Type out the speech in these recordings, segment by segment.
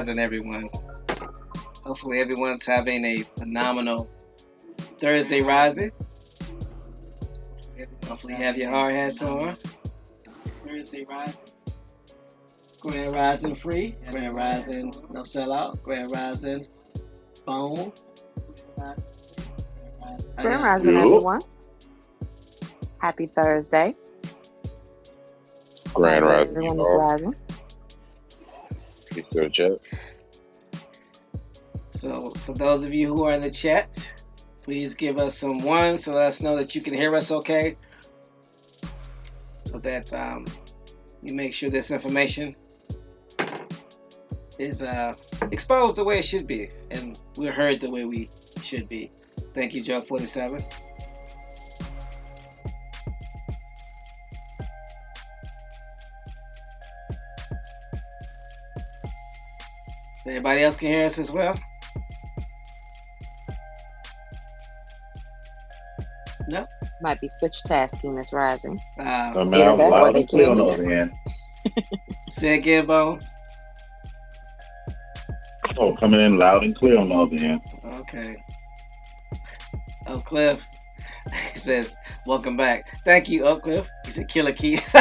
Rising, everyone. Hopefully everyone's having a phenomenal Thursday Rising. Hopefully you have your hard hats on. Thursday Rising. Grand Rising free. Grand Rising no sellout. Grand Rising phone. Grand Rising, everyone. Happy Thursday. Grand Rising. Everyone is rising. Mr. Jet. So for those of you who are in the chat, please give us some ones so let us know that you can hear us okay. So that you make sure this information is exposed the way it should be, and we're heard the way we should be. Thank you, Joe 47. Everybody else can hear us as well? No? Might be switch tasking this rising. I'm loud and clear on the other end. Say again, Bones. Oh, coming in loud and clear on the other end. Okay. Oak Cliff says, welcome back. Thank you, Oak Cliff. He said, Killer Keys.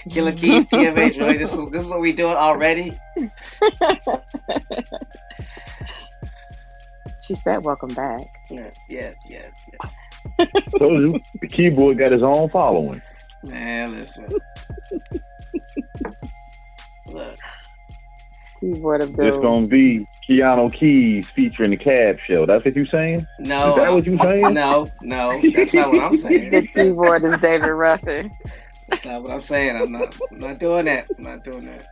Killer Keys, TMH. Really? This is what we doing already? She said, welcome back. Yes. Told you, the keyboard got his own following. Man, listen. Look. Keyboard of doom. It's going to be Keanu Keys featuring the Cab Show. That's what you saying? No. Is that what you saying? No. That's not what I'm saying. The keyboard is David Ruffin. That's not what I'm saying. I'm not doing that. I'm not doing that.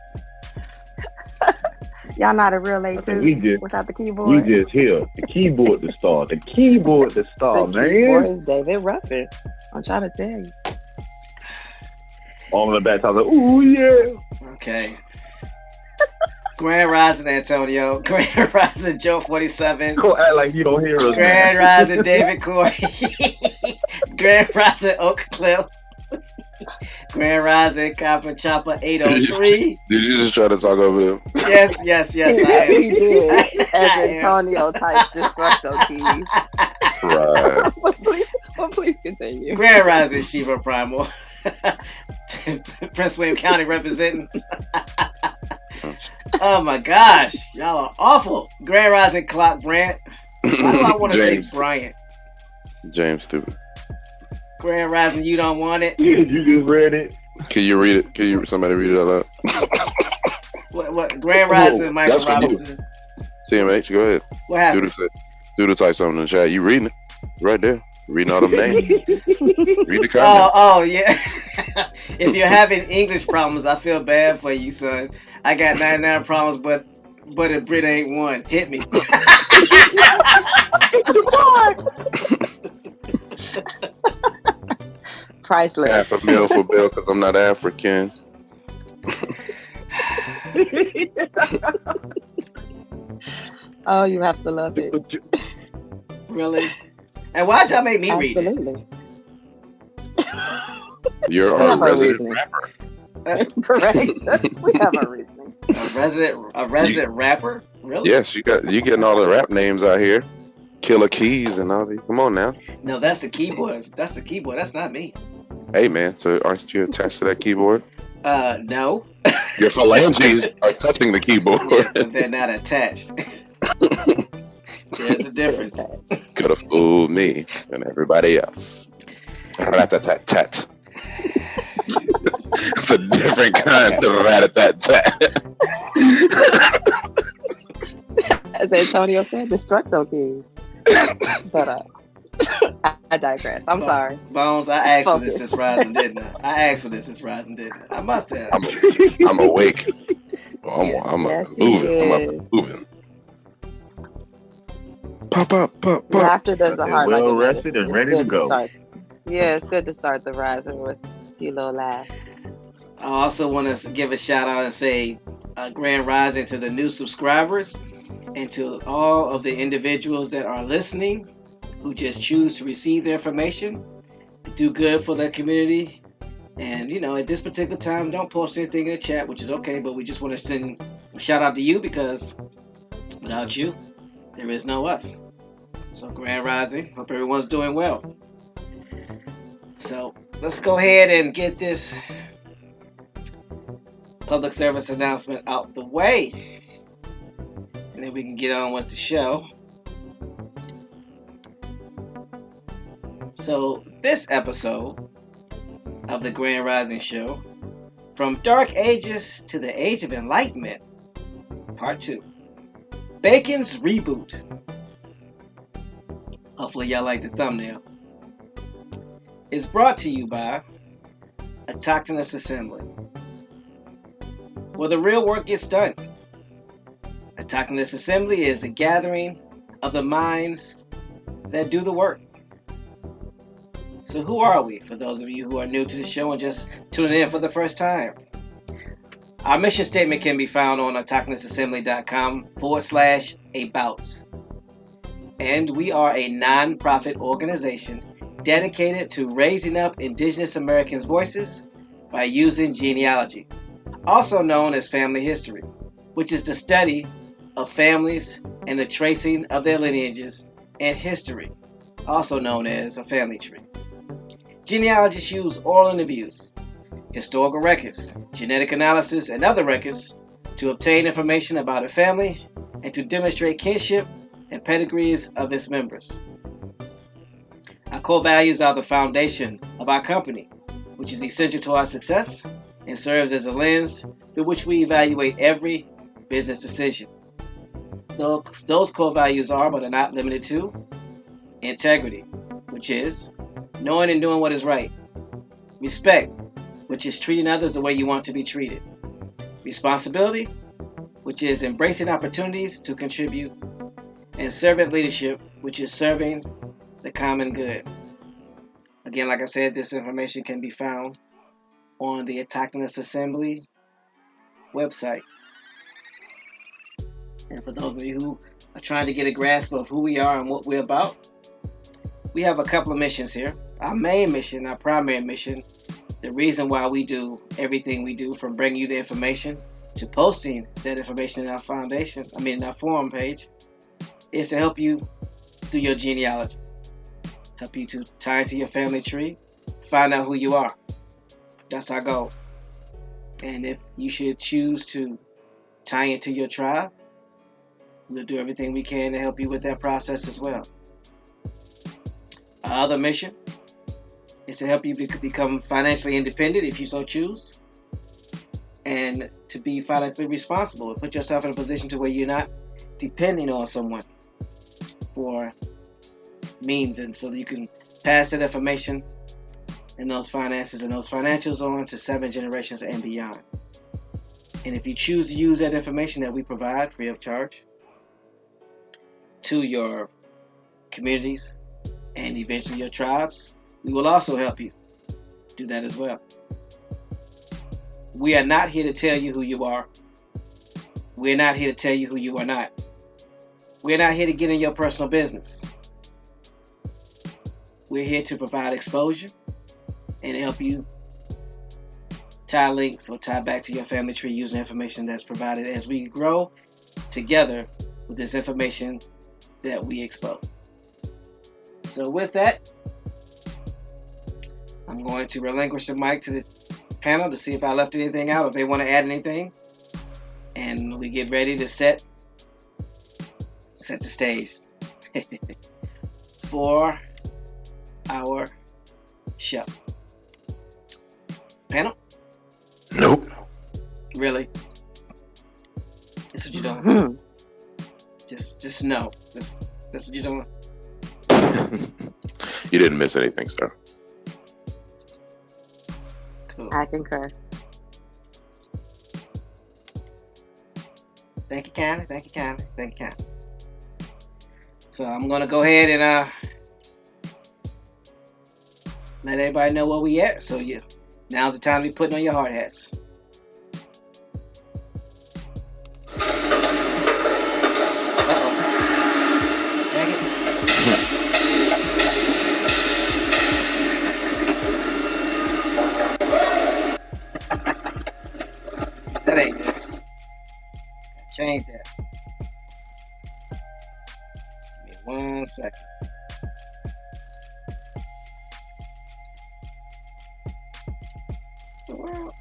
Y'all not a real A2 without the keyboard? We just hear the keyboard to start. The keyboard to start, the man. The keyboard is David Ruffin. I'm trying to tell you. All in the back, I was like, ooh, yeah. Okay. Grand Rising, Antonio. Grand Rising, Joe 47. Go act like you don't hear us. Grand Rising, David Corey. Grand Rising, Oak Cliff. Grand Rising, Copper Chopper 803. Did you just try to talk over them? Yes, I am. He did. As Antonio types destructo keys. Right. Please continue. Grand Rising, Shiva Primal. Prince William County representing. Oh my gosh, y'all are awful. Grand Rising Clock Brant. Why do I want to say Bryant? James, stupid. Grand Rising, you don't want it? You just read it. Can you read it? Can somebody read it out loud? What? Grand Rising, Michael Robinson. TMH, go ahead. What happened? Dude, type something in the chat. You reading it? Right there. Reading all them names. Read the comments. Oh yeah. If you're having English problems, I feel bad for you, son. I got 99 problems, but a Brit ain't one. Hit me. Priceless. Half a meal for Bill because I'm not African. Oh, you have to love it. Really? And why'd y'all make me read it? Absolutely. You're a resident rapper. Correct. We have our reasoning. A resident rapper? Really? Yes, you getting all the rap names out here. Killer Keys and all these. Come on now. No, that's the keyboard. That's the keyboard. That's not me. Hey man, so aren't you attached to that keyboard? No. Your phalanges are touching the keyboard. Yeah, but they're not attached. There's a difference. Could have fooled me and everybody else. Rat-a-tat-tat. It's a different kind of rat-a-tat-tat. As Antonio said, destructo keys. But I digress. I'm sorry. Bones, I asked for this rising, didn't I? I must have. I'm awake. I'm moving. I'm moving. Pop. Laughter does the heart like well rested and ready to go. Yeah, it's good to start the rising with a few little laughs. I also want to give a shout out and say grand rising to the new subscribers and to all of the individuals that are listening who just choose to receive the information, do good for their community, And at this particular time, don't post anything in the chat, which is okay, but we just want to send a shout out to you because without you, there is no us. So Grand Rising, hope everyone's doing well. So let's go ahead and get this public service announcement out the way, and then we can get on with the show. So this episode of the Grand Rising Show, From Dark Ages to the Age of Enlightenment, Part 2, Bacon's Reboot. Hopefully y'all like the thumbnail. Is brought to you by Autochthonous Assembly, where the real work gets done. Autochthonous Assembly is a gathering of the minds that do the work. So who are we, for those of you who are new to the show and just tuning in for the first time? Our mission statement can be found on autochthonousassembly.com/about. And we are a non-profit organization dedicated to raising up Indigenous Americans' voices by using genealogy, also known as family history, which is the study of families and the tracing of their lineages, and history, also known as a family tree. Genealogists use oral interviews, historical records, genetic analysis, and other records to obtain information about a family and to demonstrate kinship and pedigrees of its members. Our core values are the foundation of our company, which is essential to our success and serves as a lens through which we evaluate every business decision. Those core values are, but are not limited to, integrity, which is knowing and doing what is right. Respect, which is treating others the way you want to be treated. Responsibility, which is embracing opportunities to contribute. And servant leadership, which is serving the common good. Again, like I said, this information can be found on the Autochthonous Assembly website. And for those of you who are trying to get a grasp of who we are and what we're about, we have a couple of missions here. Our main mission, our primary mission, the reason why we do everything we do, from bringing you the information to posting that information in our in our forum page, is to help you do your genealogy, help you to tie into your family tree, find out who you are. That's our goal. And if you should choose to tie into your tribe, we'll do everything we can to help you with that process as well. Our other mission is to help you become financially independent if you so choose, and to be financially responsible. Put yourself in a position to where you're not depending on someone for means, and so that you can pass that information and those finances and those financials on to 7 generations and beyond. And if you choose to use that information that we provide free of charge to your communities and eventually your tribes, we will also help you do that as well. We are not here to tell you who you are. We're not here to tell you who you are not. We're not here to get in your personal business. We're here to provide exposure and help you tie links or tie back to your family tree using information that's provided as we grow together with this information that we expose. So with that, I'm going to relinquish the mic to the panel to see if I left anything out, if they want to add anything, and we get ready to set the stage for our show. Panel? Nope. Really? That's what you're doing. Just know. That's what you're doing. You didn't miss anything, sir. Cool. I concur. Thank you, kindly. Thank you, kindly. Thank you, kindly. So I'm gonna go ahead and let everybody know where we at. So now's the time to be putting on your hard hats. Take it. change that. Give me 1 second. Well,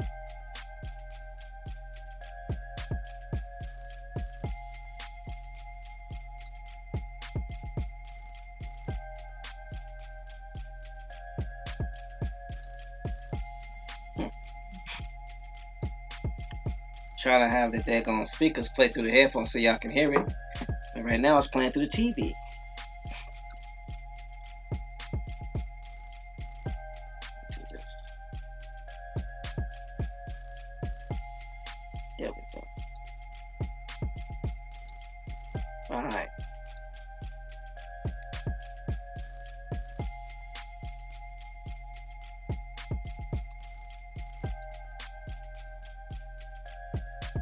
trying to have the daggone speakers play through the headphones so y'all can hear it. And right now it's playing through the TV. Do this. There we go. Alright.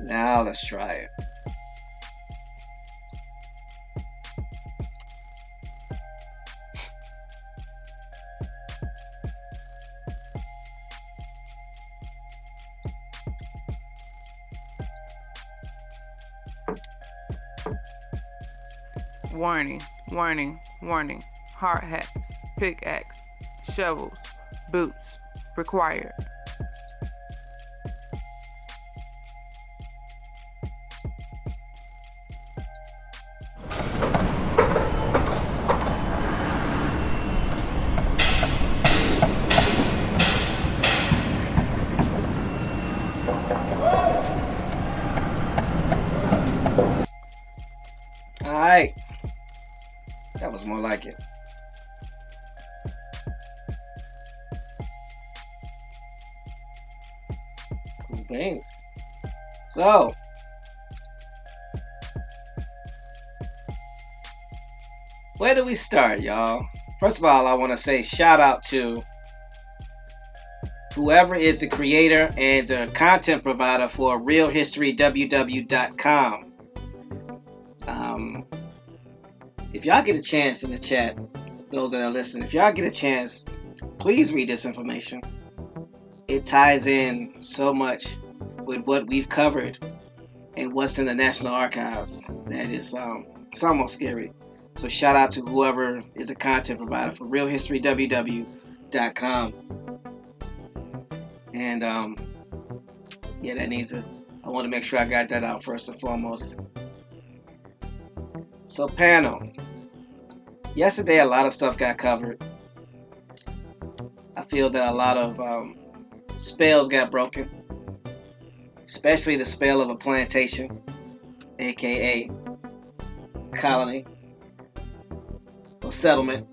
Now let's try it. Warning, warning, warning. Hard hats, pickaxe, shovels, boots required. Alright. That was more like it. Cool beans. So, where do we start, y'all? First of all, I want to say shout out to whoever is the creator and the content provider for realhistorywww.com. If y'all get a chance in the chat, those that are listening, if y'all get a chance, please read this information. It ties in so much with what we've covered and what's in the National Archives that it's almost scary. So shout out to whoever is a content provider for realhistorywww.com. And yeah, that needs to. I want to make sure I got that out first and foremost. So panel. Yesterday, a lot of stuff got covered. I feel that a lot of spells got broken, especially the spell of a plantation, aka colony or settlement.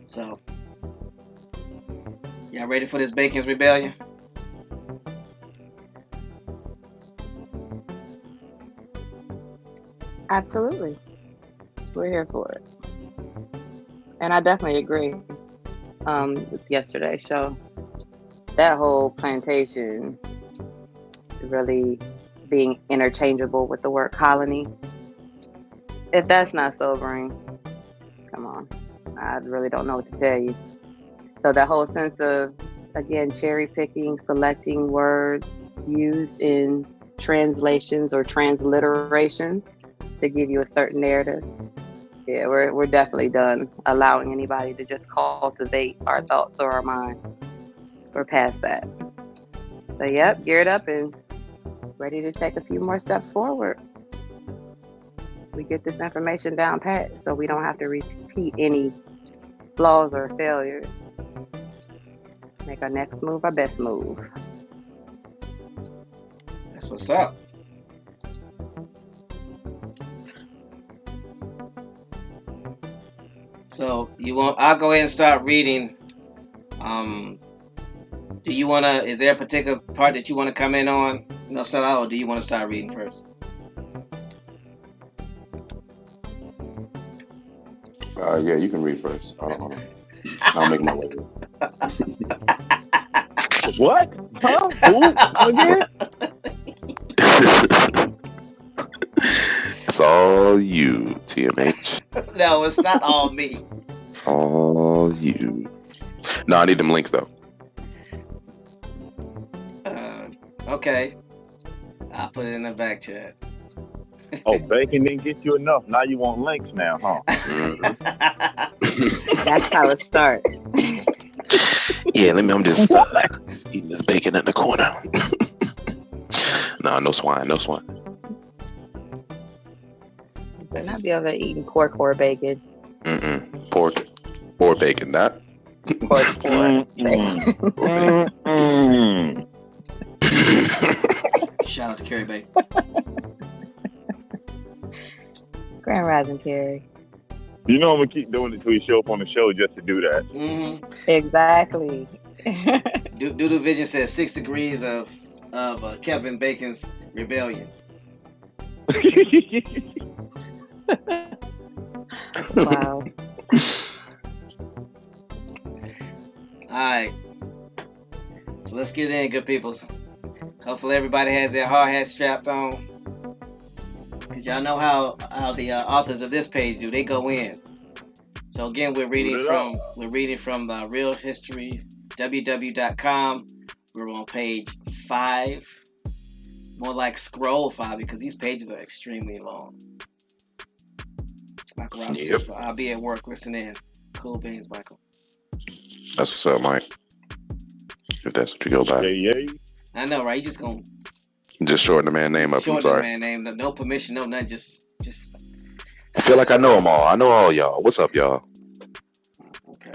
So, y'all ready for this Bacon's Rebellion? Absolutely. We're here for it. And I definitely agree with yesterday's show. That whole plantation really being interchangeable with the word colony. If that's not sobering, come on. I really don't know what to tell you. So that whole sense of, again, cherry picking, selecting words used in translations or transliterations to give you a certain narrative. Yeah, we're definitely done allowing anybody to just cultivate our thoughts or our minds. We're past that. So yep, geared up and ready to take a few more steps forward. We get this information down pat so we don't have to repeat any flaws or failures. Make our next move our best move. That's what's up. So I'll go ahead and start reading. Do you wanna? Is there a particular part that you want to come in on? No, Salah, or do you want to start reading first? Yeah, you can read first. I'll make my way. What? Huh? Who? Again? It's all you, TMH. No, it's not all me. It's all you. No, I need them links though. Okay. I'll put it in the back chat. Oh, bacon didn't get you enough. Now you want links now, huh? That's how it starts. Yeah, I'm just eating this bacon in the corner. No swine. Better not be over there eating pork or bacon. Pork or bacon, not Pork or bacon. Shout out to Carrie Bay. Grand Rising, Carrie. You know I'm gonna keep doing it till he show up on the show just to do that. Exactly. Doodle Vision says 6 degrees of Kevin Bacon's rebellion. Wow. Alright. So let's get in, good peoples. Hopefully everybody has their hard hat strapped on. Cause y'all know how the authors of this page do. They go in. So again, we're reading from the Real History www.com. We're on page 5. More like scroll 5 because these pages are extremely long. Michael Robinson, so I'll be at work listening. Cool beans, Michael. That's what's up, Mike. If that's what you go by. Yeah. I know, right? You just gonna shorten the man name up. I'm shorten sorry. the man name. No permission, no nothing. Just. I feel like I know them all. I know all y'all. What's up, y'all? Okay.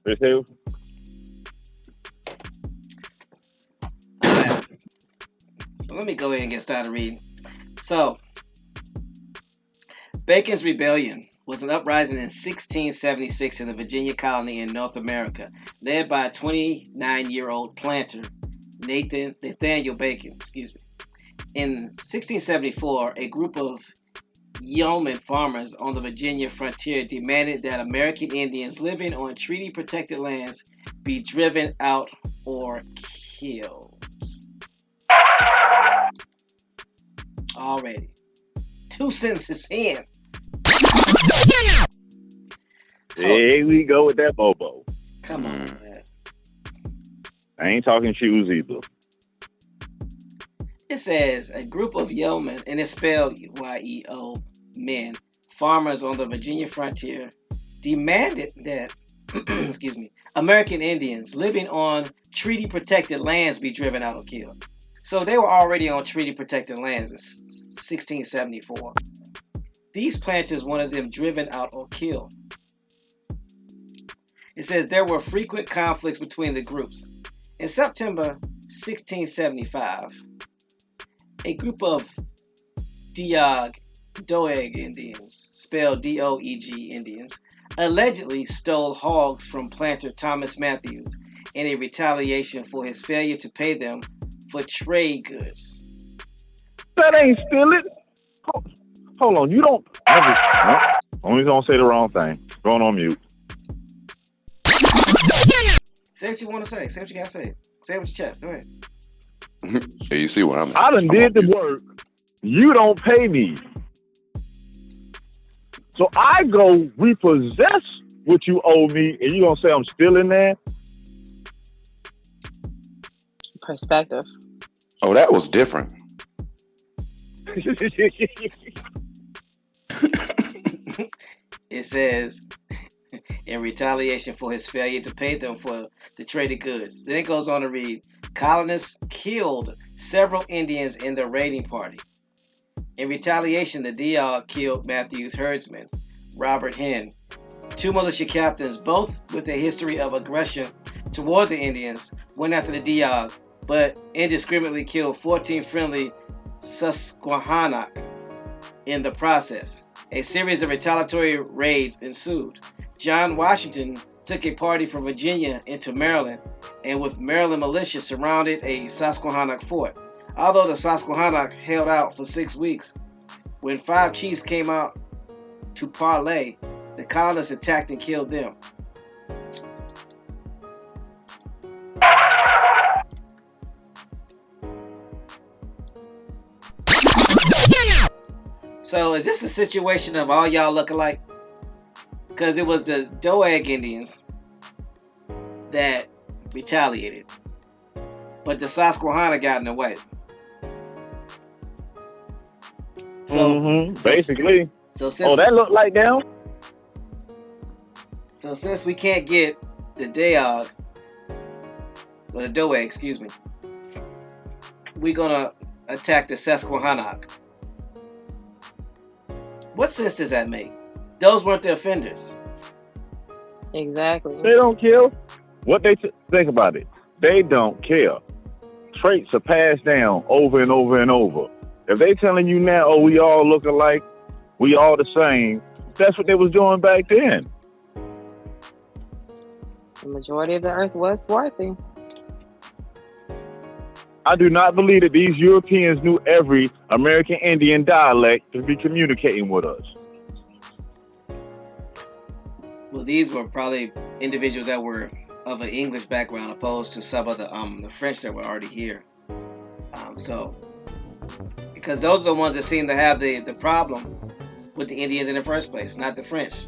Chris Hill. Alright. So let me go ahead and get started reading. So, Bacon's Rebellion was an uprising in 1676 in the Virginia colony in North America, led by a 29-year-old planter, Nathaniel Bacon. In 1674, a group of yeomen farmers on the Virginia frontier demanded that American Indians living on treaty-protected lands be driven out or killed. Already. 2 sentences in. Here we go with that bobo. Come on, man. I ain't talking shoes either. It says a group of yeomen, and it's spelled Y-E-O, men, farmers on the Virginia frontier, demanded that American Indians living on treaty-protected lands be driven out or killed. So they were already on treaty-protected lands in 1674. These planters wanted them driven out or killed. It says there were frequent conflicts between the groups. In September 1675, a group of Doeg Indians, spelled D-O-E-G Indians, allegedly stole hogs from planter Thomas Mathews in a retaliation for his failure to pay them for trade goods. That ain't stealing. Hold on, you don't. Only gonna say the wrong thing. Going on mute. Say what you want to say. Say what you gotta say. Say it with your chest. Go ahead. Hey, you see what I'm. I done did the work. You don't pay me. So I go repossess what you owe me, and you gonna say I'm still in there? Perspective. Oh, that was different. It says, in retaliation for his failure to pay them for the traded goods. Then it goes on to read, colonists killed several Indians in the raiding party. In retaliation, the Doeg killed Mathews' herdsman, Robert Henn. 2 militia captains, both with a history of aggression toward the Indians, went after the Doeg, but indiscriminately killed 14 friendly Susquehannock in the process. A series of retaliatory raids ensued. John Washington took a party from Virginia into Maryland, and with Maryland militia surrounded a Susquehannock fort. Although the Susquehannock held out for 6 weeks, when 5 chiefs came out to parley, the colonists attacked and killed them. So is this a situation of all y'all look alike? Because it was the Doeg Indians that retaliated, but the Susquehanna got in the way. So, Basically. so since That looked like them. so since we can't get the Doeg, or the Doeg, excuse me, we're gonna attack the Susquehannock. What sense does that make? Those weren't the offenders. Exactly. They don't kill. What they think about it? They don't care. Traits are passed down over and over and over. If they telling you now, oh, we all look alike, we all the same, that's what they was doing back then. The majority of the earth was swarthy. I do not believe that these Europeans knew every American Indian dialect to be communicating with us. Well, these were probably individuals that were of an English background, opposed to some of the French that were already here. So, because those are the ones that seem to have the problem with the Indians in the first place, not the French.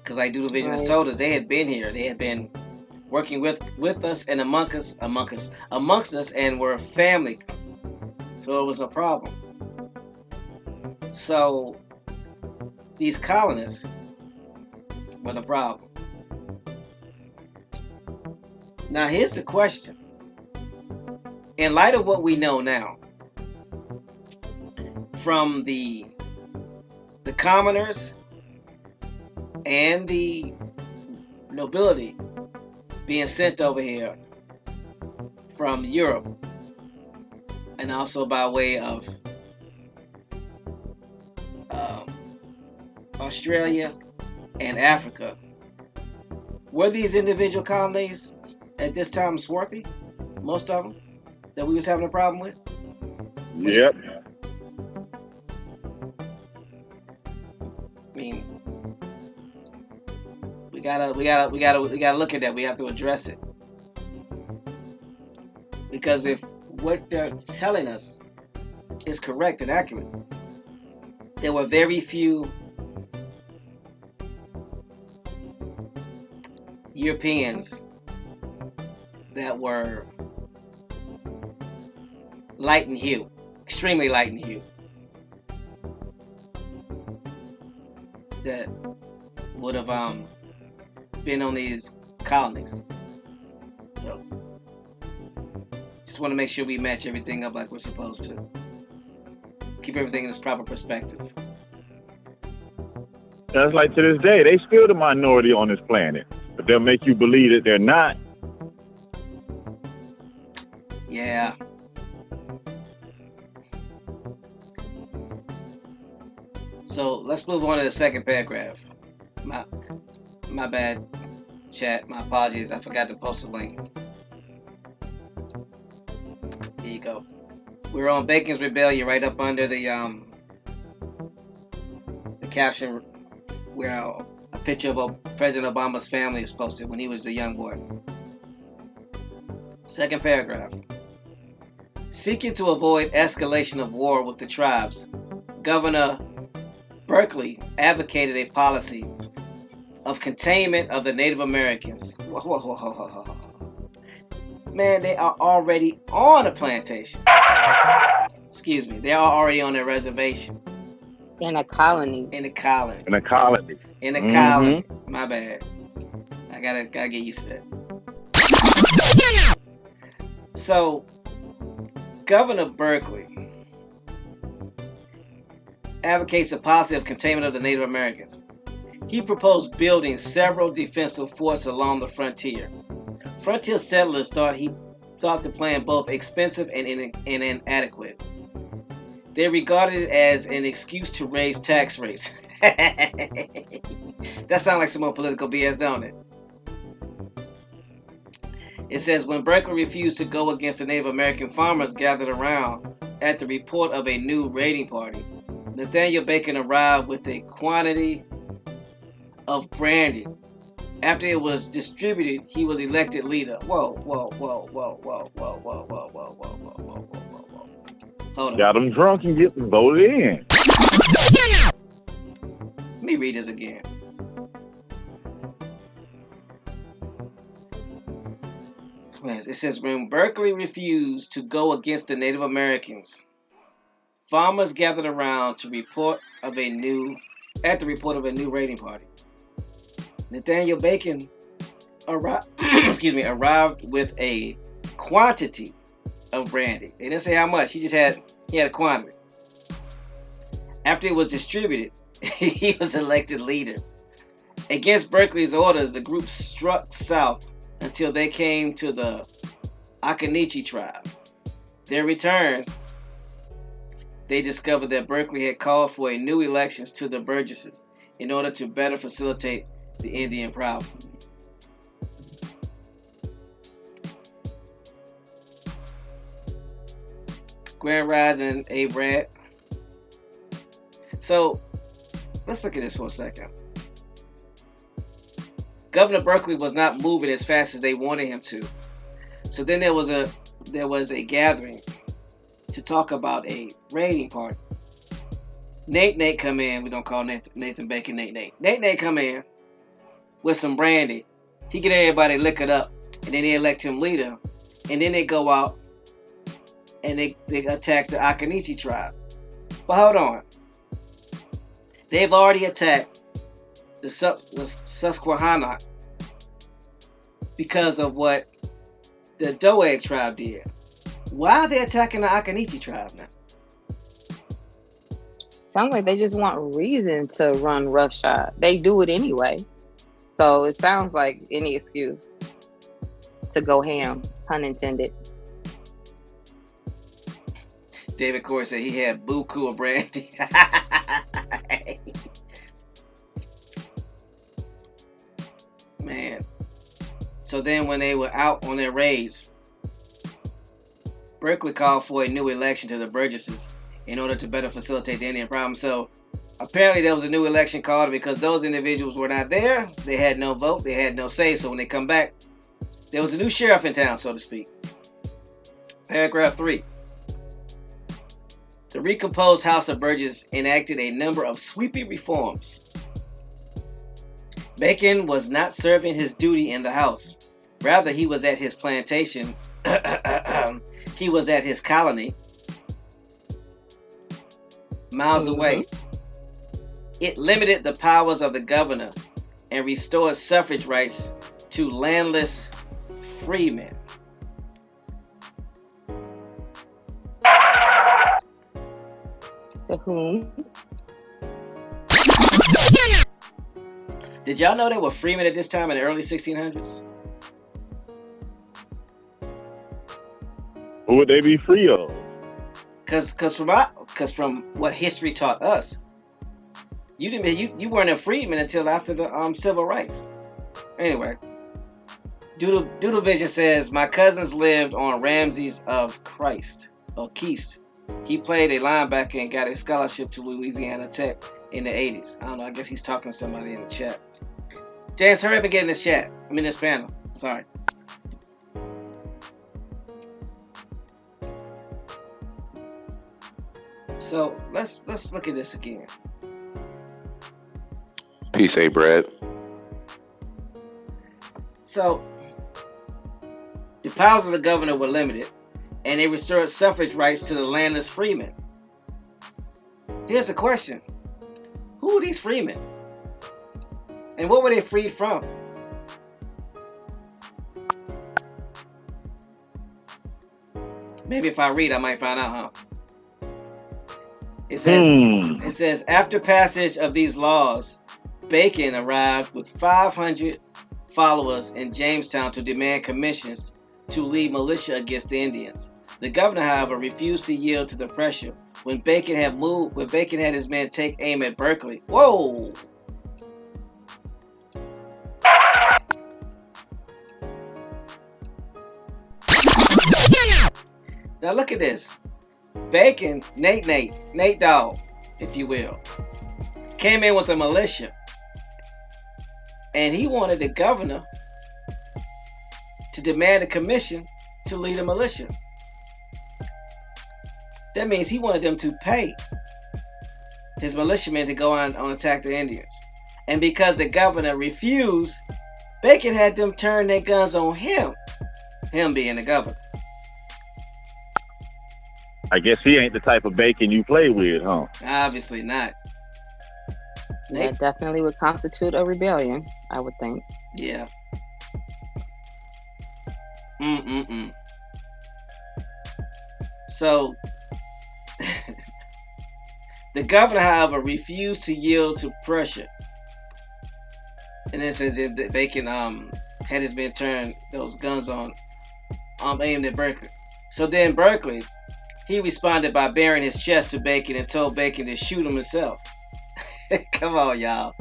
Because like Doodle Vision has told us, they had been here. They had been working with us and amongst us, and were family. So it was no problem. So these colonists were the problem. Now here's the question. In light of what we know now, from the commoners and the nobility being sent over here from Europe, and also by way of Australia and Africa, were these individual colonies at this time swarthy? Most of them that we was having a problem with? Yep. I mean, we gotta look at that. We have to address it, because if what they're telling us is correct and accurate, there were very few Europeans that were light in hue, extremely light in hue, that would have been on these colonies. So just want to make sure we match everything up like we're supposed to. Keep everything in its proper perspective. That's like to this day, they still the minority on this planet, but they'll make you believe that they're not. Yeah. So let's move on to the second paragraph. My bad, chat. My apologies. I forgot to post a link. Here you go. We're on Bacon's Rebellion, right up under the caption where a picture of President Obama's family is posted when he was a young boy. Second paragraph. Seeking to avoid escalation of war with the tribes, Governor Berkeley advocated a policy of containment of the Native Americans. Man, they are already on a plantation. Excuse me, they are already on their reservation. In a colony. In a colony. In a colony. In a colony. My bad. I gotta get used to that. So, Governor Berkeley advocates a policy of containment of the Native Americans. He proposed building several defensive forts along the frontier. Frontier settlers thought the plan both expensive and inadequate. They regarded it as an excuse to raise tax rates. That sounds like some more political BS, don't it? It says, when Berkeley refused to go against the Native American farmers gathered around at the report of a new raiding party, Nathaniel Bacon arrived with a quantity of brandy. After it was distributed, he was elected leader. Whoa. Hold on. Got them drunk and get them voted in. Let me read this again. It says, when Berkeley refused to go against the Native Americans farmers gathered around to report of a new raiding party. Nathaniel Bacon arrived with a quantity of brandy. They didn't say how much. He had a quantity. After it was distributed, he was elected leader. Against Berkeley's orders, the group struck south until they came to the Occaneechi tribe. Their return, they discovered that Berkeley had called for a new elections to the burgesses in order to better facilitate the Indian problem. Grand Rising, Brad. So, let's look at this for a second. Governor Berkeley was not moving as fast as they wanted him to. So then there was a gathering to talk about a raiding party. Nate come in. We don't call Nathan Bacon Nate. Nate come in with some brandy. He get everybody liquored up, and then they elect him leader. And then they go out and they attack the Occaneechi tribe. But hold on. They've already attacked the Susquehannock because of what the Doeg tribe did. Why are they attacking the Occaneechi tribe now? Sounds like they just want reason to run roughshod. They do it anyway. So it sounds like any excuse to go ham, pun intended. David Corey said he had buku of brandy. Man. So then when they were out on their raids, Berkeley called for a new election to the burgesses in order to better facilitate the Indian problem. So apparently there was a new election called because those individuals were not there. They had no vote. They had no say. So when they come back, there was a new sheriff in town, so to speak. Paragraph 3. The recomposed House of Burgesses enacted a number of sweeping reforms. Bacon was not serving his duty in the House. Rather, he was at his plantation. He was at his colony, miles away. It limited the powers of the governor and restored suffrage rights to landless freemen. To whom? Did y'all know there were freemen at this time in the early 1600s? Who would they be free of? Because from what history taught us, you weren't a freedman until after the civil rights. Anyway, Doodle Vision says my cousins lived on Ramses of Christ or Keist. He played a linebacker and got a scholarship to Louisiana Tech in the 80s. I don't know. I guess he's talking to somebody in the chat. James, hurry up and get in this chat. I'm in this panel. Sorry. So let's look at this again. Peace, Brad. So the powers of the governor were limited, and they restored suffrage rights to the landless freemen. Here's the question. Who are these freemen? And what were they freed from? Maybe if I read, I might find out, huh? It says, after passage of these laws, Bacon arrived with 500 followers in Jamestown to demand commissions to lead militia against the Indians. The governor, however, refused to yield to the pressure. When Bacon had his men take aim at Berkeley. Whoa! Now look at this. Bacon, Nate Dogg, if you will, came in with a militia. And he wanted the governor to demand a commission to lead a militia. That means he wanted them to pay his militiamen to go on attack the Indians. And because the governor refused, Bacon had them turn their guns on him being the governor. I guess he ain't the type of bacon you play with, huh? Obviously not. That definitely would constitute a rebellion, I would think. Yeah. So, the governor, however, refused to yield to pressure. And then says that Bacon had his men turn those guns on aimed at Berkeley. So then Berkeley, he responded by baring his chest to Bacon and told Bacon to shoot him himself. Come on, y'all.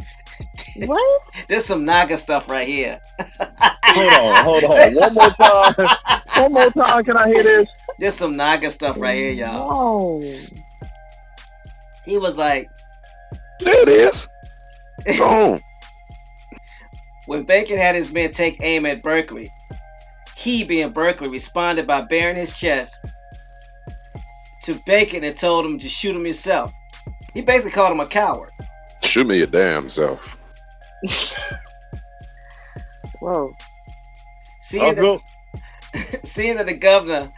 What? There's some Naga stuff right here. Hold on. One more time. Can I hear this? There's some Naga stuff right here, y'all. Whoa. He was like, There it is. Boom. when Bacon had his men take aim at Berkeley, he, being Berkeley, responded by baring his chest to Bacon and told him to shoot him himself. He basically called him a coward. Shoot me your damn self. Whoa. Seeing that the governor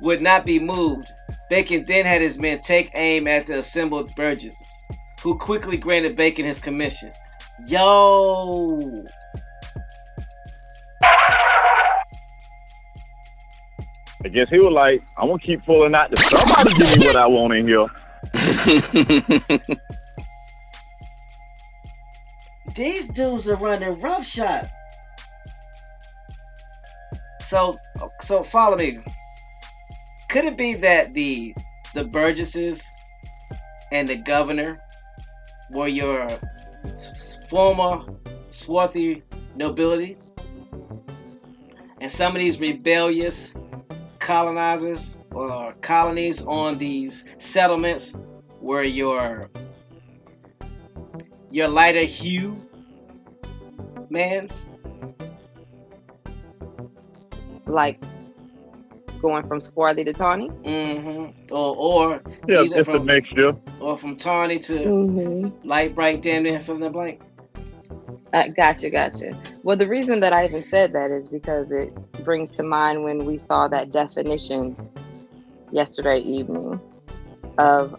would not be moved, Bacon then had his men take aim at the assembled Burgesses, who quickly granted Bacon his commission. Yo! I guess he was like, I'm going to keep pulling out somebody give me what I want in here. These dudes are running roughshod. So follow me. Could it be that the Burgesses and the governor were your former swarthy nobility, and some of these rebellious colonizers or colonies on these settlements were your lighter hue mans? Like going from swarthy to tawny? Mm-hmm. Or Yeah, either it's a mixture. or from tawny to light bright, damn near fill in the blank. Gotcha. Well, the reason that I even said that is because it brings to mind when we saw that definition yesterday evening of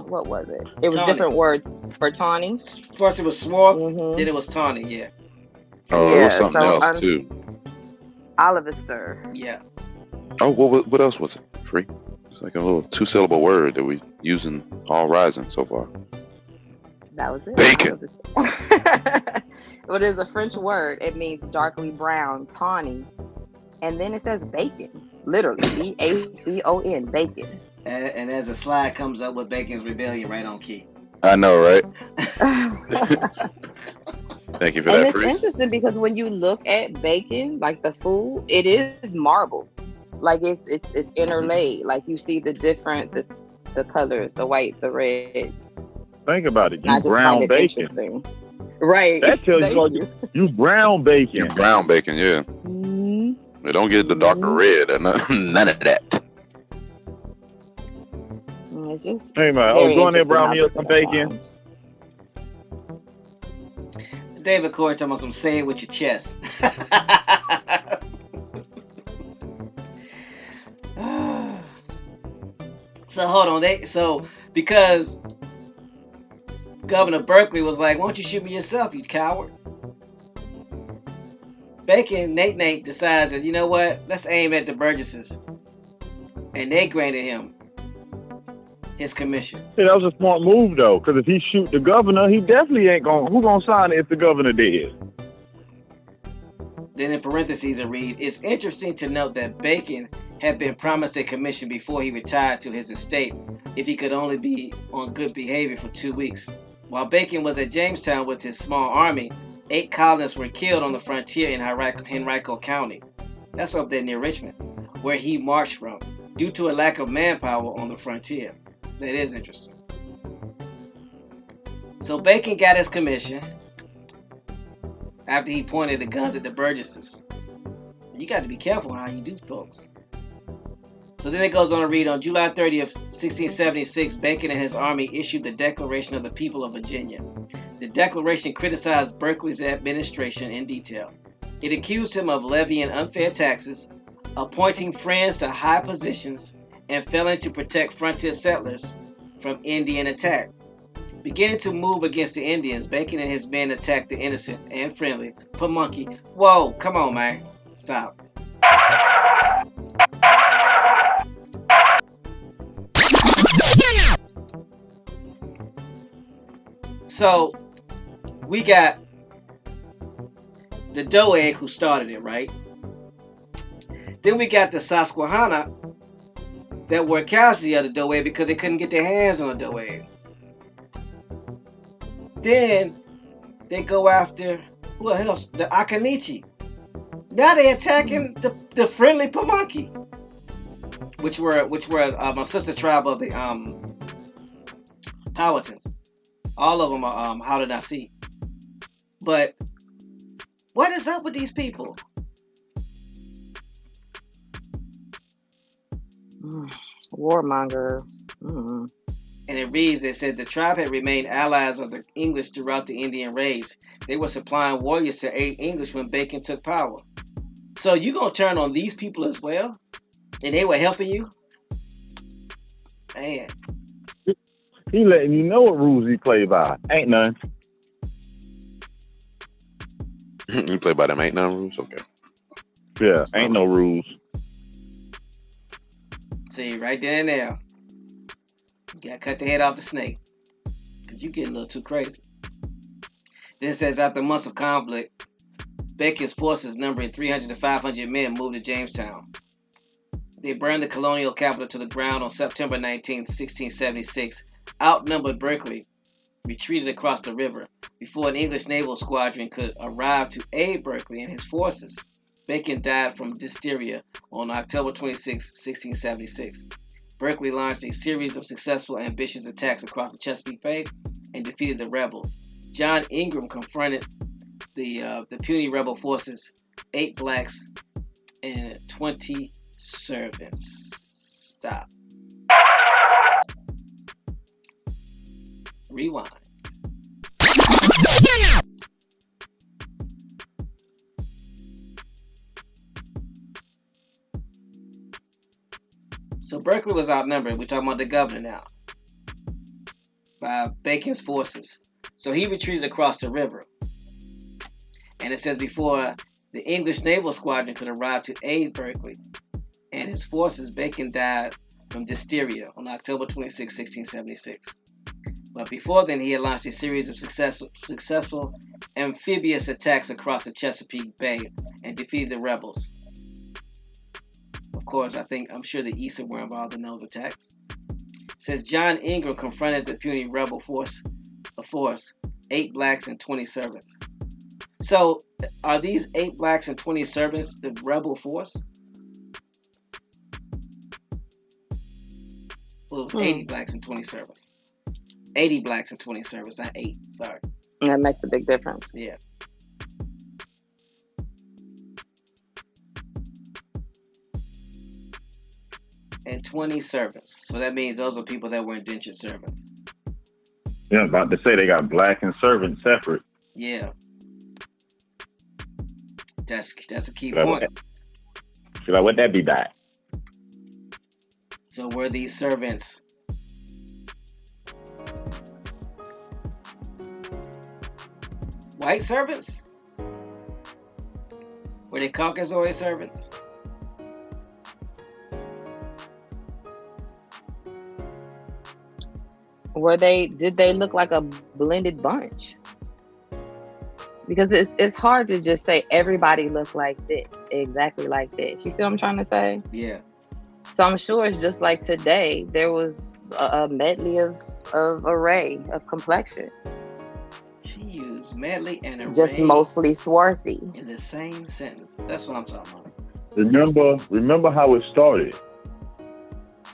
what was it? It was Tawny. Different words for tawny. First it was swarth, Mhm. then it was tawny. Yeah, Oh, Yeah, there was something so, else too. Olivister. yeah. Oh, what else was it? Free. It's like a little 2-syllable word that we use in all rising so far. That was it. Bacon. Well, it is a French word. It means darkly brown, tawny. And then it says bacon. Literally, BACON, bacon. And as the slide comes up with Bacon's Rebellion right on key. I know, right? Thank you for And that, it's Free. interesting because when you look at bacon, like the food, it is marble. Like it's interlaid. Like you see the different the colors, the white, the red. Think about it. And I You just brown find it bacon. interesting. Right. That tells Thank you you brown bacon. Your brown bacon, yeah. Mhm. They don't get the darker red or none of that. It's just Hey man, very go in there, interesting brown how me up some different bacon. times. David Corey talking about some say it with your chest. So hold on, because Governor Berkeley was like, "Why don't you shoot me yourself, you coward?" Bacon, Nate decides that, you know what? Let's aim at the Burgesses, and they granted him his commission. Yeah, that was a smart move though, because if he shoot the governor, he definitely ain't gonna. Who gonna sign it if the governor dead? Then in parentheses it reads, "It's interesting to note that Bacon had been promised a commission before he retired to his estate if he could only be on good behavior for 2 weeks. While Bacon was at Jamestown with his small army, 8 colonists were killed on the frontier in Henrico County. That's up there near Richmond, where he marched from, due to a lack of manpower on the frontier." That is interesting. So Bacon got his commission after he pointed the guns at the Burgesses. You got to be careful how you do, folks. So then it goes on to read, on July 30th, 1676, Bacon and his army issued the Declaration of the People of Virginia. The declaration criticized Berkeley's administration in detail. It accused him of levying unfair taxes, appointing friends to high positions, and failing to protect frontier settlers from Indian attack. Beginning to move against the Indians, Bacon and his men attacked the innocent and friendly Pamunkey. Whoa, come on, man. Stop. So, we got the Doeg who started it, right? Then we got the Susquehannock that were casualty of the Doeg because they couldn't get their hands on the Doeg. Then they go after who else? The Akanichi. Now they're attacking the friendly Pamunkey, which were a sister tribe of the Powhatans. All of them are how did I see? But what is up with these people? Warmonger. And it reads, it said the tribe had remained allies of the English throughout the Indian raids. They were supplying warriors to aid English when Bacon took power. So you gonna turn on these people as well? And they were helping you? Man. He letting you know what rules he play by. Ain't none. You play by them ain't none rules? Okay. Yeah, ain't no rules. See, right there and there. You gotta cut the head off the snake. Because you get a little too crazy. Then it says, after months of conflict, Bacon's forces numbering 300 to 500 men moved to Jamestown. They burned the colonial capital to the ground on September 19, 1676. Outnumbered, Berkeley retreated across the river. Before an English naval squadron could arrive to aid Berkeley and his forces, Bacon died from diphtheria on October 26, 1676. Berkeley launched a series of successful ambitious attacks across the Chesapeake Bay and defeated the rebels. John Ingram confronted the puny rebel forces, 8 blacks and 20 servants. Stop. Rewind. So Berkeley was outnumbered. We're talking about the governor now. By Bacon's forces. So he retreated across the river. And it says before the English naval squadron could arrive to aid Berkeley and his forces, Bacon died from diphtheria on October 26, 1676. But before then, he had launched a series of successful amphibious attacks across the Chesapeake Bay and defeated the rebels. Of course, I'm sure the Eastern were involved in those attacks. It says John Ingram confronted the puny rebel force, 8 blacks and 20 servants. So, are these 8 blacks and 20 servants the rebel force? Well, it was 80 blacks and 20 servants. 80 blacks and 20 servants, not 8. Sorry. That makes a big difference. Yeah. And 20 servants. So that means those are people that were indentured servants. Yeah, I'm about to say they got black and servant separate. Yeah. That's a key point. Should I let that be that? So were these servants white servants? Were they Caucasoid servants? Did they look like a blended bunch? Because it's hard to just say everybody looked like this, exactly like this. You see what I'm trying to say? Yeah. So I'm sure it's just like today, there was a medley of array of complexion. She used medley and array. Just mostly swarthy. In the same sentence. That's what I'm talking about. Remember how it started?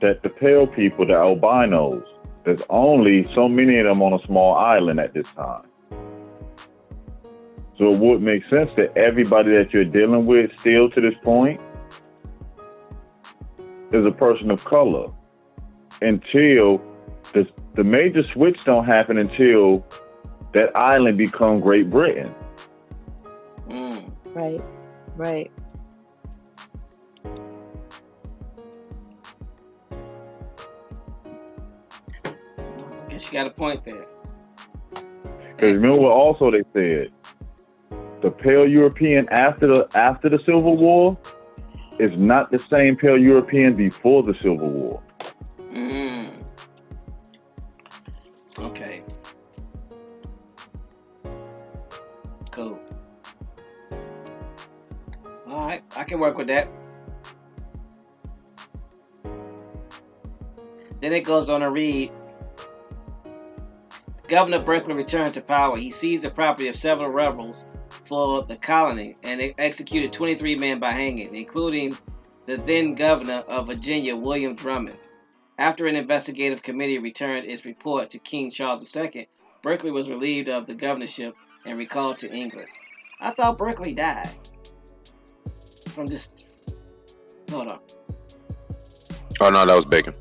That the pale people, the albinos, there's only so many of them on a small island at this time. So it would make sense that everybody that you're dealing with still to this point is a person of color until the major switch don't happen until that island become Great Britain. Right. Yes, you got a point there. Because remember what also they said, the pale European after the Civil War is not the same pale European before the Civil War. Okay. Cool. All right, I can work with that. Then it goes on to read, Governor Berkeley returned to power. He seized the property of several rebels for the colony and executed 23 men by hanging, including the then governor of Virginia, William Drummond. After an investigative committee returned its report to King Charles II, Berkeley was relieved of the governorship and recalled to England. I thought Berkeley died from this. Hold on. Oh no, that was Bacon.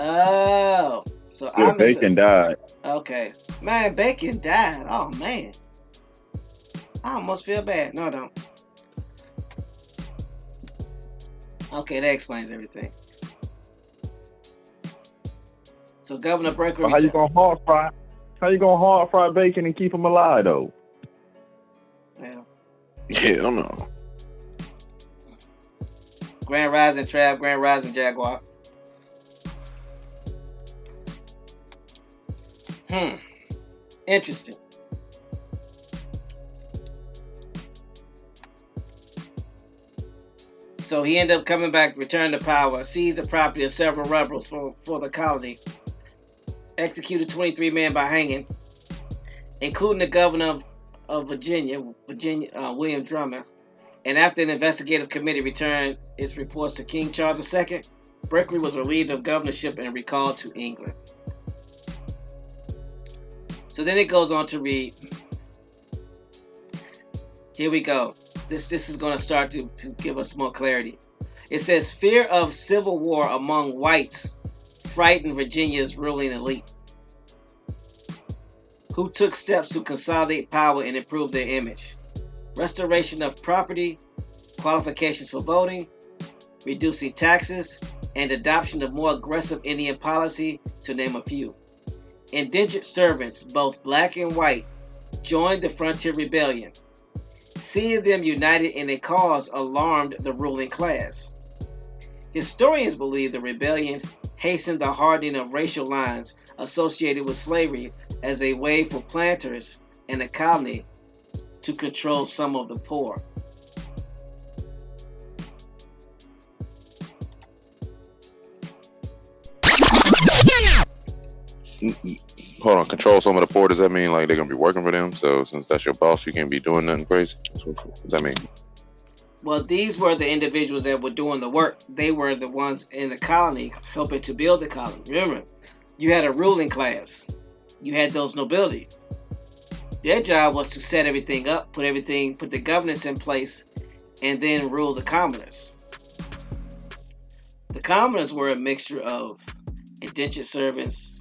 Oh, so Yeah, Bacon died. Okay, man, Bacon died. Oh man, I almost feel bad. No, I don't. Okay, that explains everything. So Governor Berkeley. How you gonna hard fry bacon and keep him alive though? Yeah. Yeah, I don't know. Grand Rising Trav, Grand Rising Jaguar. Interesting. So he ended up coming back, returned to power, seized the property of several rebels for the colony, executed 23 men by hanging, including the governor of Virginia, William Drummond. And after an investigative committee returned its reports to King Charles II, Berkeley was relieved of governorship and recalled to England. So then it goes on to read. Here we go. This is going to start to give us more clarity. It says, fear of civil war among whites frightened Virginia's ruling elite, who took steps to consolidate power and improve their image. Restoration of property, qualifications for voting, reducing taxes, and adoption of more aggressive Indian policy, to name a few. Indentured servants, both black and white, joined the Frontier Rebellion. Seeing them united in a cause alarmed the ruling class. Historians believe the rebellion hastened the hardening of racial lines associated with slavery as a way for planters in the colony to control some of the poor. Hold on, control some of the poor. Does that mean like they're gonna be working for them? So since that's your boss, you can't be doing nothing crazy? What does that mean? Well, these were the individuals that were doing the work. They were the ones in the colony helping to build the colony. Remember, you had a ruling class. You had those nobility. Their job was to set everything up, put the governance in place, and then rule the commoners. The commoners were a mixture of indentured servants,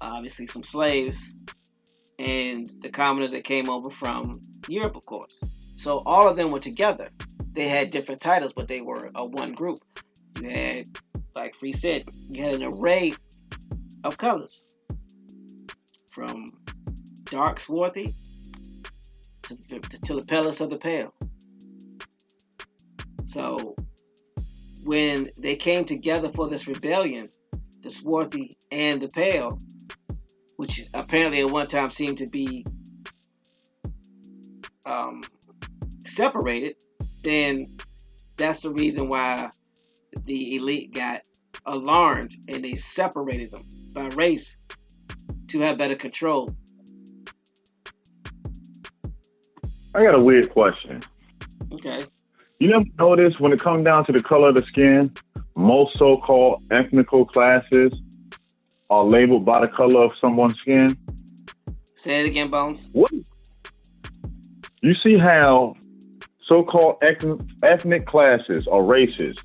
obviously some slaves, and the commoners that came over from Europe, of course. So all of them were together. They had different titles, but they were a one group. You had, like Free said, you had an array of colors, from dark swarthy to the palest of the pale. So when they came together for this rebellion, the swarthy and the pale, which apparently at one time seemed to be separated, then that's the reason why the elite got alarmed and they separated them by race to have better control. I got a weird question. Okay. You never notice when it comes down to the color of the skin, most so-called ethnical classes are labeled by the color of someone's skin? Say it again, Bones. What? You see how so-called ethnic classes or races,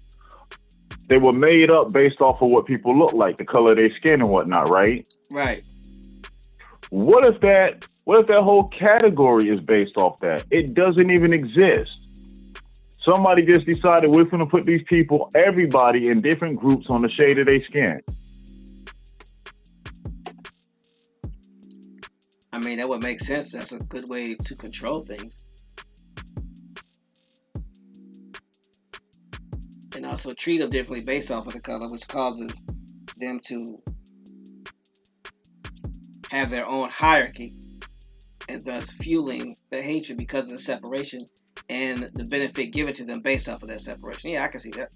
they were made up based off of what people look like, the color of their skin and whatnot, right? Right. What if that whole category is based off that? It doesn't even exist. Somebody just decided we're going to put these people, everybody in different groups on the shade of their skin. mean, that would make sense. That's a good way to control things. And also treat them differently based off of the color, which causes them to have their own hierarchy, and thus fueling the hatred because of the separation and the benefit given to them based off of that separation. Yeah, I can see that.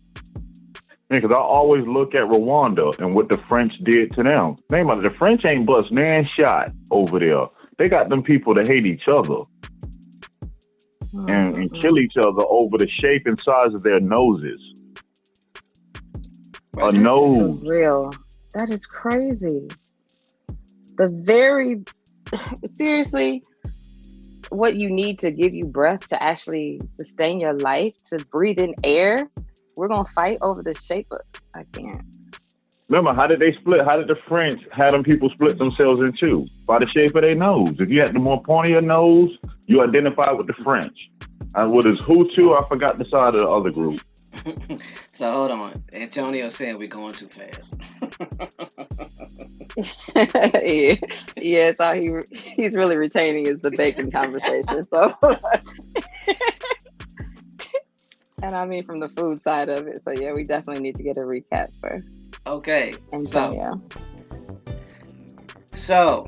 Because I always look at Rwanda and what the French did to them. Think about it, the French ain't bust man shot over there. They got them people to hate each other and kill each other over the shape and size of their noses. Right, a nose. So real. That is crazy. Seriously, what you need to give you breath to actually sustain your life, to breathe in air, we're going to fight over the shape of, I can't. Remember, how did they split? How did the French have them people split themselves in two? By the shape of their nose. If you had the more pointier nose, you identify with the French. And what is Hutu? I forgot the side of the other group. So hold on. Antonio's saying we're going too fast. Yeah, it's all he's really retaining is the bacon conversation. So, and I mean from the food side of it. So yeah, we definitely need to get a recap first. Okay, Antonio. So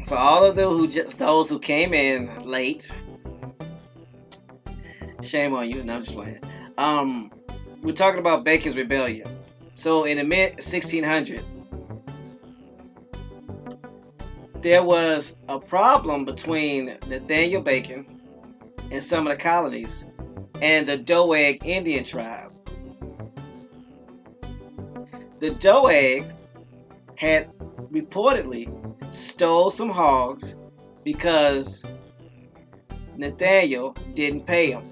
for all of those who came in late, shame on you. No, I'm just playing. We're talking about Bacon's Rebellion. So in the mid 1600s, there was a problem between Nathaniel Bacon and some of the colonies and the Doeg Indian tribe. The Doeg had reportedly stole some hogs because Nathaniel didn't pay them.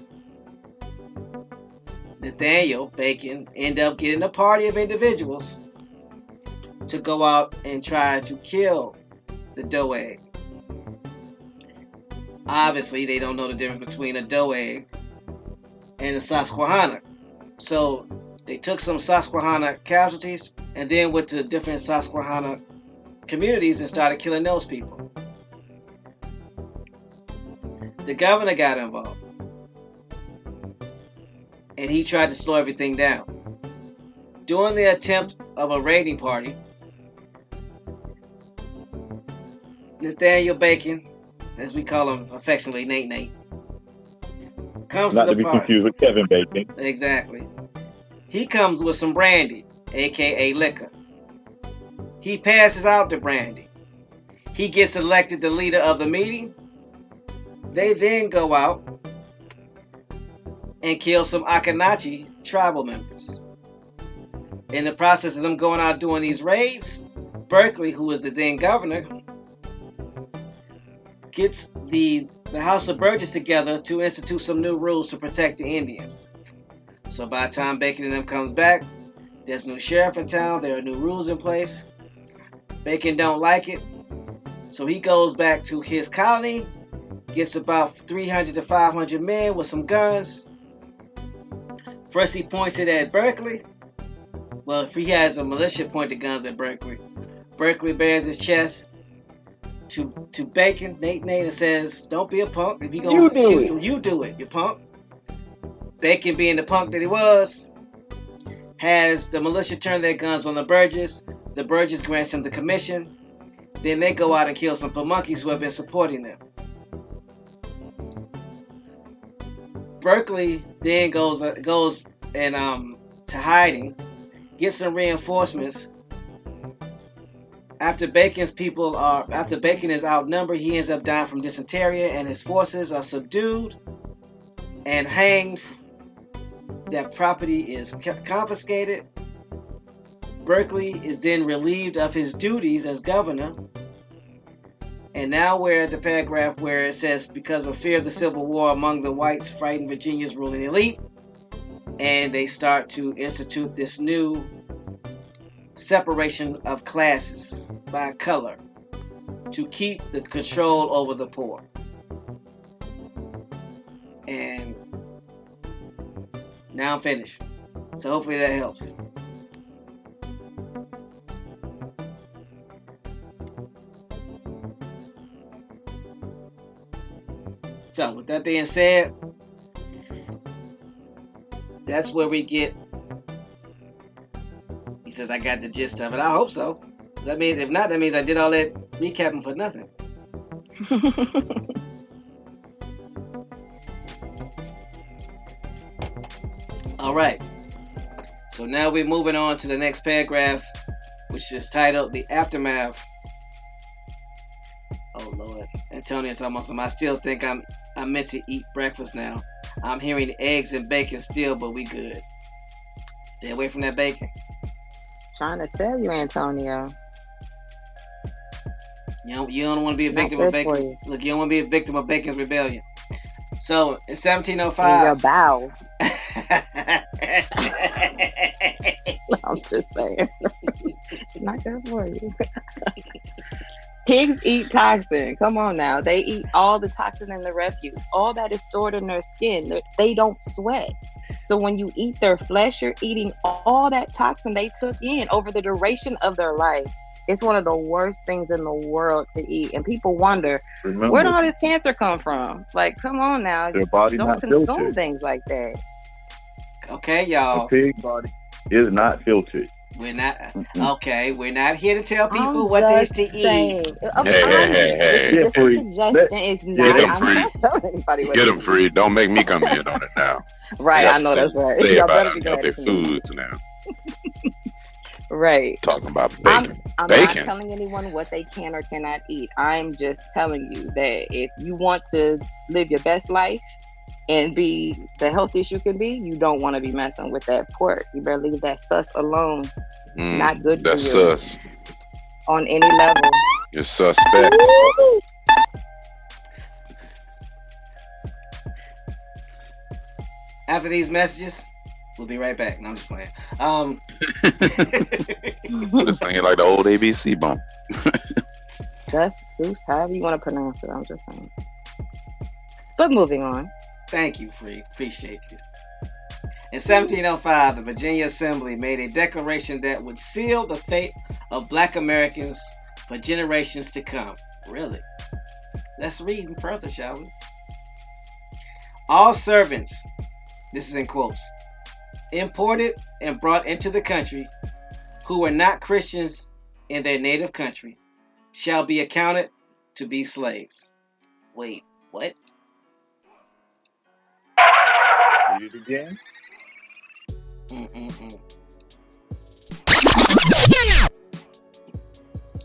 Nathaniel Bacon ended up getting a party of individuals to go out and try to kill the Doeg. Obviously, they don't know the difference between a Doeg and a Susquehannock. So they took some Susquehannock casualties and then went to different Susquehannock communities and started killing those people. The governor got involved. And he tried to slow everything down. During the attempt of a raiding party, Nathaniel Bacon, as we call him affectionately, Nate, comes Not to the to be party. confused with Kevin Bacon. Exactly. He comes with some brandy, aka liquor. He passes out the brandy. He gets elected the leader of the meeting. They then go out and kill some Akanachi tribal members. In the process of them going out doing these raids, Berkeley, who was the then governor, gets the House of Burgess together to institute some new rules to protect the Indians. So by the time Bacon and them comes back, there's a new sheriff in town, there are new rules in place. Bacon don't like it, so he goes back to his colony, gets about 300 to 500 men with some guns. First he points it at Berkeley. Well, if he has a militia point the guns at Berkeley, Berkeley bares his chest to Bacon, Nate, and says, "Don't be a punk. If you're going to shoot him, you do it, you punk." Bacon, being the punk that he was, has the militia turn their guns on the Burgess. The Burgess grants him the commission. Then they go out and kill some Pamunkeys who have been supporting them. Berkeley then goes and to hiding, gets some reinforcements. After Bacon is outnumbered, he ends up dying from dysentery, and his forces are subdued and hanged. That property is confiscated. Berkeley is then relieved of his duties as governor. And now we're at the paragraph where it says, because of fear of the Civil War among the whites fighting Virginia's ruling elite, and they start to institute this new separation of classes by color to keep the control over the poor. And now I'm finished. So hopefully that helps. So, with that being said, that's where we get. He says, I got the gist of it. I hope so. That means, if not, that means I did all that recapping for nothing. All right. So now we're moving on to the next paragraph, which is titled The Aftermath. Oh, Lord. Antonio talking about something. I still think I'm meant to eat breakfast now. I'm hearing eggs and bacon still, but we good. Stay away from that bacon. Trying to tell you, Antonio. You don't want to be a victim of bacon. Look, you don't want to be a victim of Bacon's rebellion. So in 1705, in your bowels. I'm just saying, it's not good for you. Pigs eat toxin. Come on now, they eat all the toxin and the refuse. All that is stored in their skin. They don't sweat. So when you eat their flesh, you're eating all that toxin they took in over the duration of their life. It's one of the worst things in the world to eat. And people wonder, where did all this cancer come from? Like, come on now. Their body don't not consume filtered. Things like that. Okay, y'all. A pig body is not filtered. We're not okay. We're not here to tell people I'm what just to eat. saying. Hey. It's just a suggestion. It's not. I'm not telling anybody what Get to them eat. free. Don't make me come in on it now. Right, I know that's right. Say Y'all about better be their glad to me. foods now. Right. Talking about bacon. I'm Bacon. not telling anyone what they can or cannot eat. I'm just telling you that if you want to live your best life and be the healthiest you can be, you don't want to be messing with that pork. You better leave that sus alone. Not good for you. That's sus. On any level. You're suspect. After these messages, we'll be right back. No, I'm just playing. Just singing like the old ABC bump. Sus, Sus, however you want to pronounce it. I'm just saying. But moving on. Thank you, Free. Appreciate you. In 1705, the Virginia Assembly made a declaration that would seal the fate of Black Americans for generations to come. Really? Let's read further, shall we? All servants, this is in quotes, imported and brought into the country who were not Christians in their native country shall be accounted to be slaves. Wait, what? Read it again.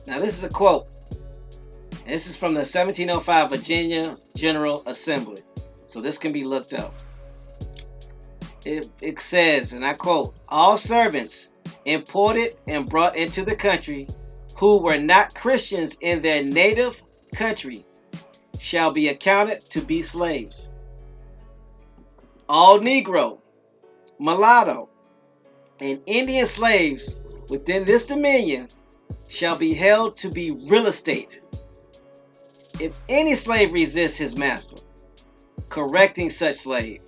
Now this is a quote. And this is from the 1705 Virginia General Assembly. So this can be looked up. It says, and I quote, all servants imported and brought into the country who were not Christians in their native country shall be accounted to be slaves. All Negro, mulatto, and Indian slaves within this dominion shall be held to be real estate. If any slave resists his master, correcting such slave,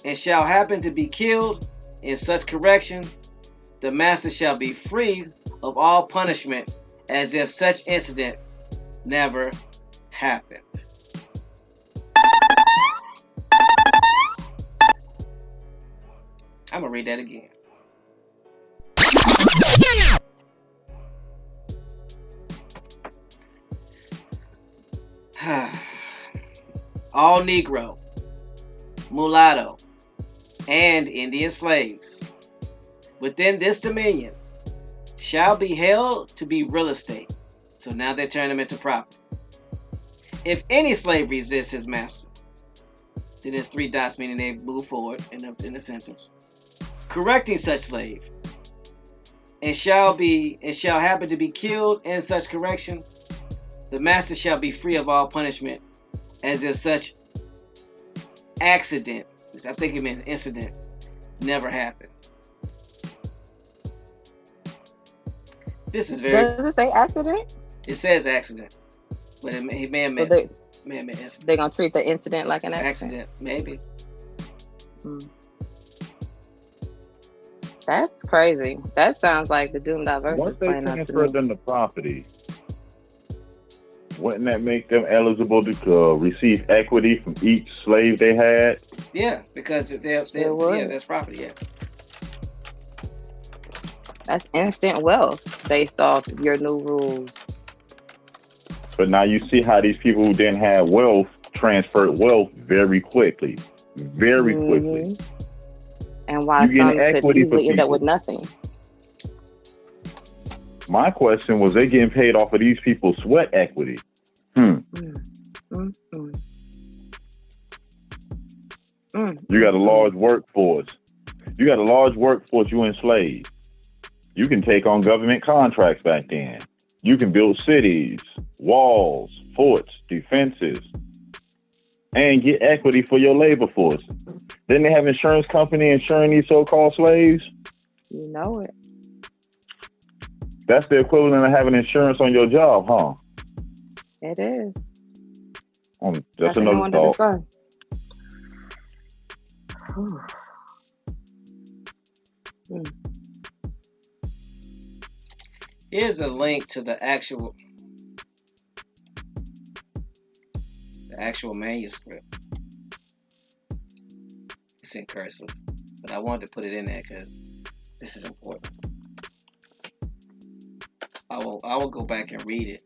and shall happen to be killed in such correction, the master shall be free of all punishment as if such incident never happened. I'm going to read that again. All Negro, mulatto, and Indian slaves within this dominion shall be held to be real estate. So now they turn them into property. If any slave resists his master, then there's 3 dots, meaning they move forward in the sentence. Correcting such slave, and shall happen to be killed in such correction, the master shall be free of all punishment, as if such accident, I think it means incident, never happened. This is very. Does it say accident? It says accident, but it may have meant incident. They're gonna treat the incident like an accident. Maybe. That's crazy. That sounds like the Doom Diverse Once is they playing up to transfer me. them to property, Wouldn't that make them eligible to receive equity from each slave they had? Yeah, because they're that's property. Yeah. That's instant wealth based off your new rules. But now you see how these people who didn't have wealth transferred wealth very quickly. Very quickly. And why some could easily end up with nothing. My question was, they getting paid off of these people's sweat equity. You got a large workforce. You enslaved. You can take on government contracts back then. You can build cities, walls, forts, defenses, and get equity for your labor force. Then they have insurance company insuring these so-called slaves. You know it. That's the equivalent of having insurance on your job, huh? It is. That's another thought. Here's a link to the actual manuscript. It's in cursive, but I wanted to put it in there because this is important. I will go back and read it.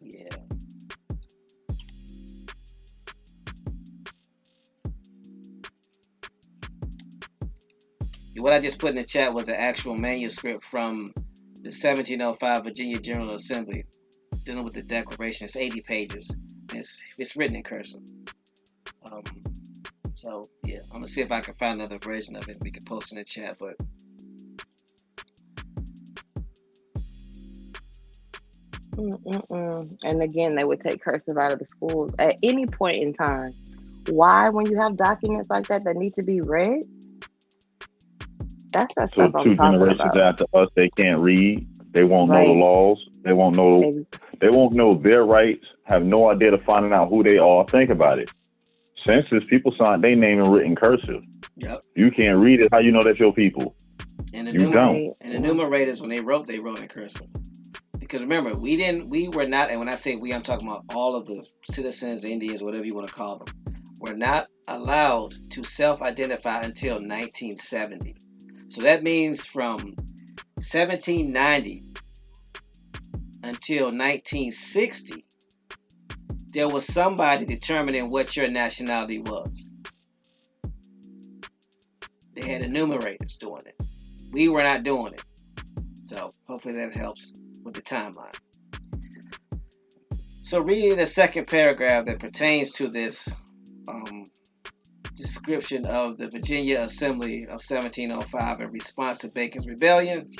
Yeah. What I just put in the chat was the actual manuscript from the 1705 Virginia General Assembly dealing with the Declaration. It's 80 pages. It's written in cursive. So yeah, I'm gonna see if I can find another version of it. We can post in the chat, but and again, they would take cursive out of the schools at any point in time. Why, when you have documents like that need to be read? That's that stuff I'm talking about. 2 generations after us, they can't read. They won't know the laws. They won't know. They won't know their rights. Have no idea to finding out who they are. Think about it. Census, people sign their name in written cursive. Yep. You can't read it. How you know that's your people? And you don't. And the numerators, when they wrote in cursive. Because remember, we were not, and when I say we, I'm talking about all of the citizens, Indians, whatever you want to call them, were not allowed to self-identify until 1970. So that means from 1790 until 1960, there was somebody determining what your nationality was. They had enumerators doing it. We were not doing it. So hopefully that helps with the timeline. So reading the second paragraph that pertains to this description of the Virginia Assembly of 1705 in response to Bacon's Rebellion,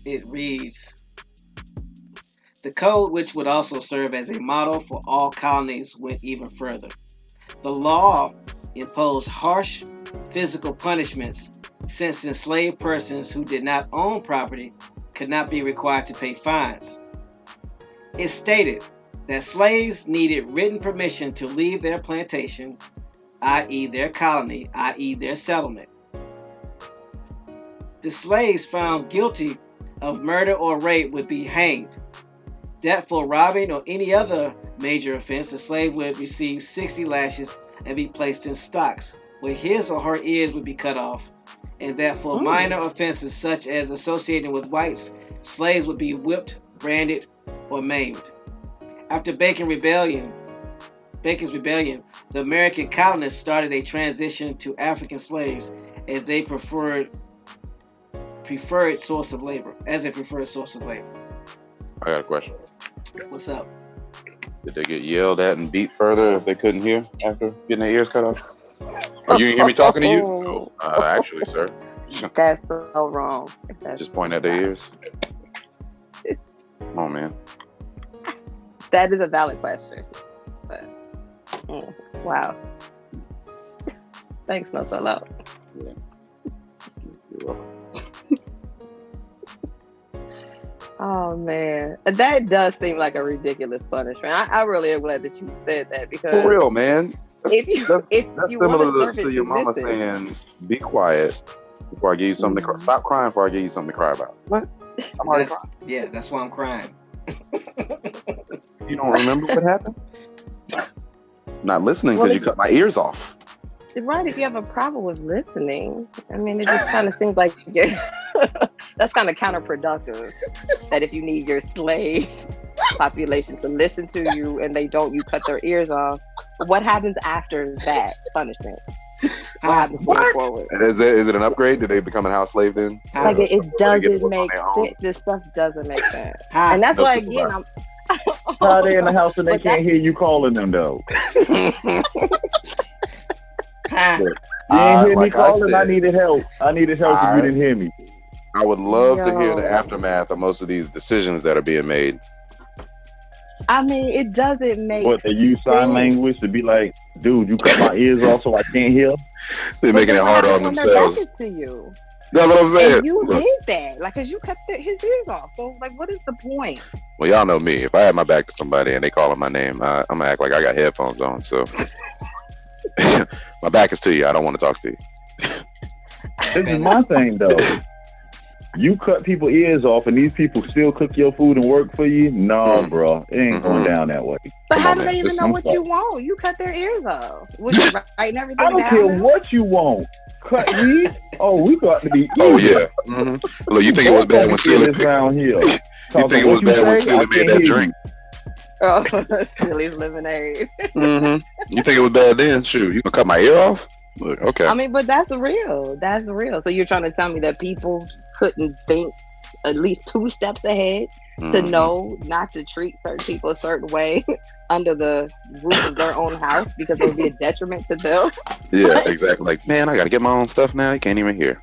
it reads, the code, which would also serve as a model for all colonies, went even further. The law imposed harsh physical punishments, since enslaved persons who did not own property could not be required to pay fines. It stated that slaves needed written permission to leave their plantation, i.e. their colony, i.e. their settlement. The slaves found guilty of murder or rape would be hanged. That for robbing or any other major offense, the slave would receive 60 lashes and be placed in stocks, where his or her ears would be cut off, and that for minor offenses such as associating with whites, slaves would be whipped, branded, or maimed. After Bacon's Rebellion, the American colonists started a transition to African slaves as they preferred source of labor. I got a question. What's up? Did they get yelled at and beat further if they couldn't hear after getting their ears cut off? Oh, you didn't hear me talking to you? No, actually, sir. That's so wrong. Just point at their ears. Come on, man. That is a valid question. But, wow. Thanks, no solo. Yeah. You're welcome. Oh man, that does seem like a ridiculous punishment. I really am glad that you said that because For real, man. if you That's want to similar serve it to your mama submissive, saying, "Be quiet before I give you something to cry. Stop crying before I give you something to cry about." What? I'm already crying. Yeah, that's why I'm crying. You don't remember what happened? Not listening Well, because you cut my ears off. right, if you have a problem with listening, I mean, it just kind of seems like that's kind of counterproductive. That if you need your slave population to listen to you and they don't, you cut their ears off. What happens after that punishment? What happens going forward? Is it an upgrade? Do they become a house slave then? Like it doesn't make sense. This stuff doesn't make sense, and that's why again I'm. How they in the house and they can't hear you calling them though? You didn't hear me calling. I needed help. I needed help if you didn't hear me. I would love to hear the aftermath of most of these decisions that are being made. I mean, it doesn't make What, they use sign language to be like, dude, you cut my ears off so I can't hear? They're making it harder on themselves. To you. That's what I'm saying. And you did that, like, cause you cut his ears off. So, like, what is the point? Well, y'all know me. If I had my back to somebody and they calling my name, I'm gonna act like I got headphones on. So my back is to you. I don't want to talk to you. This is my thing, though. You cut people's ears off and these people still cook your food and work for you? No, bro. It ain't going down that way. But how do they even know what you want? You cut their ears off. Would you writing everything down? I don't care what you want. Cut me? Oh, we got to be easy. Oh, yeah. Look, you think it was bad when Celie You think it was bad when Celie made that drink? Oh, Celie's lemonade. You think it was bad then? Shoot, you gonna cut my ear off? Look, okay. I mean, but that's real. That's real. So you're trying to tell me that people couldn't think at least 2 steps ahead to know not to treat certain people a certain way under the roof of their own house because it would be a detriment to them? Yeah, exactly. Like, man, I gotta get my own stuff now. You can't even hear.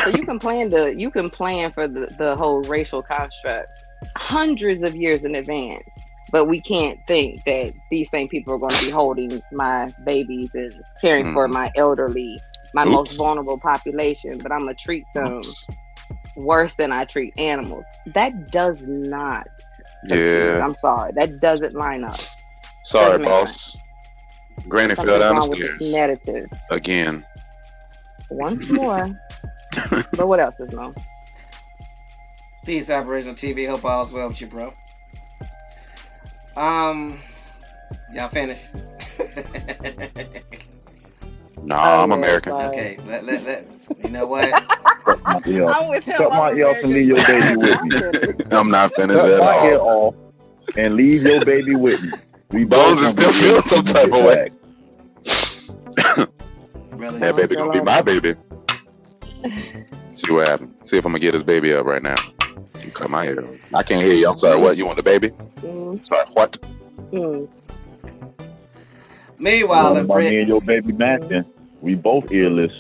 So you can plan for the whole racial construct hundreds of years in advance. But we can't think that these same people are going to be holding my babies and caring for my elderly, my most vulnerable population. But I'm going to treat them worse than I treat animals. That does not. I'm sorry. That doesn't line up. Sorry, boss. Granny fell down the stairs. Narrative. Again. Once more. But what else is known? Peace, Aboriginal TV. Hope all is well with you, bro. Y'all finished? Nah, I'm American. Okay, let you know what? I'm with him. Cut my ear off and leave your baby with me. I'm not finished Cut at my ear all. off and leave your baby with me. We Bones is still feeling some type of way. Really? That baby gonna be my baby. See what happens. See if I'm gonna get this baby up right now. You cut my ear. I can't hear you. I'm sorry. What? You want the baby? Sorry. What? Meanwhile, in me Britain, and your baby matching. We both earless.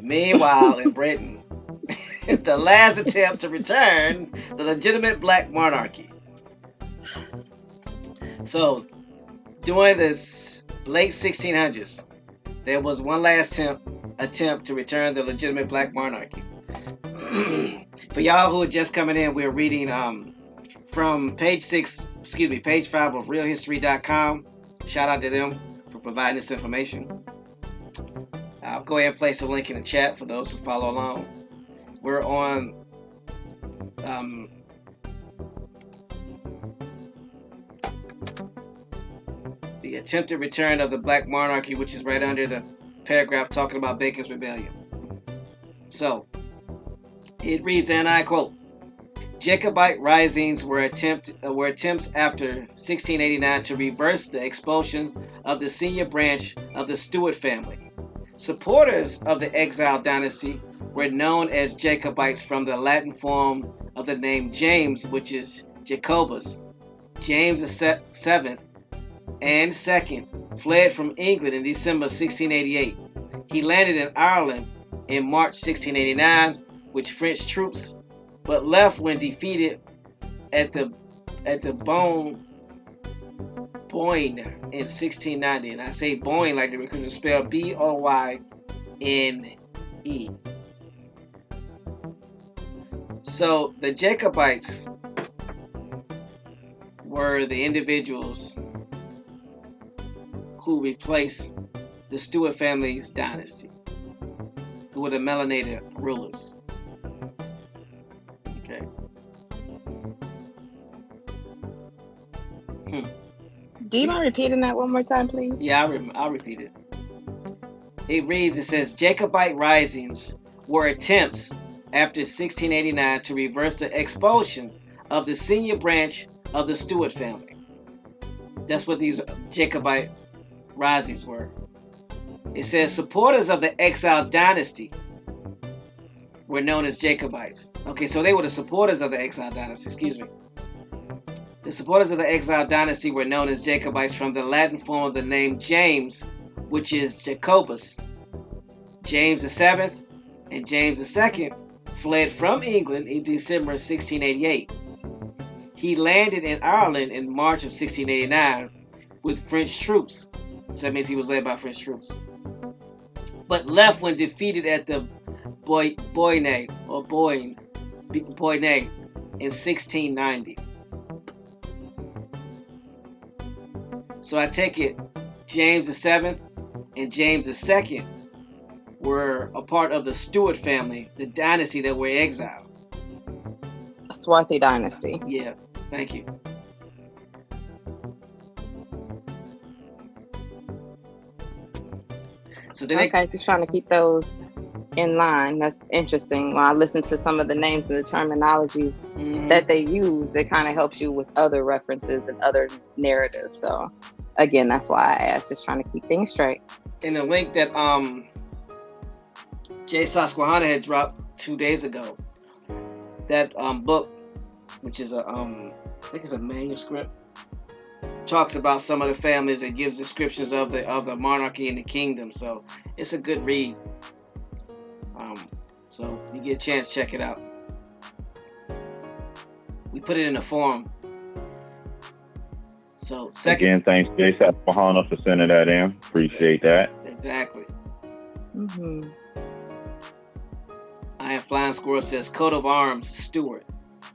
Meanwhile, in Britain, the last attempt to return the legitimate black monarchy. So, during this late 1600s, there was one last attempt to return the legitimate black monarchy. For y'all who are just coming in, we're reading from page 5 of realhistory.com. Shout out to them for providing this information. I'll go ahead and place a link in the chat for those who follow along. We're on the attempted return of the black monarchy, which is right under the paragraph talking about Bacon's Rebellion. So, it reads, and I quote, Jacobite risings were attempts after 1689 to reverse the expulsion of the senior branch of the Stuart family. Supporters of the exiled dynasty were known as Jacobites from the Latin form of the name James, which is Jacobus. James VII and II fled from England in December 1688. He landed in Ireland in March 1689 with French troops, but left when defeated at the Boyne in 1690. And I say Boyne like it because it's spelled Boyne. So the Jacobites were the individuals who replaced the Stuart family's dynasty, who were the melanated rulers. Okay. Do you mind repeating that one more time, please? Yeah, I'll repeat it. It reads, it says, Jacobite risings were attempts after 1689 to reverse the expulsion of the senior branch of the Stuart family. That's what these Jacobite risings were. It says supporters of the exiled dynasty were known as Jacobites. Okay, so they were the supporters of the exiled dynasty, excuse me. The supporters of the exiled dynasty were known as Jacobites from the Latin form of the name James, which is Jacobus. James VII and James II fled from England in December 1688. He landed in Ireland in March of 1689 with French troops. So that means he was led by French troops. But left when defeated at the Boyne in 1690. So I take it James VII and James II were a part of the Stuart family, the dynasty that were exiled. Swarthy dynasty. Yeah, thank you. So then okay, just trying to keep those in line. That's interesting. When I listen to some of the names and the terminologies that they use, it kind of helps you with other references and other narratives. So again, that's why I asked, just trying to keep things straight. In the link that Jay Susquehannock had dropped 2 days ago, that book, which is I think it's a manuscript, talks about some of the families and gives descriptions of the monarchy and the kingdom. So it's a good read. So you get a chance, check it out. We put it in a forum. So again, thanks Jay Susquehannock for sending that in. Appreciate that. Exactly. I am Flying Squirrel says coat of arms Stuart.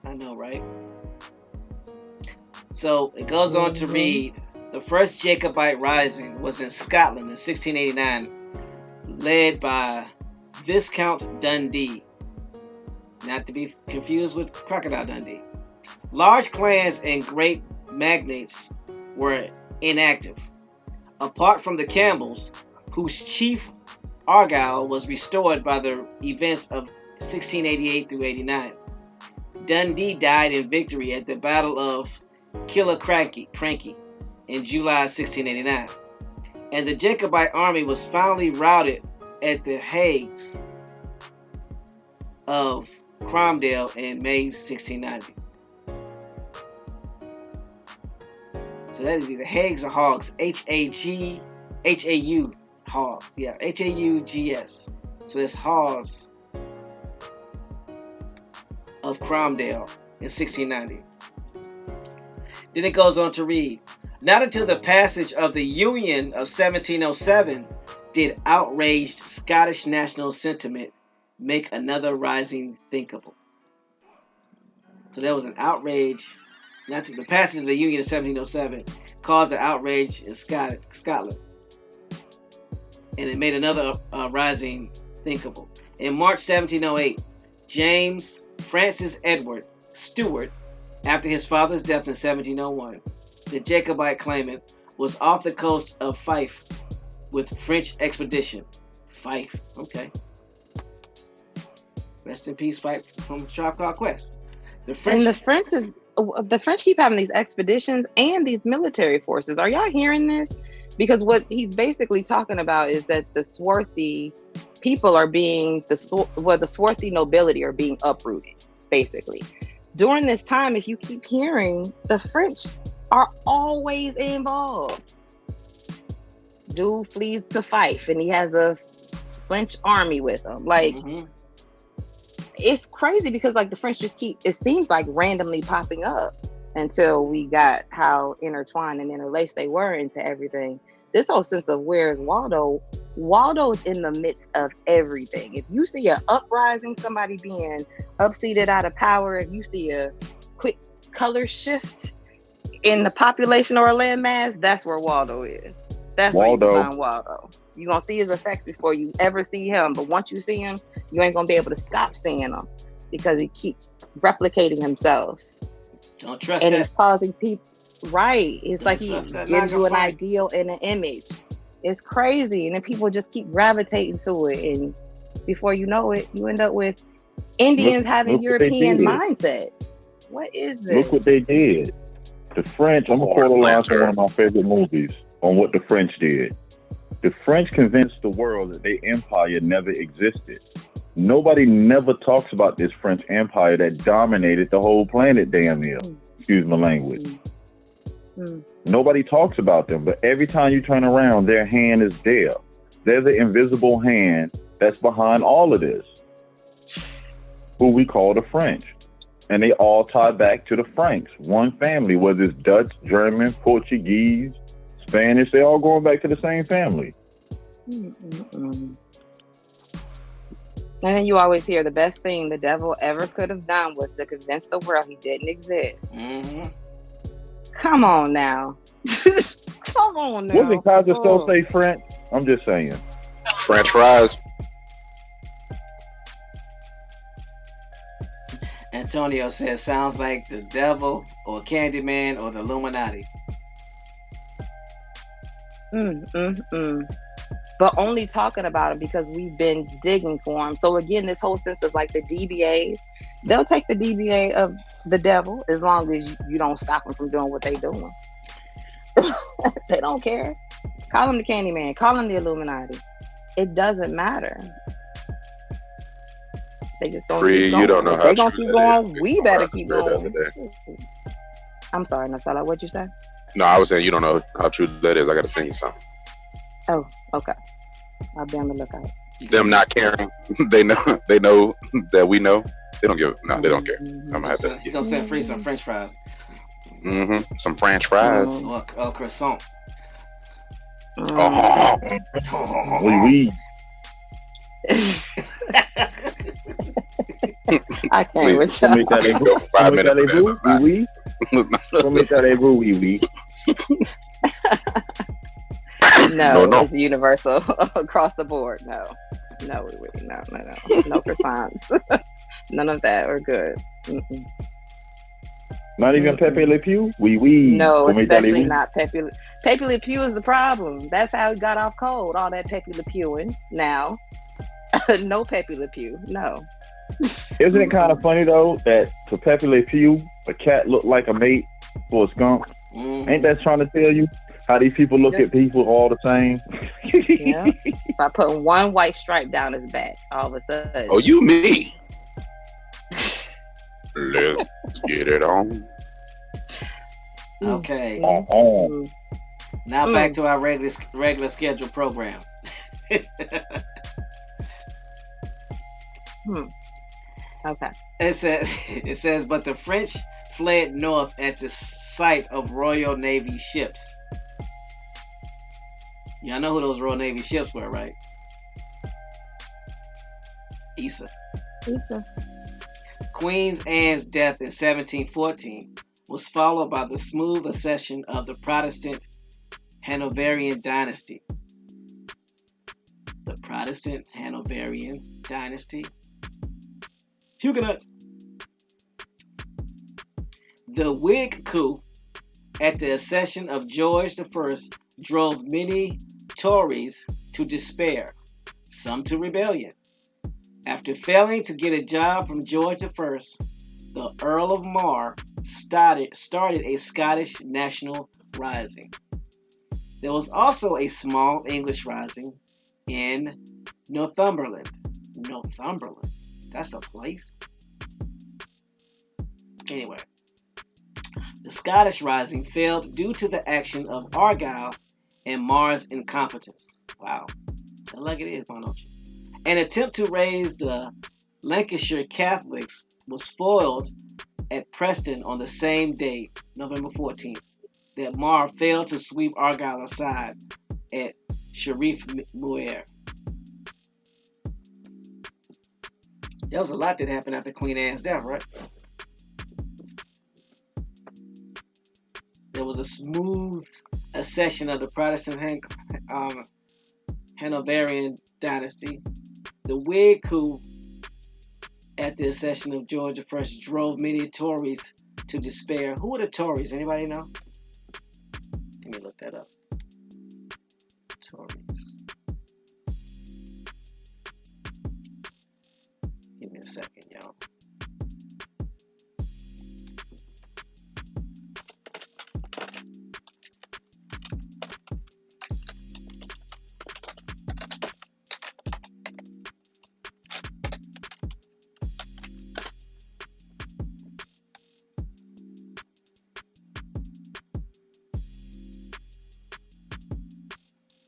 I know, right? So it goes on to read, the first Jacobite rising was in Scotland in 1689, led by Viscount Dundee, not to be confused with Crocodile Dundee. Large clans and great magnates were inactive, apart from the Campbells, whose chief Argyll was restored by the events of 1688 through 89. Dundee died in victory at the Battle of Killiecrankie in July 1689, and the Jacobite army was finally routed at the Hagues of Cromdale in May 1690. So that is either Hagues or Hogs. H-A-U, Hogs. Yeah, H-A-U-G-S. So that's Hogs of Cromdale in 1690. Then it goes on to read, not until the passage of the Union of 1707 did outraged Scottish national sentiment make another rising thinkable. So there was an outrage. Not to the passage of the Union of 1707 caused an outrage in Scotland, and it made another rising thinkable. In March 1708, James Francis Edward Stuart, after his father's death in 1701, the Jacobite claimant, was off the coast of Fife with French expedition. Fife, okay. Rest in peace, Fife from Tribe Called Quest. The French keep having these expeditions and these military forces. Are y'all hearing this? Because what he's basically talking about is that the swarthy people are being the swarthy nobility are being uprooted, basically. During this time, if you keep hearing, the French are always involved. Dude flees to Fife and he has a French army with him. Like, it's crazy because like the French just keep, it seems like randomly popping up until we got how intertwined and interlaced they were into everything this whole sense of where's Waldo? Waldo's in the midst of everything. If you see an uprising, somebody being upseated out of power, if you see a quick color shift in the population or a landmass, that's where Waldo is. That's where you can find Waldo. You're going to see his effects before you ever see him. But once you see him, you ain't going to be able to stop seeing him because he keeps replicating himself. Don't trust and that. It's causing people, right. It's Don't like he gives you an ideal and an image. It's crazy. And then people just keep gravitating to it. And before you know it, you end up with Indians having European mindsets. What is this? Look what they did. The French, I'm going to quote a line from one of my favorite movies on what the French did. The French convinced the world that their empire never existed. Nobody never talks about this French empire that dominated the whole planet, damn near. Excuse my language. Nobody talks about them, but every time you turn around, their hand is there. There's an invisible hand that's behind all of this, who we call the French. And they all tie back to the Franks, one family, whether it's Dutch, German, Portuguese, Spanish, they all going back to the same family. And then you always hear the best thing the devil ever could have done was to convince the world he didn't exist. Come on now. Come on now. Wasn't Kaiser still say French? I'm just saying. French fries. Antonio says, sounds like the devil or Candyman or the Illuminati. But only talking about it because we've been digging for them. So again, this whole sense of like the DBAs, they'll take the DBA of the devil as long as you don't stop them from doing what they're doing. They don't care. Call them the Candyman, call them the Illuminati. It doesn't matter. They just don't keep going. You don't know how they're gonna keep going. We better keep going. I'm sorry, Nasala, what'd you say? No, I was saying you don't know how true that is. I gotta sing you something. Oh, okay. I'll be on the lookout. Them not caring. They know that we know. They don't give they don't care. I'm gonna have to. You're gonna set free some French fries. Some French fries. Or croissant. Oui. I can't with y'all. No, it's universal across the board. No, no croissants. None of that. We're good. Not even Pepe Le Pew? Oui. No, especially not Pepe. Pepe Le Pew is the problem. That's how he got off cold. All that Pepe Le Pewing. Now, no Pepe Le Pew. No. Isn't it kind of funny though that to Pepe Le Pew, a cat looked like a mate for a skunk? Ain't that trying to tell you how these people look at people all the same? Yeah. By putting one white stripe down his back, all of a sudden. Oh, you me? Let's get it on. Okay. Now back to our regular scheduled program. Okay. It says, but the French fled north at the sight of Royal Navy ships. Y'all know who those Royal Navy ships were, right? Issa. Queen Anne's death in 1714 was followed by the smooth accession of the Protestant Hanoverian dynasty. The Protestant Hanoverian dynasty. Huguenots. The Whig coup at the accession of George I drove many Tories to despair, some to rebellion. After failing to get a job from George I, the Earl of Mar started a Scottish national rising. There was also a small English rising in Northumberland. Northumberland? That's a place? Anyway, the Scottish rising failed due to the action of Argyle and Mar's incompetence. Wow. Tell like it is, why don't you? An attempt to raise the Lancashire Catholics was foiled at Preston on the same day, November 14th, that Mar failed to sweep Argyle aside at Sharif Muir. There was a lot that happened after Queen Anne's death, right? There was a smooth accession of the Protestant Hanoverian dynasty. The Whig coup at the accession of George I drove many Tories to despair. Who were the Tories? Anybody know? Let me look that up. Tories. Give me a second, y'all.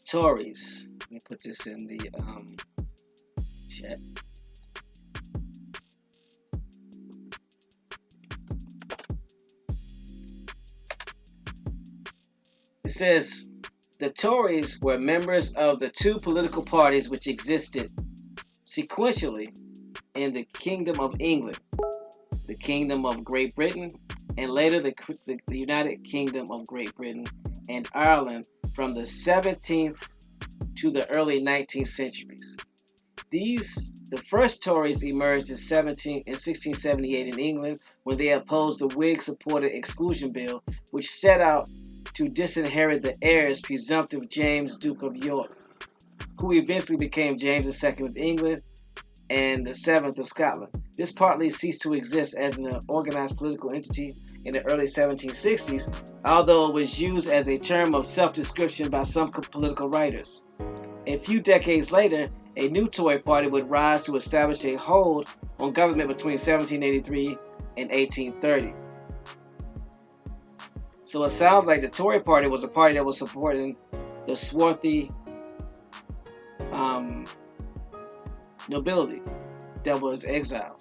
Tories. Let me put this in the chat. It says the Tories were members of the two political parties which existed sequentially in the Kingdom of England, the Kingdom of Great Britain, and later the United Kingdom of Great Britain and Ireland from the 17th to the early 19th centuries. The first Tories emerged in 1678 in England when they opposed the Whig-supported Exclusion Bill, which set out to disinherit the heirs presumptive James, Duke of York, who eventually became James II of England and the 7th of Scotland. This partly ceased to exist as an organized political entity in the early 1760s, although it was used as a term of self-description by some political writers. A few decades later, a new Tory party would rise to establish a hold on government between 1783 and 1830. So it sounds like the Tory party was a party that was supporting the swarthy nobility that was exiled.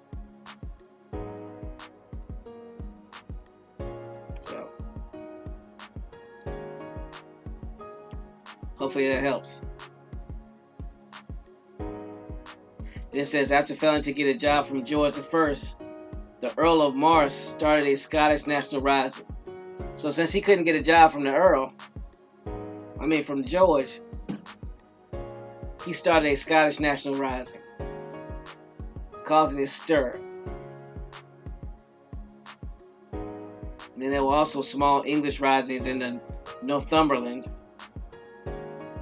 So hopefully that helps. Then it says, after failing to get a job from George I, the Earl of Mar started a Scottish national rising. So since he couldn't get a job from from George, he started a Scottish national rising, causing a stir. And then there were also small English risings in the Northumberland.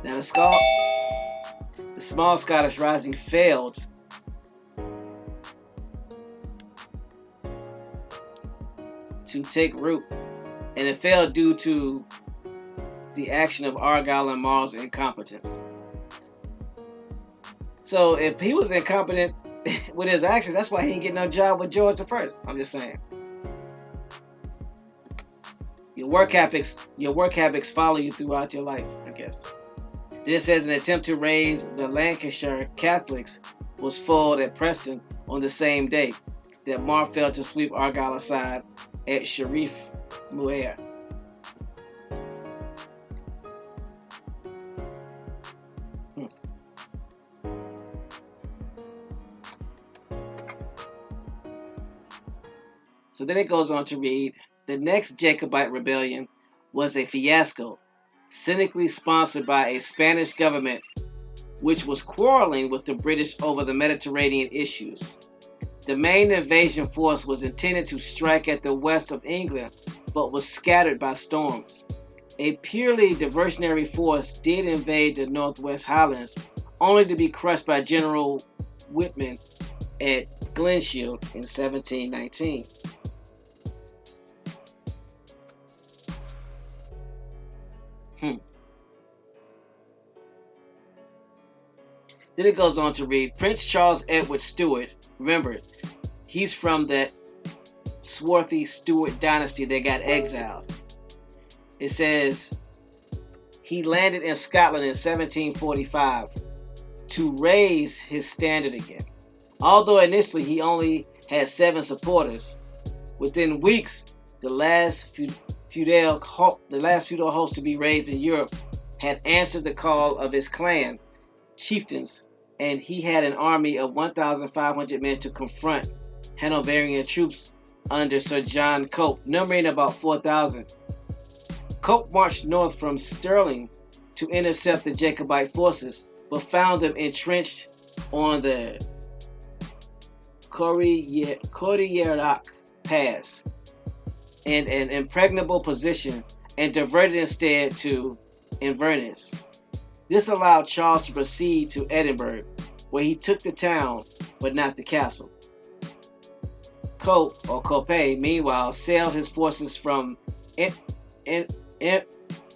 Now the small Scottish rising failed to take root, and it failed due to the action of Argyle and Mar's incompetence. So if he was incompetent with his actions, that's why he didn't get no job with George I. I'm just saying. Your work habits follow you throughout your life, I guess. Then it says an attempt to raise the Lancashire Catholics was foiled at Preston on the same day that Mar failed to sweep Argyle aside at Sharif Muir. So then it goes on to read, the next Jacobite rebellion was a fiasco, cynically sponsored by a Spanish government which was quarreling with the British over the Mediterranean issues. The main invasion force was intended to strike at the west of England, but was scattered by storms. A purely diversionary force did invade the Northwest Highlands, only to be crushed by General Whitman at Glenshield in 1719. Then it goes on to read, Prince Charles Edward Stuart, remember, he's from that swarthy Stuart dynasty that got exiled. It says, he landed in Scotland in 1745 to raise his standard again. Although initially he only had 7 supporters, within weeks, the last feudal host to be raised in Europe had answered the call of his clan chieftains, and he had an army of 1,500 men to confront Hanoverian troops under Sir John Cope, numbering about 4,000. Cope marched north from Stirling to intercept the Jacobite forces, but found them entrenched on the Cordilleras Pass in an impregnable position, and diverted instead to Inverness. This allowed Charles to proceed to Edinburgh, where he took the town, but not the castle. Cope, meanwhile, sailed his forces from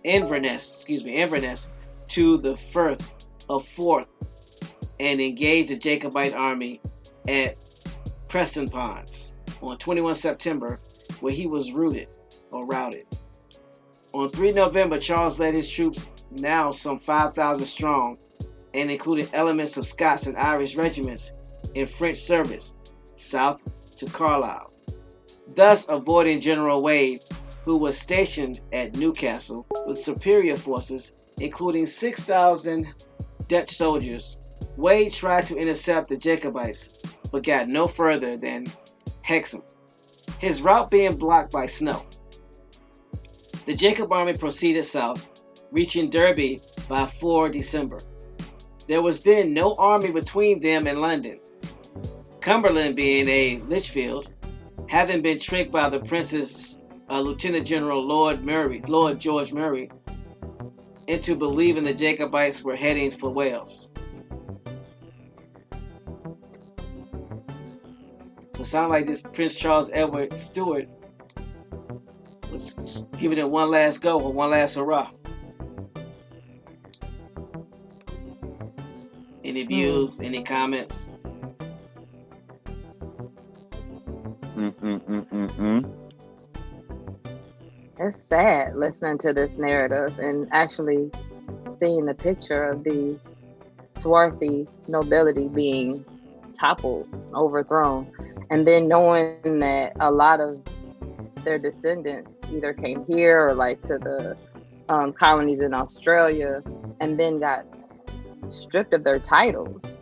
Inverness to the Firth of Forth and engaged the Jacobite army at Prestonpans on 21 September, where he was routed. On 3 November, Charles led his troops, now some 5,000 strong, and including elements of Scots and Irish regiments in French service, south to Carlisle, thus avoiding General Wade, who was stationed at Newcastle with superior forces, including 6,000 Dutch soldiers. Wade tried to intercept the Jacobites, but got no further than Hexham, his route being blocked by snow. The Jacob army proceeded south, reaching Derby by 4 December. There was then no army between them and London, Cumberland being a Lichfield, having been tricked by the Prince's Lieutenant General Lord George Murray into believing the Jacobites were heading for Wales. So it sounded like this Prince Charles Edward Stuart was giving it one last go, or one last hurrah. Any views, any comments? It's sad listening to this narrative and actually seeing the picture of these swarthy nobility being toppled, overthrown, and then knowing that a lot of their descendants either came here or like to the colonies in Australia and then got stripped of their titles.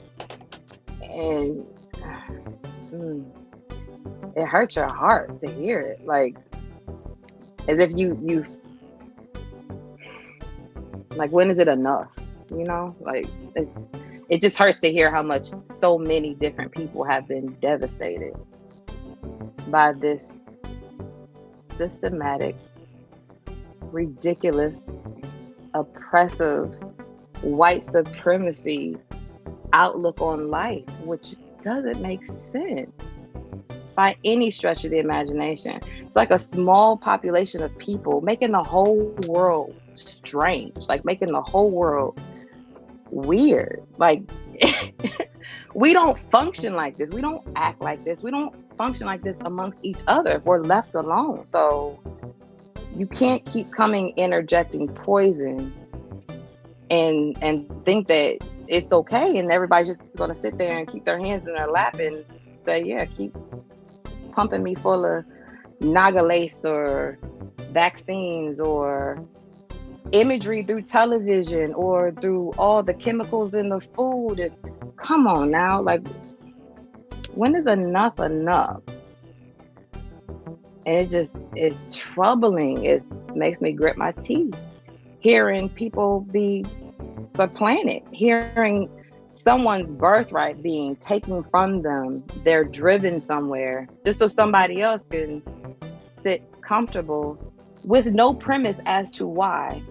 And it hurts your heart to hear it. Like, as if you like, when is it enough? You know, like it just hurts to hear how much so many different people have been devastated by this systematic, ridiculous, oppressive, white supremacy outlook on life, which doesn't make sense by any stretch of the imagination. It's like a small population of people making the whole world strange, like making the whole world weird. Like, we don't function like this. We don't act like this. We don't function like this amongst each other if we're left alone. So you can't keep interjecting poison and think that it's okay and everybody's just going to sit there and keep their hands in their lap and say, yeah, keep pumping me full of naga lace or vaccines or imagery through television or through all the chemicals in the food. And come on now, like, when is enough enough? And it's troubling. It makes me grit my teeth hearing people be supplanted, hearing someone's birthright being taken from them. They're driven somewhere just so somebody else can sit comfortable with no premise as to why.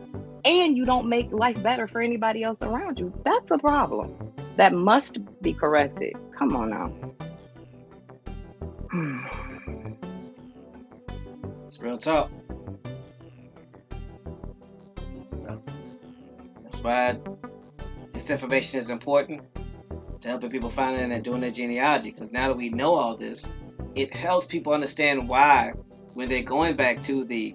And you don't make life better for anybody else around you. That's a problem that must be corrected. Come on now. It's real talk. That's why this information is important, to helping people finding and doing their genealogy. Because now that we know all this, it helps people understand why, when they're going back to the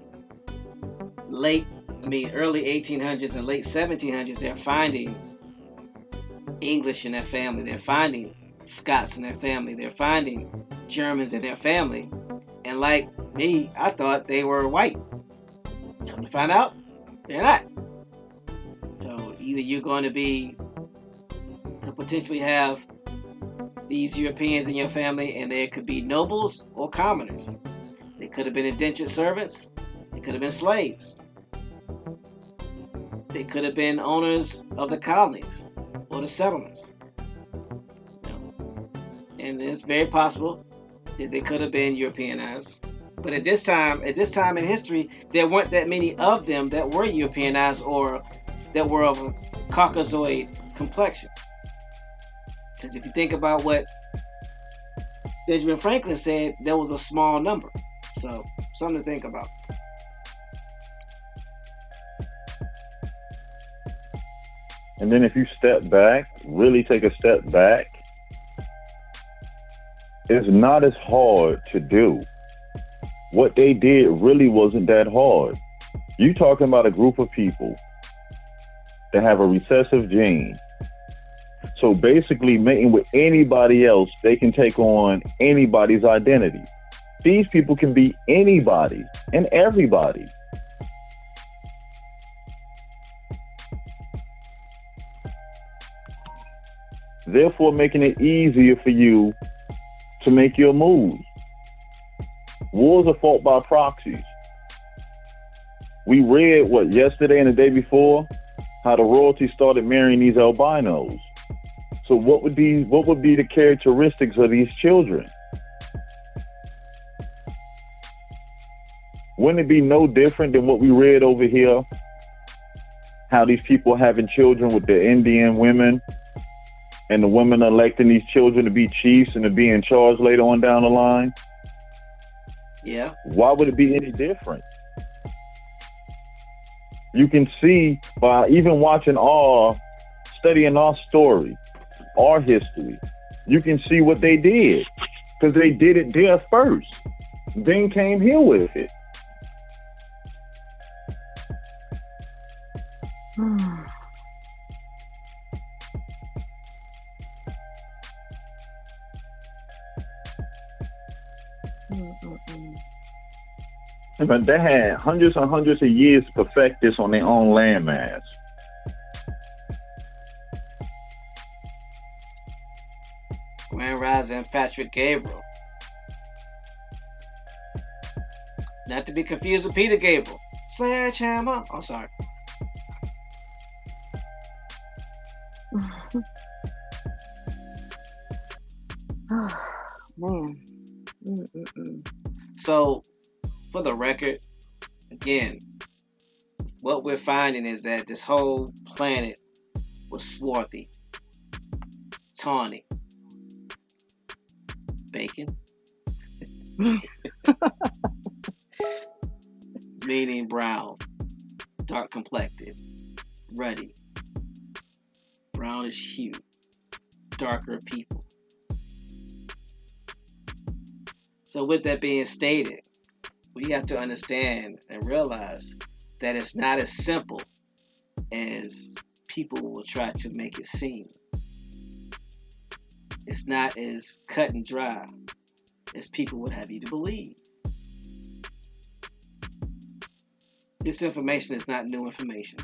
early 1800s and late 1700s, they're finding English in their family. They're finding Scots in their family. They're finding Germans in their family. And like me, I thought they were white. Come to find out, they're not. Either you're going to potentially have these Europeans in your family, and there could be nobles or commoners. They could have been indentured servants. They could have been slaves. They could have been owners of the colonies or the settlements. And it's very possible that they could have been Europeanized. But at this time in history, there weren't that many of them that were Europeanized or that were of a Caucasoid complexion. Because if you think about what Benjamin Franklin said, there was a small number. So, something to think about. And then if you step back, really take a step back, it's not as hard to do. What they did really wasn't that hard. You talking about a group of people that have a recessive gene. So basically mating with anybody else, they can take on anybody's identity. These people can be anybody and everybody. Therefore making it easier for you to make your moves. Wars are fought by proxies. We read, yesterday and the day before, how the royalty started marrying these albinos. So what would be the characteristics of these children? Wouldn't it be no different than what we read over here? How these people having children with the Indian women, and the women electing these children to be chiefs and to be in charge later on down the line? Yeah. Why would it be any different? You can see by even studying our story, our history, you can see what they did. Because they did it there first. Then came here with it. But they had hundreds and hundreds of years to perfect this on their own landmass. Grand Rising Patrick Gabriel. Not to be confused with Peter Gabriel. Sledgehammer. Oh, sorry. Man. So, for the record, again, what we're finding is that this whole planet was swarthy, tawny, bacon, meaning brown, dark complected, ruddy, brownish hue, darker people. So with that being stated, we have to understand and realize that it's not as simple as people will try to make it seem. It's not as cut and dry as people would have you to believe. This information is not new information.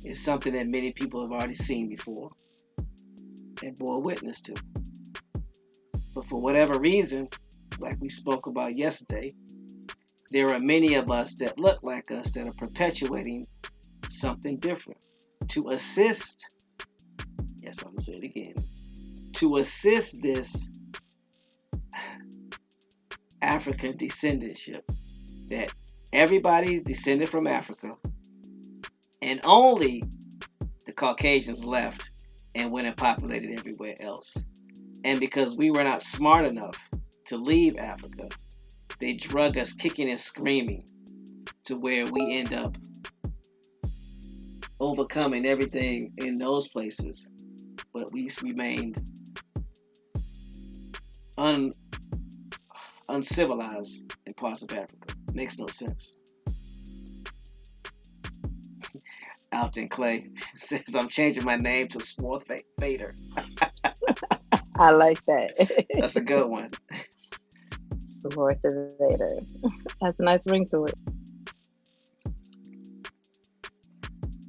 It's something that many people have already seen before and bore witness to. But for whatever reason, like we spoke about yesterday, there are many of us that look like us that are perpetuating something different to assist, yes, I'm going to say it again, to assist this African descendantship, that everybody descended from Africa and only the Caucasians left and went and populated everywhere else. And because we were not smart enough to leave Africa, they drug us kicking and screaming to where we end up overcoming everything in those places, but we remained uncivilized in parts of Africa. Makes no sense. Alton Clay says, I'm changing my name to Swarth Vader. I like that. That's a good one. Swarth Vader. That's a nice ring to it.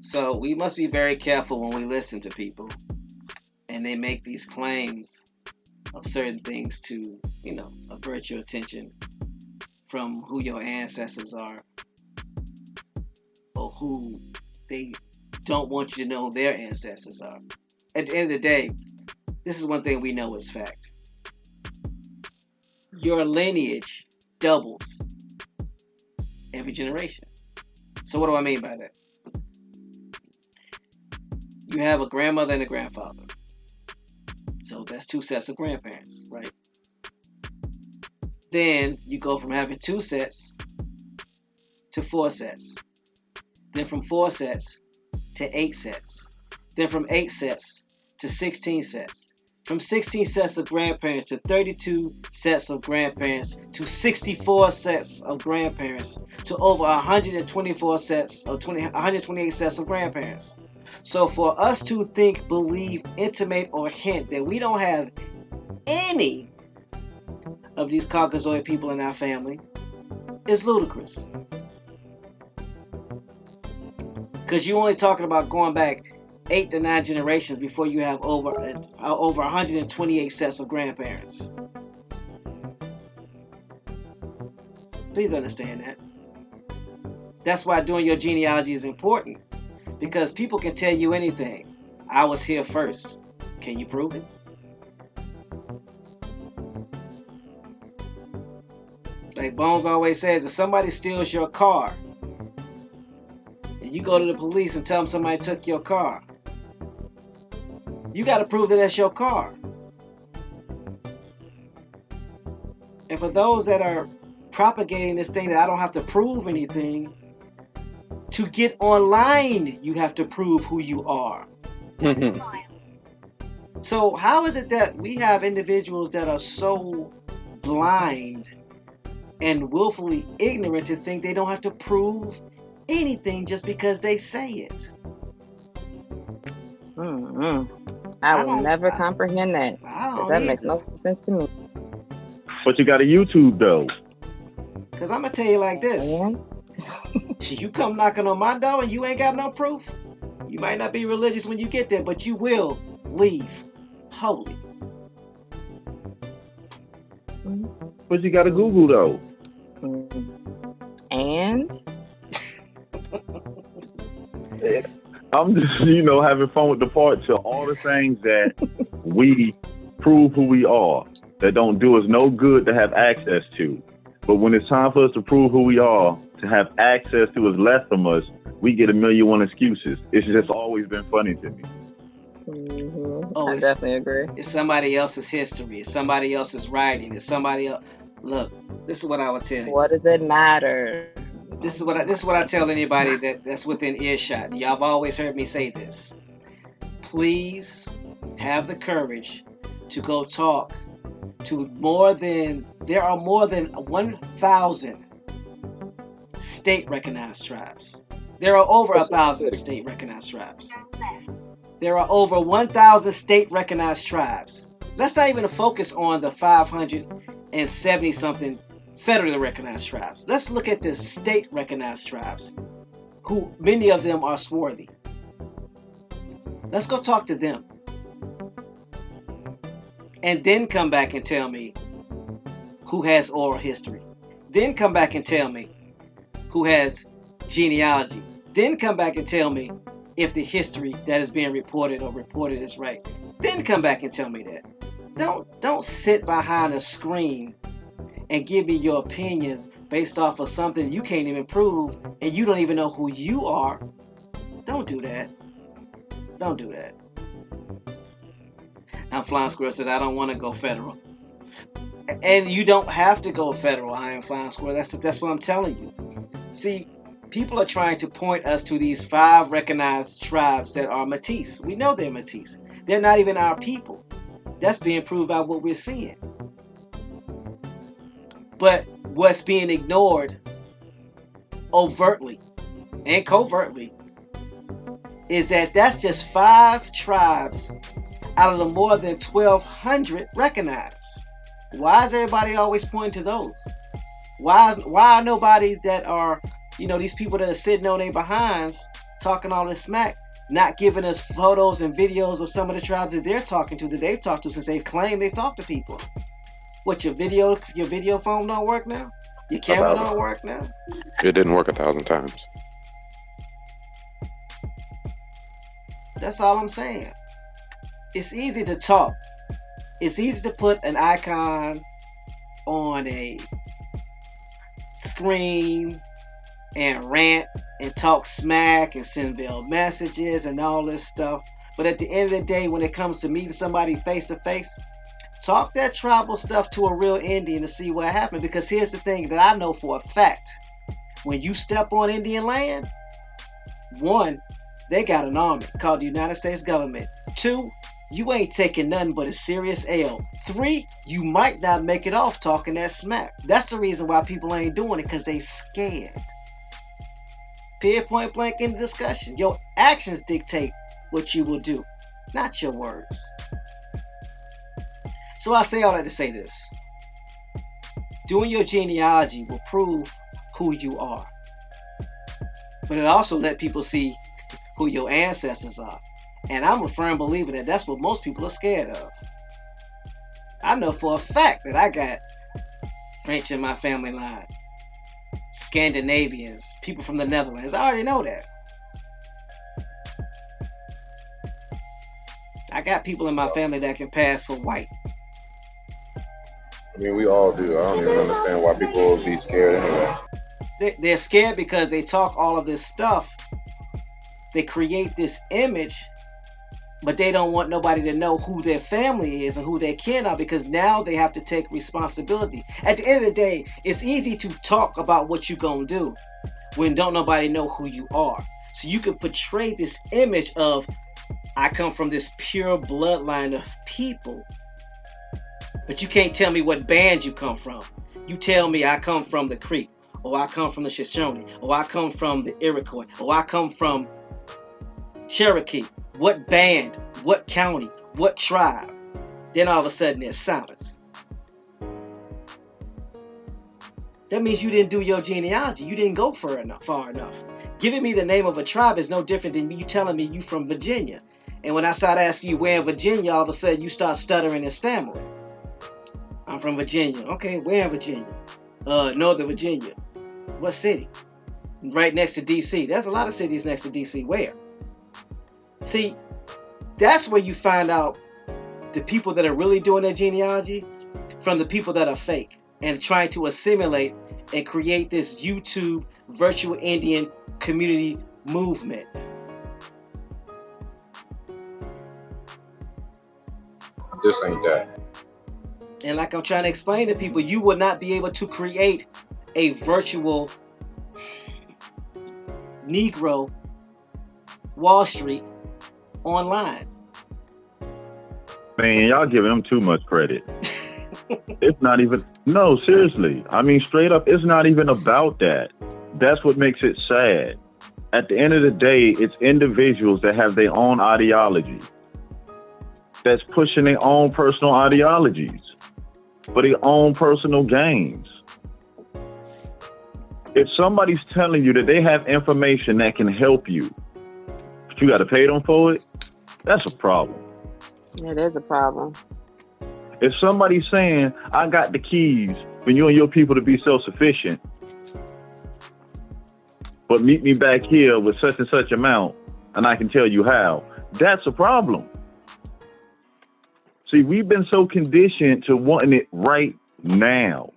So we must be very careful when we listen to people and they make these claims of certain things to, avert your attention from who your ancestors are or who they don't want you to know their ancestors are. At the end of the day, this is one thing we know is fact. Your lineage doubles every generation. So what do I mean by that? You have a grandmother and a grandfather. So that's 2 sets of grandparents, right? Then you go from having 2 sets to 4 sets. Then from 4 sets to 8 sets. Then from 8 sets to 16 sets. From 16 sets of grandparents to 32 sets of grandparents to 64 sets of grandparents to over 124 sets or 128 sets of grandparents. So for us to think, believe, intimate, or hint that we don't have any of these Caucasoid people in our family is ludicrous. Because you're only talking about going back 8 to 9 generations before you have over 128 sets of grandparents. Please understand that. That's why doing your genealogy is important. Because people can tell you anything. I was here first. Can you prove it? Like Bones always says, if somebody steals your car and you go to the police and tell them somebody took your car, you got to prove that that's your car. And for those that are propagating this thing that I don't have to prove anything, to get online, you have to prove who you are. So how is it that we have individuals that are so blind and willfully ignorant to think they don't have to prove anything just because they say it? I will never comprehend that. That makes no sense to me. But you got a YouTube though. Because I'm going to tell you like this. You come knocking on my door and you ain't got no proof. You might not be religious when you get there, but you will leave holy. But you got to Google though. And I'm just, having fun with the parts of all the things that we prove who we are, that don't do us no good to have access to. But when it's time for us to prove who we are, to have access to what's left from us, we get 1,000,001 excuses. It's just always been funny to me. I definitely agree. It's somebody else's history. It's somebody else's writing. It's somebody else. Look, this is what I would tell you. What does it matter? This is what I tell anybody that's within earshot. Y'all have always heard me say this. Please have the courage to go talk to there are more than 1,000 state-recognized tribes. There are over 1,000 state-recognized tribes. There are over 1,000 state-recognized tribes. Let's not even focus on the 570-something federally recognized tribes. Let's look at the state-recognized tribes, who many of them are swarthy. Let's go talk to them. And then come back and tell me who has oral history. Then come back and tell me who has genealogy. Then come back and tell me if the history that is being reported is right. Then come back and tell me that. Don't sit behind a screen and give me your opinion based off of something you can't even prove and you don't even know who you are. Don't do that. Don't do that. Now Flying Squirrel says, I don't want to go federal. And you don't have to go federal, I am Flying Squirrel. That's what I'm telling you. See, people are trying to point us to these 5 recognized tribes that are Métis. We know they're Métis. They're not even our people. That's being proved by what we're seeing. But what's being ignored overtly and covertly is that that's just 5 tribes out of the more than 1,200 recognized. Why is everybody always pointing to those? Why are nobody that are, these people that are sitting on their behinds talking all this smack, not giving us photos and videos of some of the tribes that they're talking to, that they've talked to since they've claimed they've talked to people. What, your video phone don't work now? Your camera don't work now? It didn't work 1,000 times. That's all I'm saying. It's easy to talk. It's easy to put an icon on a screen and rant and talk smack and send veiled messages and all this stuff. But at the end of the day, when it comes to meeting somebody face to face, talk that tribal stuff to a real Indian to see what happens. Because here's the thing that I know for a fact. When you step on Indian land, one, they got an army called the United States government. Two, you ain't taking nothing but a serious L. Three, you might not make it off talking that smack. That's the reason why people ain't doing it, because they scared. Period, point blank in the discussion. Your actions dictate what you will do, not your words. So I say all that to say this. Doing your genealogy will prove who you are. But it also let people see who your ancestors are. And I'm a firm believer that that's what most people are scared of. I know for a fact that I got French in my family line, Scandinavians, people from the Netherlands. I already know that. I got people in my family that can pass for white. I mean, we all do. I don't even understand why people would be scared anyway. They're scared because they talk all of this stuff. They create this image, but they don't want nobody to know who their family is and who their kin are, because now they have to take responsibility. At the end of the day, it's easy to talk about what you're going to do when don't nobody know who you are. So you can portray this image of, I come from this pure bloodline of people, but you can't tell me what band you come from. You tell me I come from the Creek, or I come from the Shoshone, or I come from the Iroquois, or I come from Cherokee. What band, what county, what tribe? Then all of a sudden there's silence. That means you didn't do your genealogy. You didn't go far enough. Giving me the name of a tribe is no different than you telling me you from Virginia. And when I start asking you where in Virginia, all of a sudden you start stuttering and stammering. I'm from Virginia. Okay, where in Virginia? Northern Virginia. What city? Right next to DC. There's a lot of cities next to DC. Where? See, that's where you find out the people that are really doing their genealogy from the people that are fake and trying to assimilate and create this YouTube virtual Indian community movement. This ain't that. And like I'm trying to explain to people, you will not be able to create a virtual Negro Wall Street online. Man, y'all giving them too much credit. It's not even, no, seriously. I mean, straight up, it's not even about that. That's what makes it sad. At the end of the day, it's individuals that have their own ideology, that's pushing their own personal ideologies for their own personal gains. If somebody's telling you that they have information that can help you, but you got to pay them for it, that's a problem. It is a problem. If somebody's saying, I got the keys for you and your people to be self-sufficient, but meet me back here with such and such amount, and I can tell you how, that's a problem. See, we've been so conditioned to wanting it right now,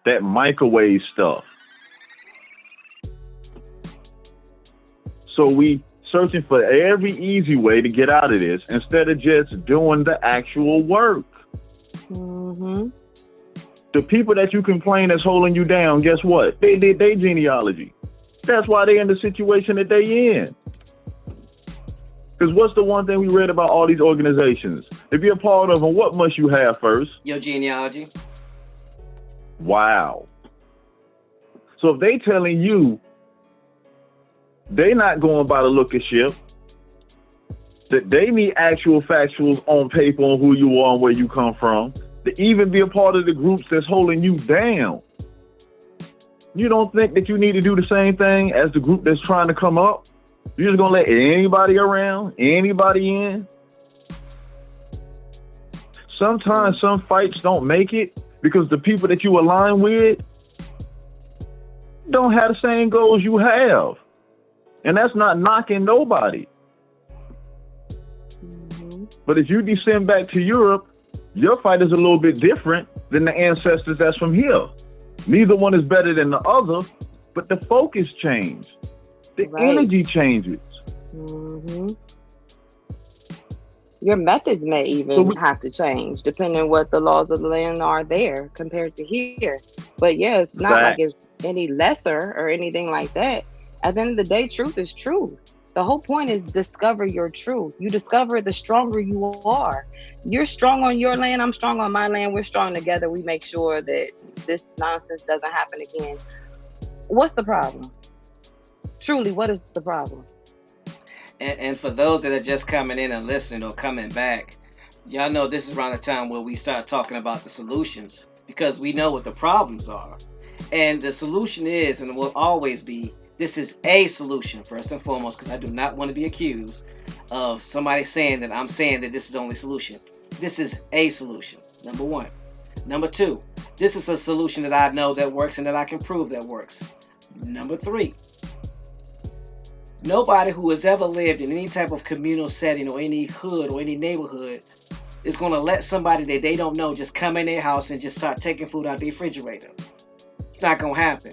that microwave stuff. So we searching for every easy way to get out of this instead of just doing the actual work. Mm-hmm. The people that you complain that's holding you down, guess what? They did their genealogy. That's why they in the situation that they in. Because what's the one thing we read about all these organizations? If you're a part of them, what must you have first? Your genealogy. Wow. So if they telling you they not going by the look of ship, that they need actual factuals on paper on who you are and where you come from, to even be a part of the groups that's holding you down. You don't think that you need to do the same thing as the group that's trying to come up? You just gonna let anybody around, anybody in? Sometimes some fights don't make it because the people that you align with don't have the same goals you have. And that's not knocking nobody. But if you descend back to Europe, your fight is a little bit different than the ancestors that's from here. Neither one is better than the other, but the focus changes. The energy changes. Your methods may even have to change depending on what the laws of the land are there compared to here. But yeah, it's not like it's any lesser or anything like that. At the end of the day, truth is truth. The whole point is discover your truth. You discover it, the stronger you are. You're strong on your land, I'm strong on my land. We're strong together. We make sure that this nonsense doesn't happen again. What's the problem? Truly, what is the problem? And for those that are just coming in and listening or coming back, y'all know this is around the time where we start talking about the solutions, because we know what the problems are. And the solution is, and will always be, this is a solution, first and foremost, because I do not want to be accused of somebody saying that I'm saying that this is the only solution. This is a solution, number one. Number two, this is a solution that I know that works and that I can prove that works. Number three, nobody who has ever lived in any type of communal setting or any hood or any neighborhood is going to let somebody that they don't know just come in their house and just start taking food out the refrigerator. It's not going to happen.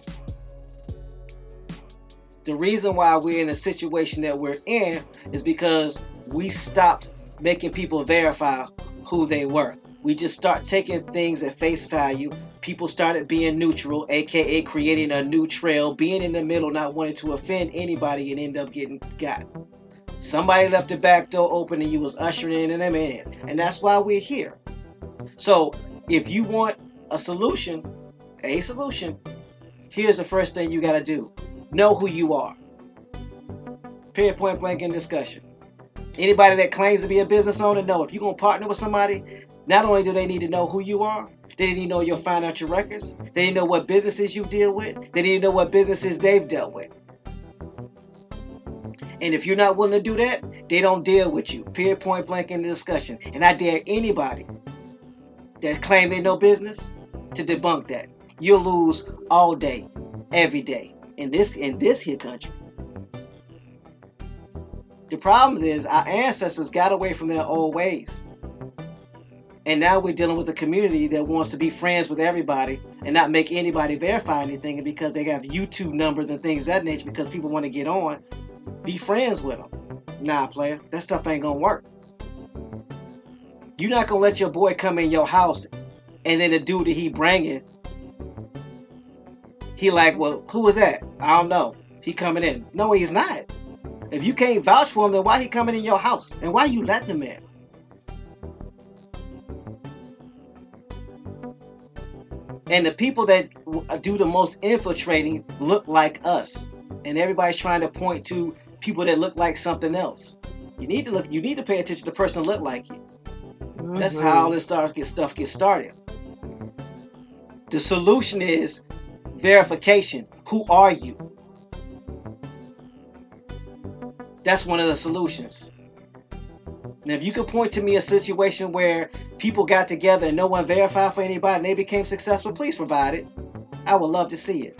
The reason why we're in the situation that we're in is because we stopped making people verify who they were. We just start taking things at face value. People started being neutral, aka creating a new trail, being in the middle, not wanting to offend anybody, and end up getting got. Somebody left the back door open and you was ushering in them in. And that's why we're here. So if you want a solution, here's the first thing you got to do. Know who you are. Period, point blank in discussion. Anybody that claims to be a business owner, know if you're going to partner with somebody, not only do they need to know who you are, they need to know your financial records. They need to know what businesses you deal with. They need to know what businesses they've dealt with. And if you're not willing to do that, they don't deal with you. Period, point blank in the discussion. And I dare anybody that claim they know business to debunk that. You'll lose all day, every day in this here country. The problem is our ancestors got away from their old ways. And now we're dealing with a community that wants to be friends with everybody and not make anybody verify anything. And because they have YouTube numbers and things of that nature, because people want to get on, be friends with them. Nah, player, that stuff ain't gonna work. You're not gonna let your boy come in your house and then the dude that he bringing, he like, well, who was that? I don't know. He coming in. No, he's not. If you can't vouch for him, then why he coming in your house? And why you letting him in? And the people that do the most infiltrating look like us. And everybody's trying to point to people that look like something else. You need to pay attention to the person that look like you. That's how all this stuff gets started. The solution is verification. Who are you? That's one of the solutions. Now, if you could point to me a situation where people got together and no one verified for anybody and they became successful, please provide it. I would love to see it.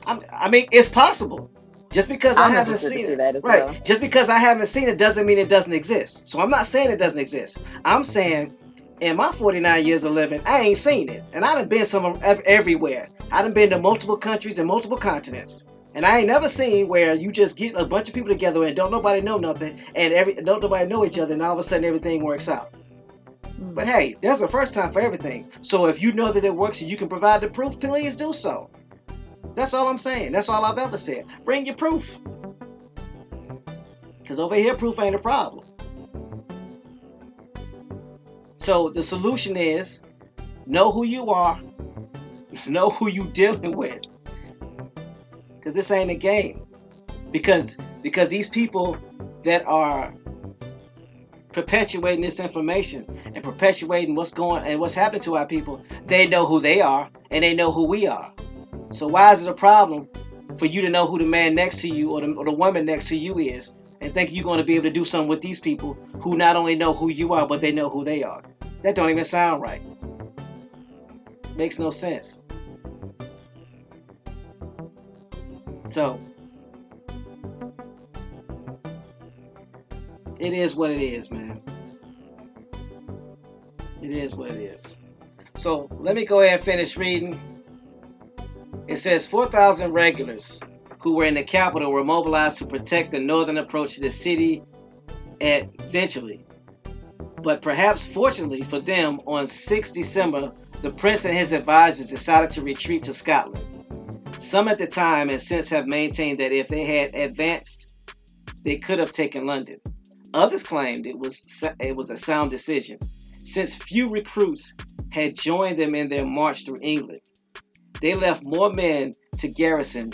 I mean, it's possible. Just because I haven't seen it, right? Well. Just because I haven't seen it doesn't mean it doesn't exist. So I'm not saying it doesn't exist. I'm saying in my 49 years of living, I ain't seen it. And I done been everywhere. I done been to multiple countries and multiple continents. And I ain't never seen where you just get a bunch of people together and don't nobody know nothing, and don't nobody know each other, and all of a sudden everything works out. But hey, there's a first time for everything. So if you know that it works and you can provide the proof, please do so. That's all I'm saying. That's all I've ever said. Bring your proof. Because over here, proof ain't a problem. So the solution is know who you are, know who you dealing with. Because this ain't a game. Because these people that are perpetuating this information and perpetuating what's going and what's happening to our people, they know who they are and they know who we are. So why is it a problem for you to know who the man next to you or the woman next to you is, and think you're going to be able to do something with these people who not only know who you are, but they know who they are. That don't even sound right. Makes no sense. So, it is what it is, man. It is what it is. So, let me go ahead and finish reading. It says 4,000 regulars who were in the capital were mobilized to protect the northern approach to the city eventually. But perhaps fortunately for them, on 6 December, the prince and his advisors decided to retreat to Scotland. Some at the time and since have maintained that if they had advanced, they could have taken London. Others claimed it was a sound decision, since few recruits had joined them in their march through England. They left more men to garrison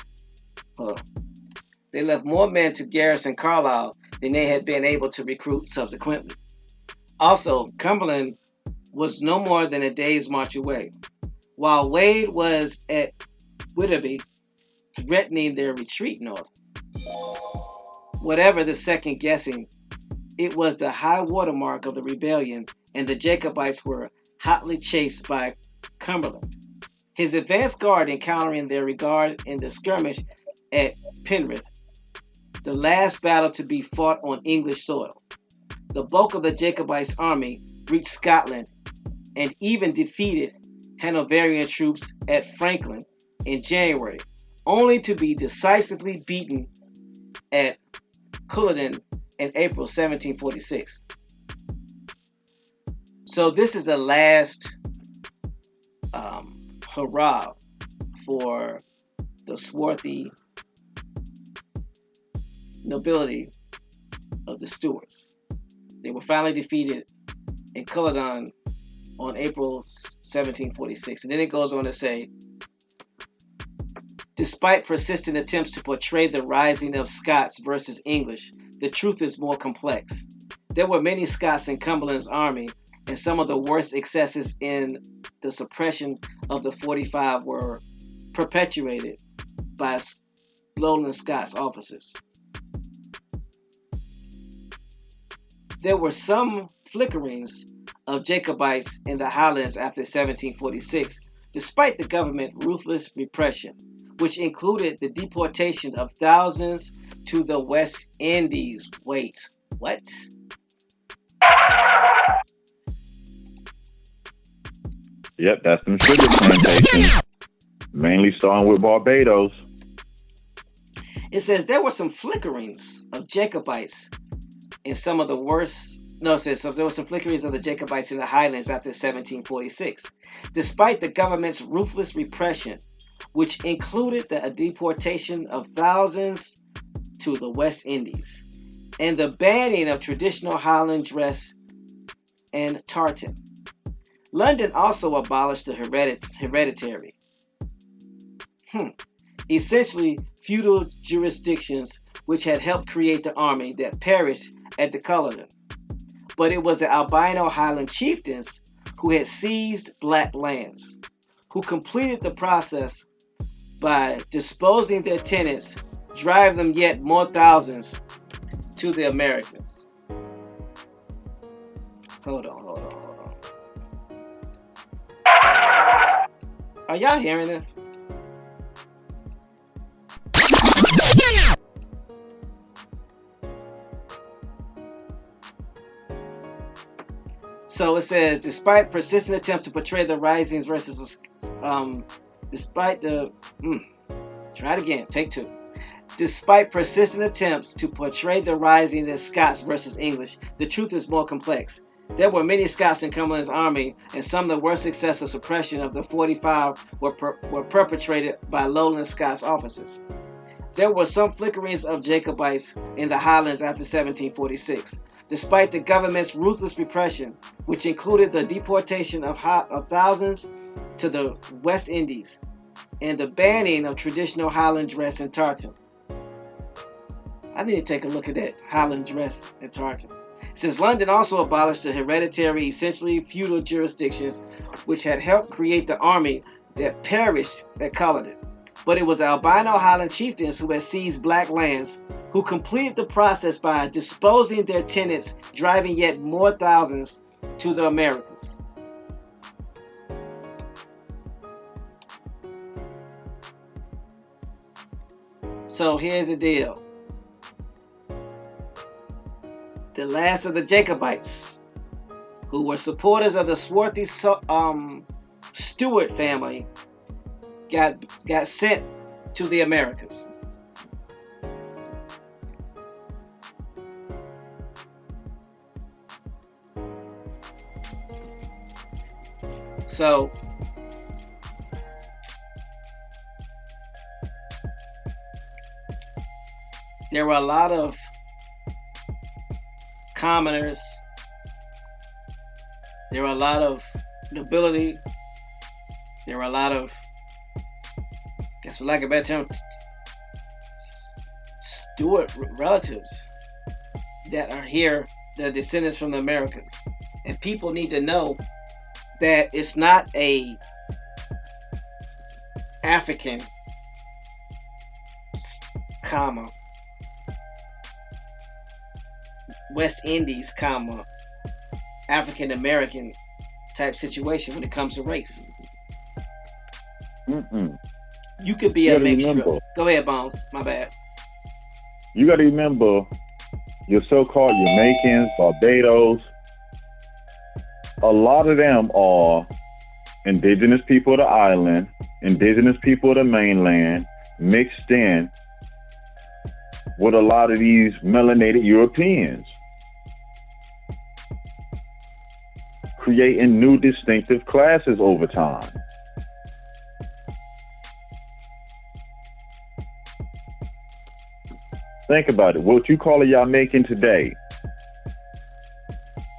Carlisle than they had been able to recruit subsequently. Also, Cumberland was no more than a day's march away, while Wade was at Whitby, threatening their retreat north. Whatever the second guessing, it was the high watermark of the rebellion, and the Jacobites were hotly chased by Cumberland. His advance guard encountering their regard in the skirmish at Penrith, the last battle to be fought on English soil. The bulk of the Jacobites' army reached Scotland and even defeated Hanoverian troops at Franklin in January, only to be decisively beaten at Culloden in April 1746. So this is the last hurrah for the swarthy nobility of the Stuarts. They were finally defeated in Culloden on April 1746. And then it goes on to say, despite persistent attempts to portray the rising of Scots versus English, the truth is more complex. There were many Scots in Cumberland's army, and some of the worst excesses in the suppression of the 45 were perpetuated by Lowland Scots officers. There were some flickerings of Jacobites in the Highlands after 1746, despite the government's ruthless repression, which included the deportation of thousands to the West Indies. Wait, what? Yep, that's some sugar plantations, mainly starting with Barbados. It says there were some flickerings of Jacobites in some of the worst. No, it says there were some flickerings of the Jacobites in the Highlands after 1746, despite the government's ruthless repression, which included the deportation of thousands to the West Indies and the banning of traditional Highland dress and tartan. London also abolished the hereditary, essentially feudal jurisdictions, which had helped create the army that perished at the Culloden. But it was the albino Highland chieftains who had seized black lands, who completed the process by disposing their tenants, drive them yet more thousands to the Americans. Hold on. Are y'all hearing this? So it says, despite persistent attempts to portray the risings versus, despite the, try it again, take two. Despite persistent attempts to portray the risings as Scots versus English, the truth is more complex. There were many Scots in Cumberland's army, and some of the worst excess of suppression of the 45 were perpetrated by Lowland Scots officers. There were some flickerings of Jacobites in the Highlands after 1746, despite the government's ruthless repression, which included the deportation of thousands to the West Indies and the banning of traditional Highland dress and tartan. I need to take a look at that Highland dress and tartan. Since London also abolished the hereditary, essentially feudal jurisdictions, which had helped create the army that perished at Culloden. but it was albino Highland chieftains who had seized black lands, who completed the process by disposing their tenants, driving yet more thousands to the Americas. So here's the deal. The last of the Jacobites, who were supporters of the swarthy Stuart family, got sent to the Americas. So there were a lot of commoners. There were a lot of nobility. There were a lot of, guess for lack of a better term, Stuart relatives that are here, that are descendants from the Americas. And people need to know that it's not a African, comma, West Indies, comma, African American type situation when it comes to race. You could be a mixture. Go ahead, Bones. My bad. You got to remember, your so-called Jamaicans, Barbados, a lot of them are indigenous people of the island, indigenous people of the mainland, mixed in with a lot of these melanated Europeans, creating new distinctive classes over time. Think about it. What you call a Jamaican today,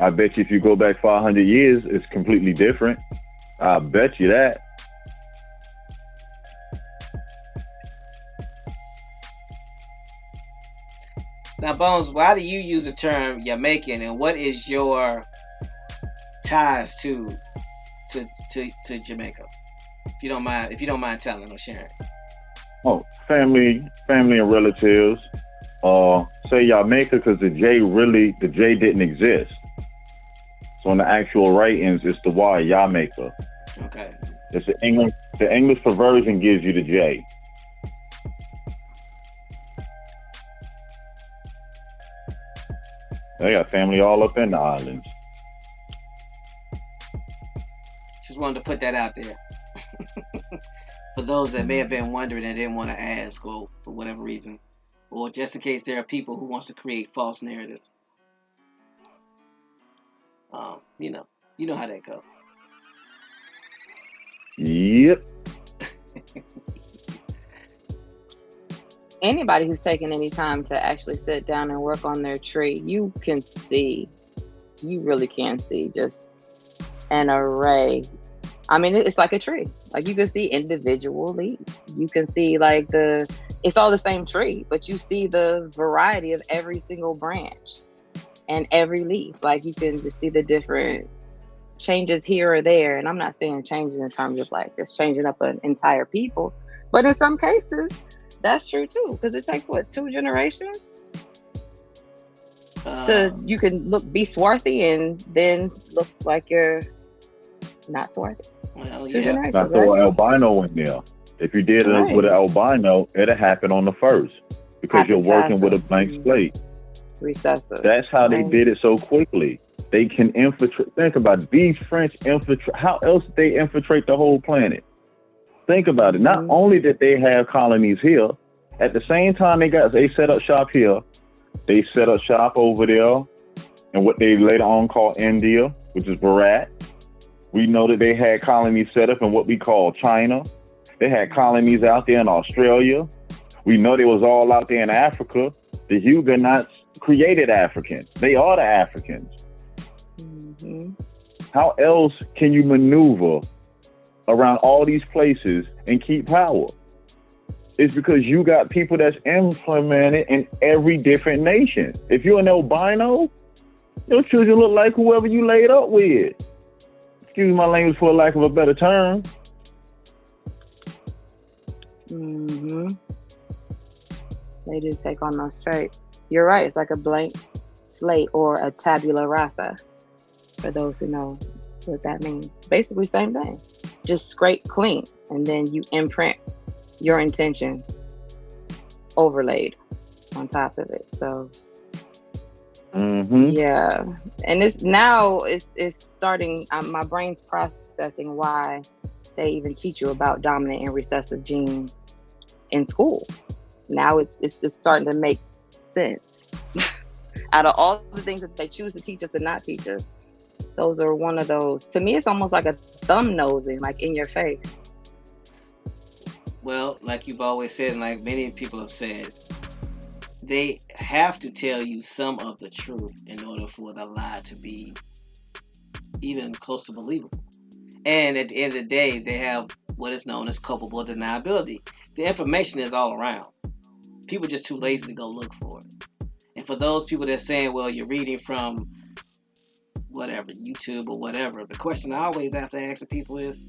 I bet you if you go back 500 years, it's completely different. I bet you that. Now, Bones, why do you use the term Jamaican, and what is your ties to Jamaica? If you don't mind telling or sharing. Oh, family and relatives. Say Jamaica because the J didn't exist. So in the actual writings, it's the Y, Jamaica. Okay. It's the English perversion gives you the J. They got family all up in the islands. Just wanted to put that out there. For those that may have been wondering and didn't want to ask, or for whatever reason, or just in case there are people who wants to create false narratives. You know how that goes. Yep. Anybody who's taken any time to actually sit down and work on their tree, you really can see just an array. I mean, it's like a tree. Like you can see individual leaves. You can see it's all the same tree, but you see the variety of every single branch and every leaf. Like you can just see the different changes here or there. And I'm not saying changes in terms of like just changing up an entire people, but in some cases, that's true too. Because it takes 2 generations you can be swarthy and then look like you're not swarthy. Well, yeah. That's what albino in there. If you did it with an albino, it'll happen on the first because you're working with a blank slate. Recessive. That's how they did it so quickly. They can infiltrate. Think about it. These French infiltrate. How else did they infiltrate the whole planet? Think about it. Not only did they have colonies here, at the same time they set up shop here, they set up shop over there in what they later on called India, which is Bharat. We know that they had colonies set up in what we call China. They had colonies out there in Australia. We know they was all out there in Africa. The Huguenots created Africans. They are the Africans. Mm-hmm. How else can you maneuver around all these places and keep power? It's because you got people that's implemented in every different nation. If you're an albino, your children look like whoever you laid up with. Excuse my language for lack of a better term. Mm-hmm. They do take on those traits. You're right. It's like a blank slate or a tabula rasa, for those who know what that means. Basically, same thing. Just scrape clean, and then you imprint your intention overlaid on top of it. So, yeah. And it's starting. My brain's processing why they even teach you about dominant and recessive genes in school. Now it's starting to make sense. Out of all the things that they choose to teach us and not teach us, those are one of those. To me, it's almost like a thumb nosing, like in your face. Well, like you've always said, and like many people have said, they have to tell you some of the truth in order for the lie to be even close to believable. And at the end of the day, they have what is known as culpable deniability. The information is all around. People are just too lazy to go look for it. And for those people that are saying, well, you're reading from whatever, YouTube or whatever, the question I always have to ask the people is,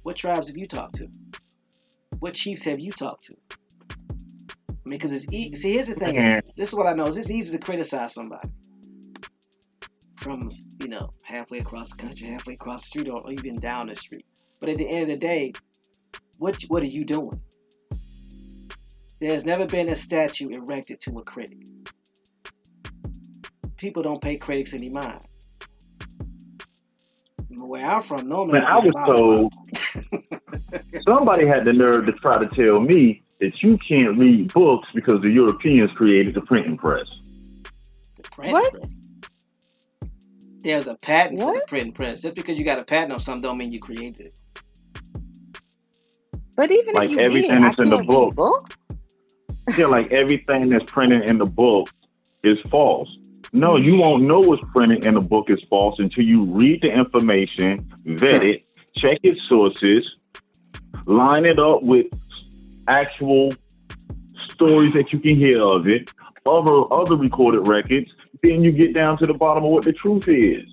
what tribes have you talked to? What chiefs have you talked to? I mean, because it's easy. See, here's the thing. This is what I know. Is it's easy to criticize somebody from, halfway across the country, halfway across the street, or even down the street. But at the end of the day, what are you doing? There's never been a statue erected to a critic. People don't pay critics any mind. Where I'm from, normally I was told somebody had the nerve to try to tell me that you can't read books because the Europeans created the printing press. The printing press? There's a patent for the printing press. Just because you got a patent on something don't mean you created it. But even like if you everything did, that's in the book. Yeah, like everything that's printed in the book is false. No, you won't know what's printed in the book is false until you read the information, vet it, check its sources, line it up with actual stories that you can hear of it, other recorded records, then you get down to the bottom of what the truth is.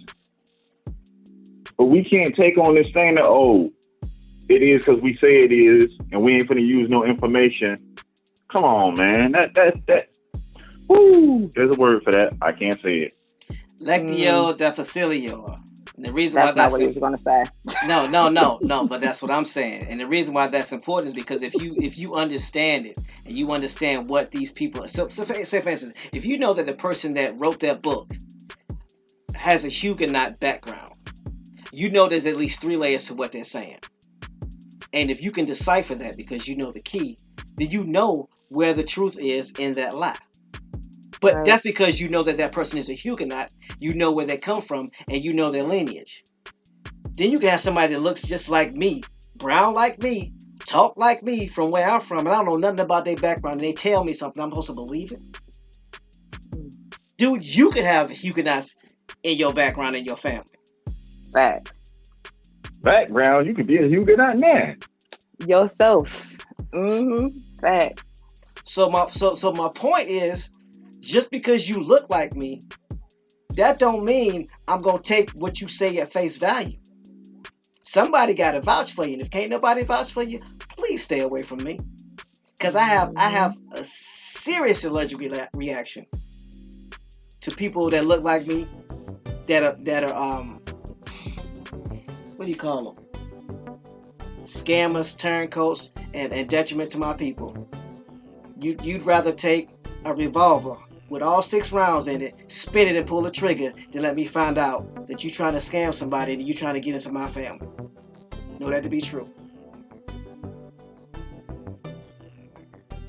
But we can't take on this thing that, it is because we say it is, and we ain't finna use no information. Come on, man. There's a word for that. I can't say it. Lectio deficilio. And the reason that's why not what he was going to say. No, but that's what I'm saying. And the reason why that's important is because if you understand it and you understand what these people, so say for instance, if you know that the person that wrote that book has a Huguenot background, you know there's at least 3 layers to what they're saying. And if you can decipher that because you know the key, then you know where the truth is in that lie. But that's because you know that person is a Huguenot, you know where they come from, and you know their lineage. Then you can have somebody that looks just like me, brown like me, talk like me from where I'm from, and I don't know nothing about their background, and they tell me something, I'm supposed to believe it? Dude, you could have Huguenots in your background in your family. Facts. Background, you could be a Huguenot man. Yourself. Facts. So my point is, just because you look like me, that don't mean I'm going to take what you say at face value. Somebody got to vouch for you. And if can't nobody vouch for you, please stay away from me. Because I have a serious allergic reaction to people that look like me, that are what do you call them? Scammers, turncoats, and detriment to my people. You'd rather take a revolver with all 6 rounds in it, spin it and pull the trigger, than let me find out that you're trying to scam somebody and you're trying to get into my family. Know that to be true.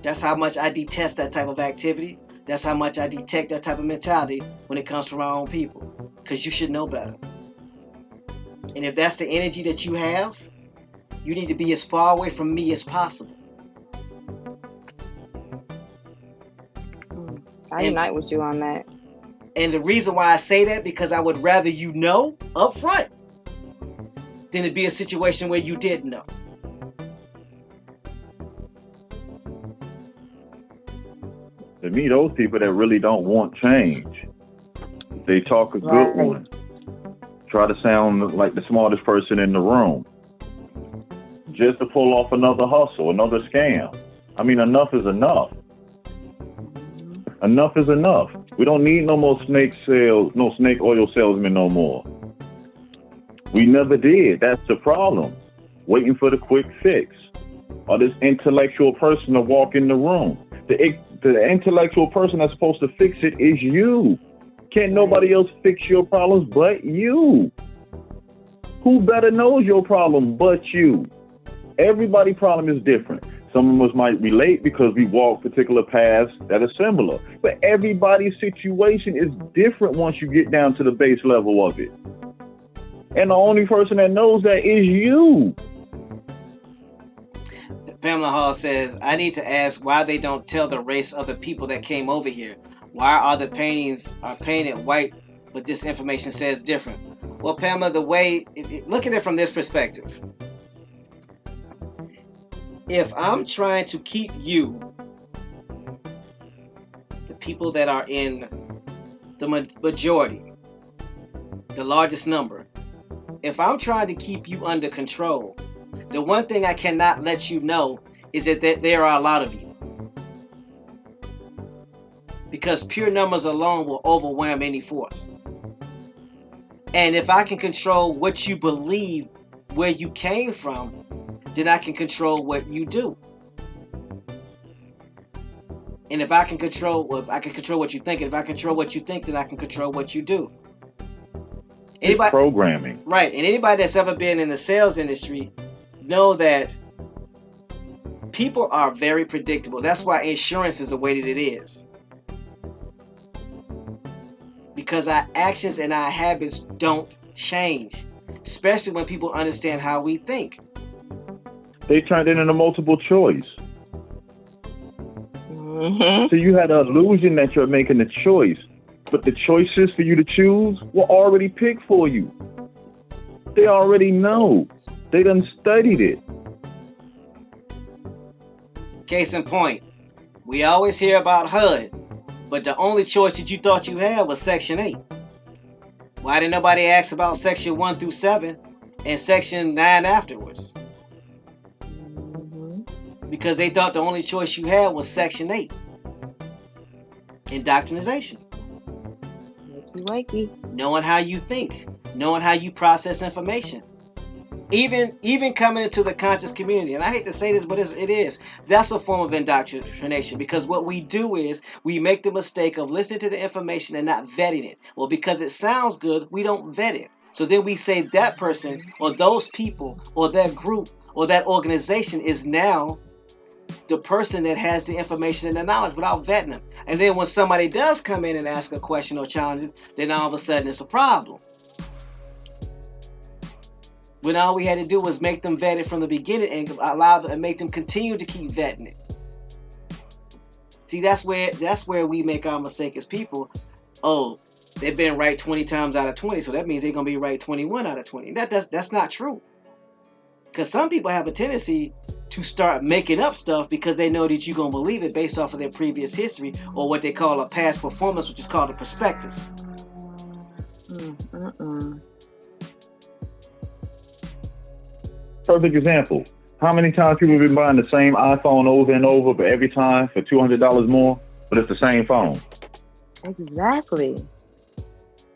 That's how much I detest that type of activity. That's how much I detect that type of mentality when it comes from our own people. Because you should know better. And if that's the energy that you have, you need to be as far away from me as possible. I unite with you on that. And the reason why I say that, because I would rather you know up front than it be a situation where you didn't know. To me, those people that really don't want change, they talk a good one. Try to sound like the smartest person in the room. just to pull off another hustle, another scam. I mean, enough is enough. Enough is enough. We don't need no more snake oil salesmen no more. We never did. That's the problem. Waiting for the quick fix. Or this intellectual person to walk in the room. The intellectual person that's supposed to fix it is you. Can't nobody else fix your problems but you. Who better knows your problem but you? Everybody's problem is different. Some of us might relate because we walk particular paths that are similar. But everybody's situation is different once you get down to the base level of it. And the only person that knows that is you. Pamela Hall says, I need to ask why they don't tell the race of the people that came over here. Why are the paintings painted white, but this information says different? Well, Pamela, look at it from this perspective. If I'm trying to keep you, the people that are in the majority, the largest number, if I'm trying to keep you under control, the one thing I cannot let you know is that there are a lot of you. Because pure numbers alone will overwhelm any force. And if I can control what you believe, where you came from, then I can control what you do. And if I can control what you think, and if I control what you think, then I can control what you do. Anybody, programming. Right. And anybody that's ever been in the sales industry know that people are very predictable. That's why insurance is the way that it is. Because our actions and our habits don't change, especially when people understand how we think. They turned it into multiple choice. Mm-hmm. So you had an illusion that you're making a choice, but the choices for you to choose were already picked for you. They already know. They done studied it. Case in point, we always hear about HUD, but the only choice that you thought you had was Section 8. Why didn't nobody ask about Section 1 through 7 and Section 9 afterwards? Because they thought the only choice you had was Section 8. Indoctrination. Wakey. Knowing how you think. Knowing how you process information. Even coming into the conscious community. And I hate to say this, but it is. That's a form of indoctrination. Because what we do is we make the mistake of listening to the information and not vetting it. Well, because it sounds good, we don't vet it. So then we say that person or those people or that group or that organization is now the person that has the information and the knowledge without vetting them. And then when somebody does come in and ask a question or challenges, then all of a sudden it's a problem. When all we had to do was make them vet it from the beginning and allow them and make them continue to keep vetting it. See, that's where we make our mistake as people. Oh, they've been right 20 times out of 20, so that means they're gonna be right 21 out of 20. That's not true. Because some people have a tendency to start making up stuff because they know that you're going to believe it based off of their previous history or what they call a past performance, which is called a prospectus. Perfect example. How many times people have been buying the same iPhone over and over, but every time for $200 more, but it's the same phone? Exactly.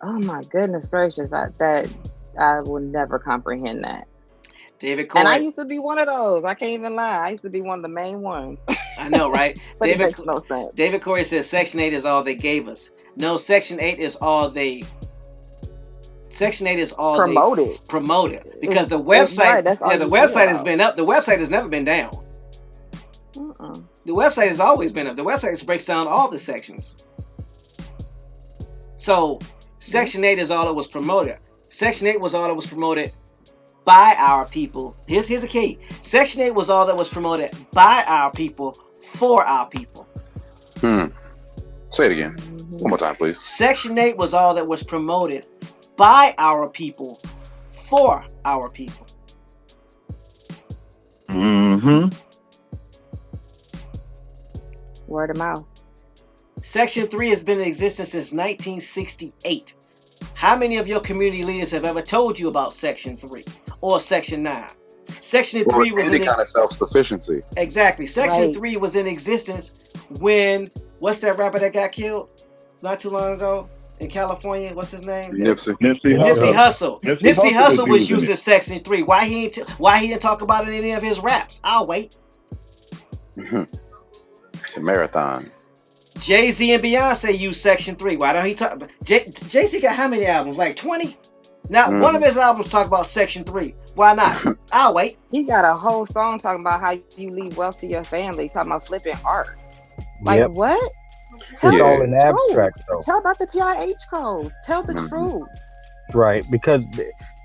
Oh my goodness gracious. I will never comprehend that. David Corey. And I used to be one of those. I can't even lie. I used to be one of the main ones. I know, right? But it makes no sense. David Corey says Section 8 is all they gave us. No, Section 8 is all they... Section 8 is all promoted. Because the website... Right, the website has been up. The website has never been down. The website has always been up. The website breaks down all the sections. So, Section 8 is all that was promoted. Section 8 was all that was promoted by our people. Here's the key. Section 8 was all that was promoted by our people for our people. Say it again. One more time, please. Section 8 was all that was promoted by our people for our people. Word of mouth. Section 3 has been in existence since 1968. How many of your community leaders have ever told you about Section 3 or Section 9? Section Or 3 was any in kind of self-sufficiency. exactly. Section Right. 3 was in existence when what's that rapper that got killed not too long ago in California? What's his name? Nipsey. Nipsey Nipsey Hussle. Hussle. Nipsey Nipsey Hussle Hussle was using using Section 3. Why he didn't talk about it in any of his raps? I'll wait. It's a marathon. Jay-Z and Beyonce use Section 3. Why don't he talk? Jay-Z got how many albums? Like 20? Not one of his albums talk about Section 3. Why not? I'll wait. He got a whole song talking about how you leave wealth to your family, talking about flipping art. Like Yep. what? It's Yeah. all in Truth. abstract though. Tell about the PIH codes. Tell the truth. Right, because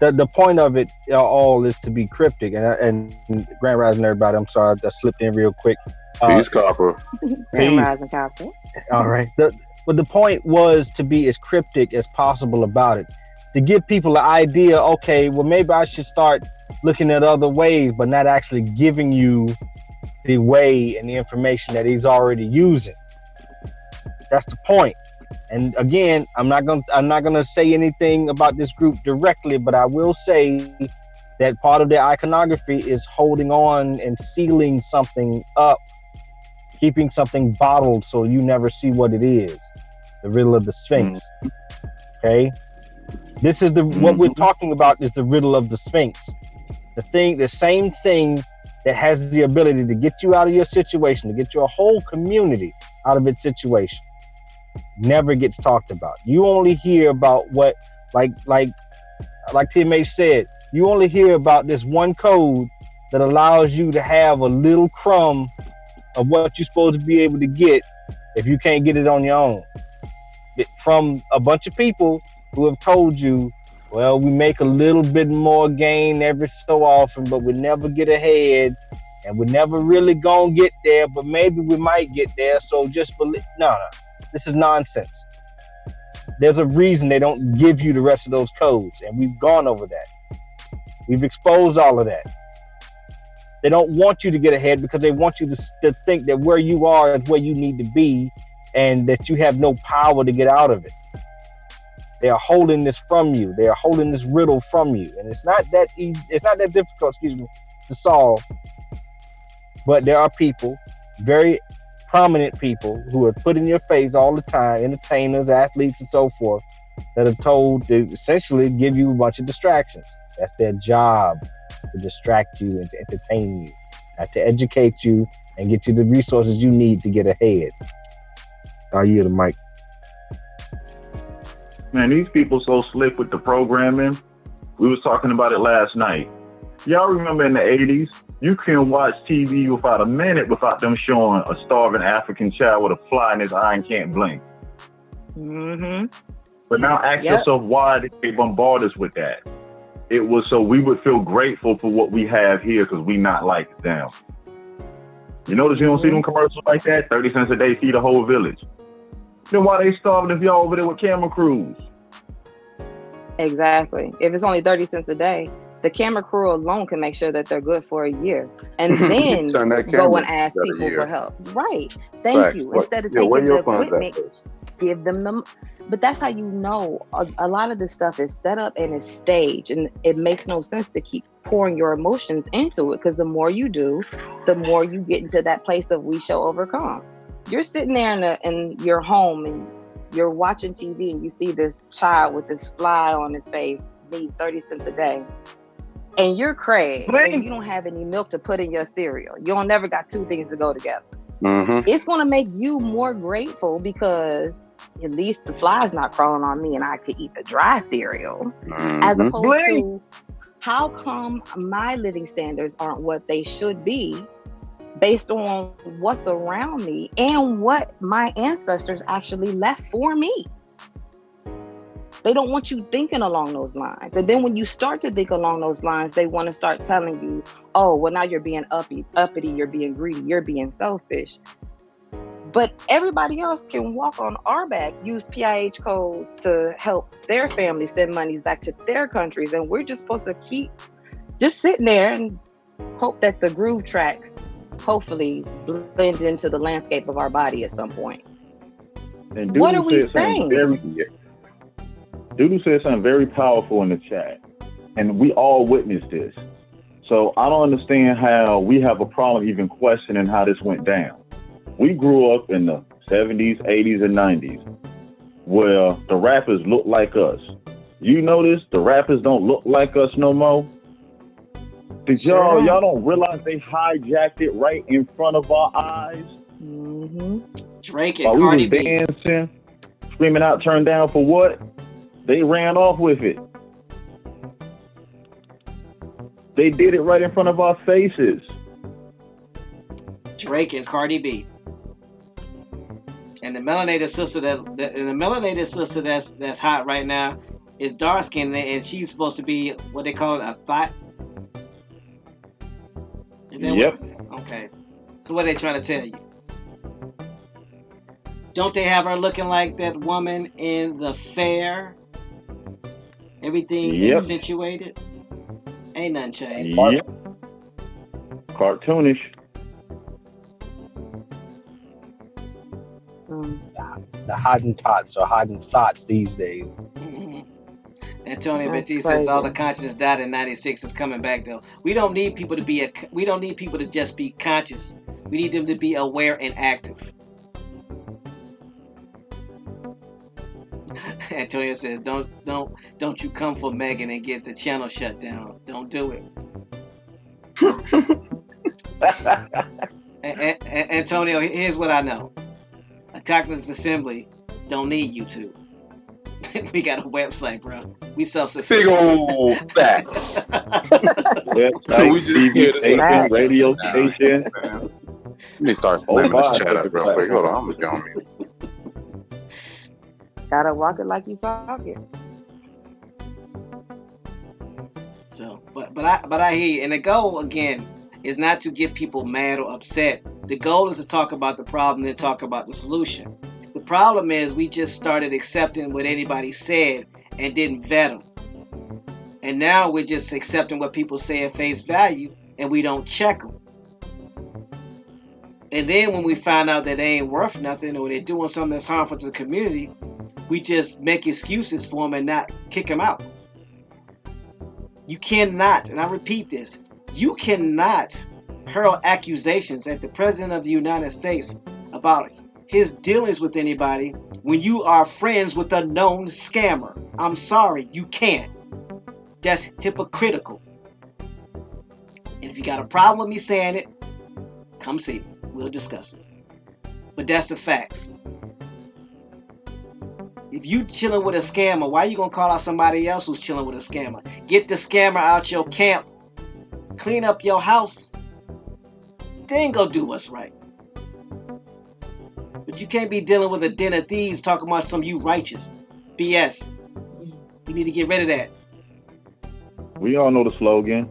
the point of it all is to be cryptic, and Grand Rising everybody. I'm sorry, I slipped in real quick. Peace, Copper. Grand Rising Copper. All right, but the point was to be as cryptic as possible about it, to give people an idea. Okay, well maybe I should start looking at other ways, but not actually giving you the way and the information that he's already using. That's the point. And again, I'm not gonna say anything about this group directly, but I will say that part of their iconography is holding on and sealing something up, keeping something bottled so you never see what it is. The riddle of the Sphinx. Okay, this is what we're talking about is the riddle of the Sphinx. The same thing that has the ability to get you out of your situation, to get your whole community out of its situation, never gets talked about. You only hear about what, like TMH said, you only hear about this one code that allows you to have a little crumb of what you're supposed to be able to get if you can't get it on your own. From a bunch of people who have told you, well, we make a little bit more gain every so often, but we never get ahead, and we're never really gonna get there, but maybe we might get there, so just believe. No. This is nonsense. There's a reason they don't give you the rest of those codes, and we've gone over that. We've exposed all of that. They don't want you to get ahead because they want you to think that where you are is where you need to be, and that you have no power to get out of it. They are holding this from you. They are holding this riddle from you, and it's not that easy. It's not that difficult, to solve. But there are people, very prominent people, who are put in your face all the time, entertainers, athletes, and so forth, that are told to essentially give you a bunch of distractions. That's their job, to distract you and to entertain you, not to educate you and get you the resources you need to get ahead. I'll yield the mic. Man, these people so slick with the programming. We was talking about it last night. Y'all remember in the 80s, you couldn't watch TV without a minute without them showing a starving African child with a fly in his eye and can't blink. Mm-hmm. But now ask yourself why they bombard us with that. It was so we would feel grateful for what we have here because we not like them. You notice you don't see them commercials like that? 30 cents a day, feed a whole village. Then why they starving if y'all over there with camera crews? Exactly. If it's only 30 cents a day, the camera crew alone can make sure that they're good for a year, and then go and ask people for help. Right. Thank you. Instead of taking the equipment, give them the. But that's how you know a lot of this stuff is set up and is staged, and it makes no sense to keep pouring your emotions into it, because the more you do, the more you get into that place of we shall overcome. You're sitting there in your home and you're watching TV and you see this child with this fly on his face, needs 30 cents a day. And you're Craig, and you don't have any milk to put in your cereal. You don't never got two things to go together. Mm-hmm. It's going to make you more grateful because at least the fly's not crawling on me and I could eat the dry cereal. Mm-hmm. As opposed to, how come my living standards aren't what they should be based on what's around me and what my ancestors actually left for me? They don't want you thinking along those lines. And then when you start to think along those lines, they want to start telling you, oh, well, now you're being uppity, you're being greedy, you're being selfish. But everybody else can walk on our back, use PIH codes to help their families send monies back to their countries. And we're just supposed to keep just sitting there and hope that the groove tracks hopefully blend into the landscape of our body at some point. And what are we saying? Doodoo said something very powerful in the chat, and we all witnessed this. So I don't understand how we have a problem even questioning how this went down. We grew up in the 70s, 80s, and 90s where the rappers look like us. You notice the rappers don't look like us no more? Did y'all don't realize they hijacked it right in front of our eyes? Mm-hmm. Drake and While we Cardi was B. dancing, screaming out, turn down for what? They ran off with it. They did it right in front of our faces. Drake and Cardi B. And the melanated sister that's hot right now is dark skinned, and she's supposed to be what they call it, a thought. Is that Yep. Okay. So what are they trying to tell you? Don't they have her looking like that woman in The Fair? Everything Yep. accentuated. Ain't nothing changed. Yep. Cartoonish. The Hottentots or Hottentots these days. Mm-hmm. Antonio That's Batiste says all the crazy. consciousness died in '96 is coming back though. We don't need people to just be conscious. We need them to be aware and active. Antonio says, don't you come for Megan and get the channel shut down. Don't do it. Antonio, here's what I know. A Taxless Assembly don't need YouTube. We got a website, bro. We Big self-sufficient. old facts. Website, We just hear TV this station, Right. radio Nah, station. man. Let me start slamming God, this chat up real quick. Hold on, I'm gonna go on mute. Gotta walk it like you talk it. So, but I hear you. And the goal again is not to get people mad or upset. The goal is to talk about the problem and talk about the solution. The problem is we just started accepting what anybody said and didn't vet them. And now we're just accepting what people say at face value and we don't check them. And then when we find out that they ain't worth nothing or they're doing something that's harmful to the community, we just make excuses for them and not kick them out. You cannot, and I repeat this, you cannot hurl accusations at the President of the United States about his dealings with anybody when you are friends with a known scammer. I'm sorry, you can't. That's hypocritical. And if you got a problem with me saying it, come see me. We'll discuss it. But that's the facts. If you chilling with a scammer, why you gonna call out somebody else who's chilling with a scammer? Get the scammer out your camp. Clean up your house. Then go do what's right. But you can't be dealing with a den of thieves talking about some you righteous. BS. You need to get rid of that. We all know the slogan.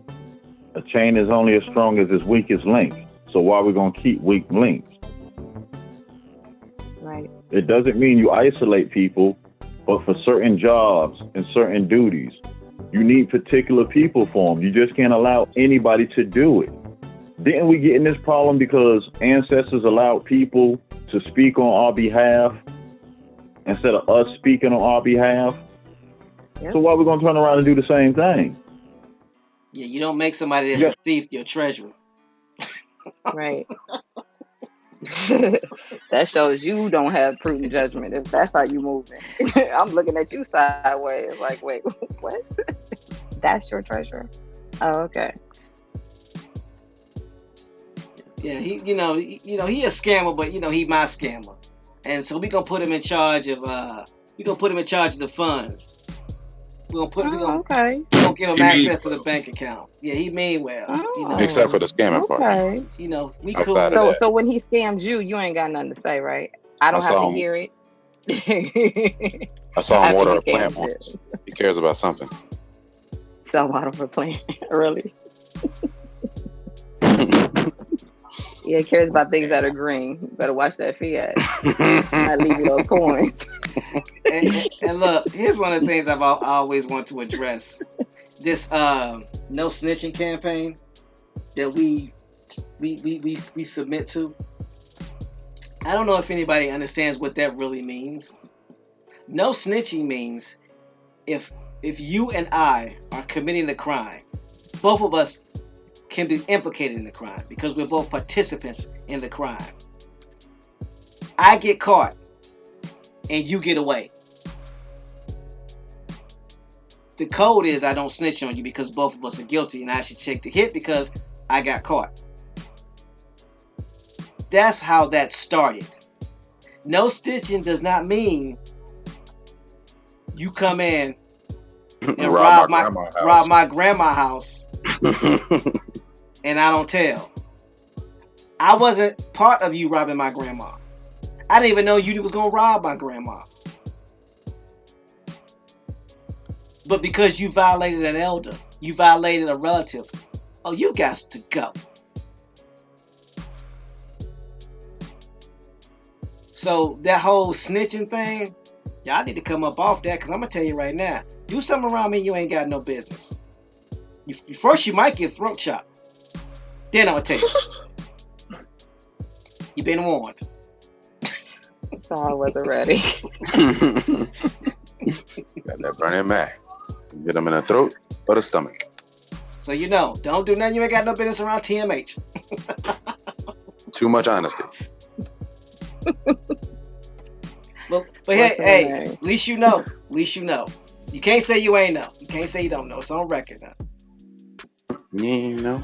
A chain is only as strong as its weakest link. So why are we going to keep weak links? Right. It doesn't mean you isolate people, but for certain jobs and certain duties, you need particular people for them. You just can't allow anybody to do it. Didn't we get in this problem because ancestors allowed people to speak on our behalf instead of us speaking on our behalf? Yep. So why are we going to turn around and do the same thing? Yeah, you don't make somebody that's a thief your treasurer. Right. That shows you don't have prudent judgment if that's how you moving. I'm looking at you sideways like, wait, what? That's your treasurer? Oh, okay. Yeah, he a scammer, but he my scammer, and so we gonna put him in charge of the funds. We gonna okay. give him access to the bank account. Yeah, he mean well. Oh, Except for the scamming part. okay. We Outside cool. of that. So when he scams you, you ain't got nothing to say, right? I don't I have saw to him. hear it. I saw him After order he a plant scams once. He cares about something. So I don't plan. Really? Yeah, he cares about things that are green. You better watch that fiat. Not leave you those coins. And look, here's one of the things I always want to address: this no snitching campaign that we submit to. I don't know if anybody understands what that really means. No snitching means if you and I are committing a crime, both of us can be implicated in the crime because we're both participants in the crime. I get caught and you get away. The code is I don't snitch on you because both of us are guilty and I should check the hit because I got caught. That's how that started. No stitching does not mean you come in and rob my grandma's house and I don't tell. I wasn't part of you robbing my grandma. I didn't even know you was gonna rob my grandma. But because you violated an elder, you violated a relative, oh, you got to go. So that whole snitching thing, y'all need to come up off that, because I'm going to tell you right now, do something around me you ain't got no business. First, you might get throat chopped. Then I'm going to tell you. You've been warned. So I wasn't ready. Got that burning Mac. Get them in the throat or the stomach. So you know, don't do nothing you ain't got no business around TMH. Too much honesty. But hey, at least you know. At least you know. You can't say you ain't know. You can't say you don't know. It's on record now. You know.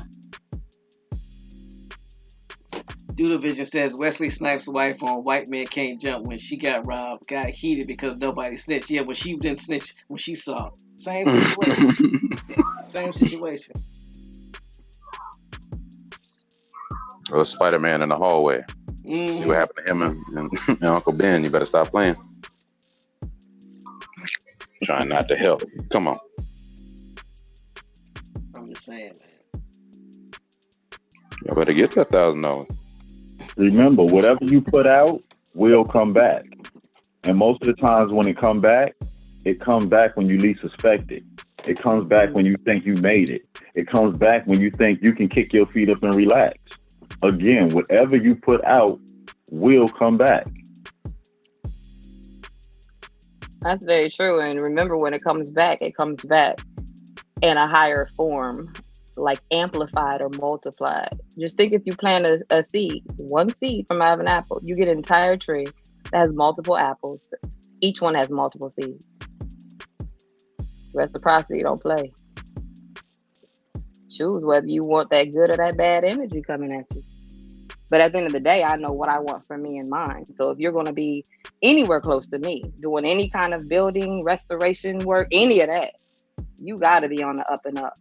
Doodle Vision says Wesley Snipes' wife on White Man Can't Jump when she got robbed, got heated because nobody snitched. Yeah, when she didn't snitch when she saw. Same situation. Same situation. It was Spider-Man in the hallway. Mm-hmm. See what happened to him and Uncle Ben. You better stop playing. Trying not to help. Come on. I'm just saying, man. You better get that $1,000. Remember, whatever you put out will come back. And most of the times when it comes back when you least suspect it. It comes back when you think you made it. It comes back when you think you can kick your feet up and relax. Again, whatever you put out will come back. That's very true. And remember, when it comes back in a higher form, like amplified or multiplied. Just think if you plant a seed, one seed from out of an apple, you get an entire tree that has multiple apples. Each one has multiple seeds. Reciprocity, don't play. Choose whether you want that good or that bad energy coming at you. But at the end of the day, I know what I want for me and mine. So if you're going to be anywhere close to me, doing any kind of building, restoration work, any of that, you got to be on the up and up.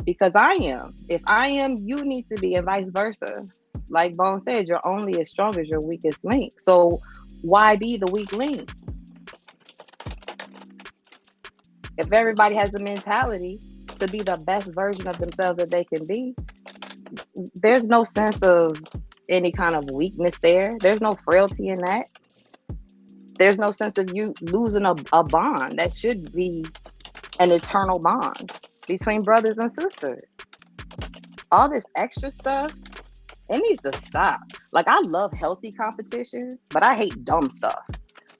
Because I am. If I am, you need to be, and vice versa. Like Bone said, you're only as strong as your weakest link. So why be the weak link? If everybody has the mentality to be the best version of themselves that they can be, there's no sense of any kind of weakness there. There's no frailty in that. There's no sense of you losing a bond that should be an eternal bond between brothers and sisters. All this extra stuff, it needs to stop. Like, I love healthy competition, but I hate dumb stuff.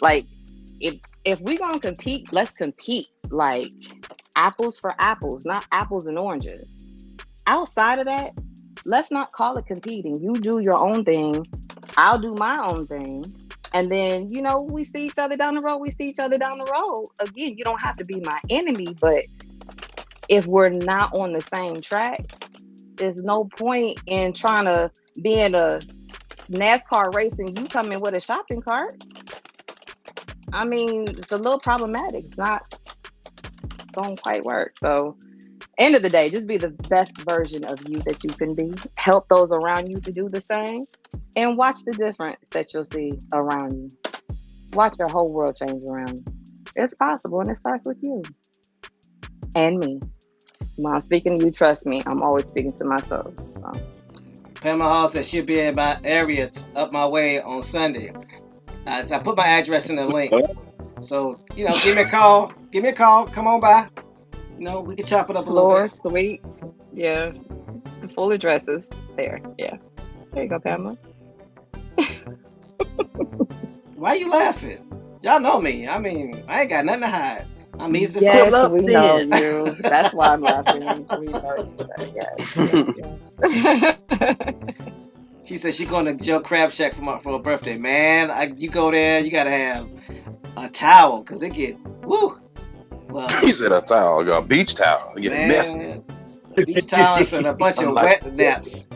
Like, if we gonna compete, let's compete like apples for apples, not apples and oranges. Outside of that, let's not call it competing. You do your own thing, I'll do my own thing. And then, we see each other down the road. Again, you don't have to be my enemy, but if we're not on the same track, there's no point in trying to be in a NASCAR race and you come in with a shopping cart. I mean, it's a little problematic. It's not going to quite work. So, end of the day, just be the best version of you that you can be. Help those around you to do the same. And watch the difference that you'll see around you. Watch your whole world change around you. It's possible, and it starts with you. And me. When I'm speaking to you, trust me, I'm always speaking to myself. So. Pamela Hall says she'll be in my area up my way on Sunday. I put my address in the link. So, give me a call. Come on by. We can chop it up a little bit. Sweets. Yeah. The full address is there. Yeah. There you go, Pamela. Why you laughing? Y'all know me. I mean, I ain't got nothing to hide. he's the Yes, first. we know you. That's why I'm laughing. We know you. Yes. She said she's going to Joe Crab Shack for her birthday. Man, you go there, you gotta have a towel because it get woo. Well, He said a towel, a beach towel. Get messy. man, a beach towels and a bunch of Like wet naps.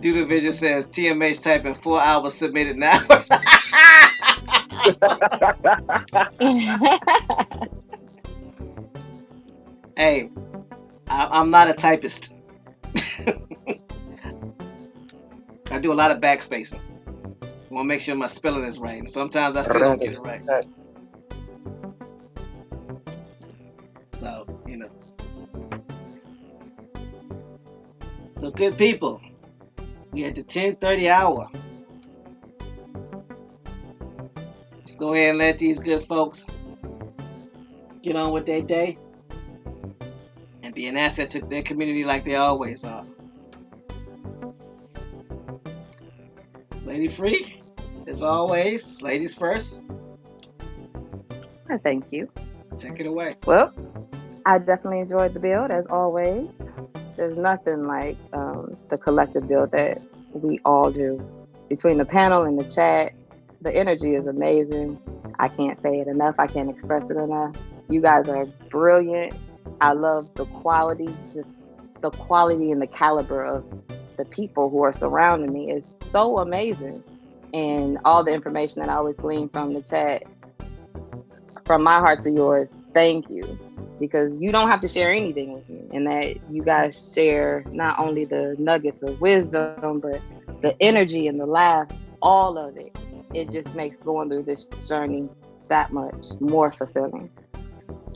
Doodle Vision says TMH typing 4 hours submitted now. Hey, I'm not a typist. I do a lot of backspacing. I want to make sure my spelling is right. Sometimes I still don't get it right. So, So, good people. We at the 10:30 hour. Let's go ahead and let these good folks get on with their day and be an asset to their community like they always are. Lady Free, as always, ladies first. Thank you. Take it away. Well, I definitely enjoyed the build as always. There's nothing like the collective build that we all do. Between the panel and the chat, the energy is amazing. I can't say it enough. I can't express it enough. You guys are brilliant. I love the quality, just the quality and the caliber of the people who are surrounding me is so amazing. And all the information that I always glean from the chat, from my heart to yours, thank you. Because you don't have to share anything with me, and that you guys share not only the nuggets of wisdom, but the energy and the laughs, all of it. It just makes going through this journey that much more fulfilling.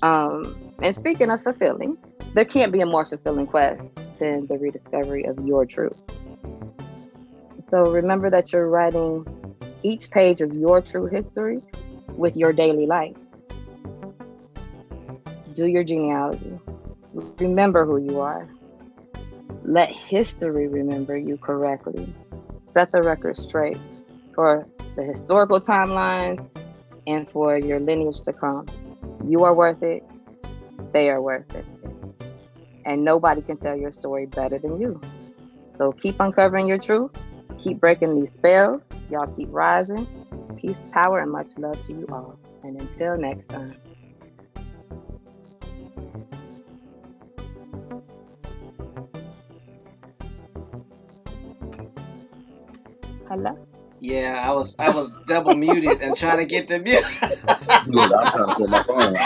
And speaking of fulfilling, there can't be a more fulfilling quest than the rediscovery of your truth. So remember that you're writing each page of your true history with your daily life. Do your genealogy. Remember who you are. Let history remember you correctly. Set the record straight for the historical timelines and for your lineage to come. You are worth it. They are worth it. And nobody can tell your story better than you. So keep uncovering your truth. Keep breaking these spells. Y'all keep rising. Peace, power, and much love to you all. And until next time. Hello? Yeah, I was double muted and trying to get to mute. Look, I'm trying to put my phone.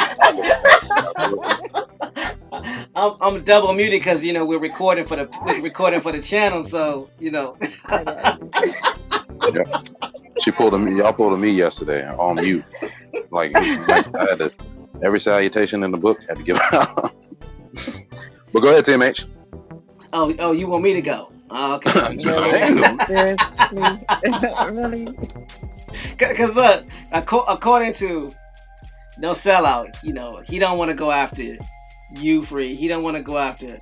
I'm double muted because we're recording for the channel, so Yeah. She pulled a me. Y'all pulled a me yesterday on mute. Like I had to, every salutation in the book had to give out. But go ahead, TMH. Oh, you want me to go? Oh, okay. Really? Because look, according to No Sellout, he don't want to go after you, Free. He don't want to go after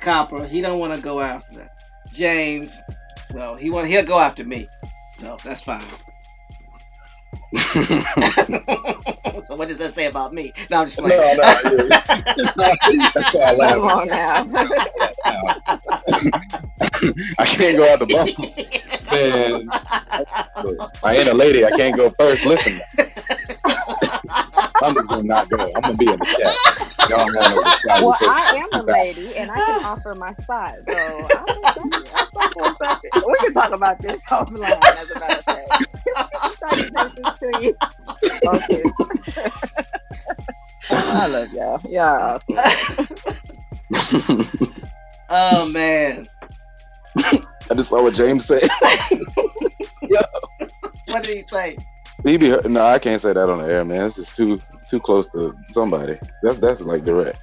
Copper. He don't want to go after James. So he'll go after me. So that's fine. So what does that say about me? No, I'm just playing. No. Come on now. I can't go out the bus. Man, I ain't a lady. I can't go first. Listen, I'm just gonna not go. I'm gonna be in the chat. Y'all know the chat. Well, I am a lady, and I can offer my spot. So we can talk about this offline, as a matter of fact. Okay. I love y'all. Yeah. Oh man. I just saw what James said. Yeah. What did he say? No, I can't say that on the air, man. It's just too close to somebody. That's like direct.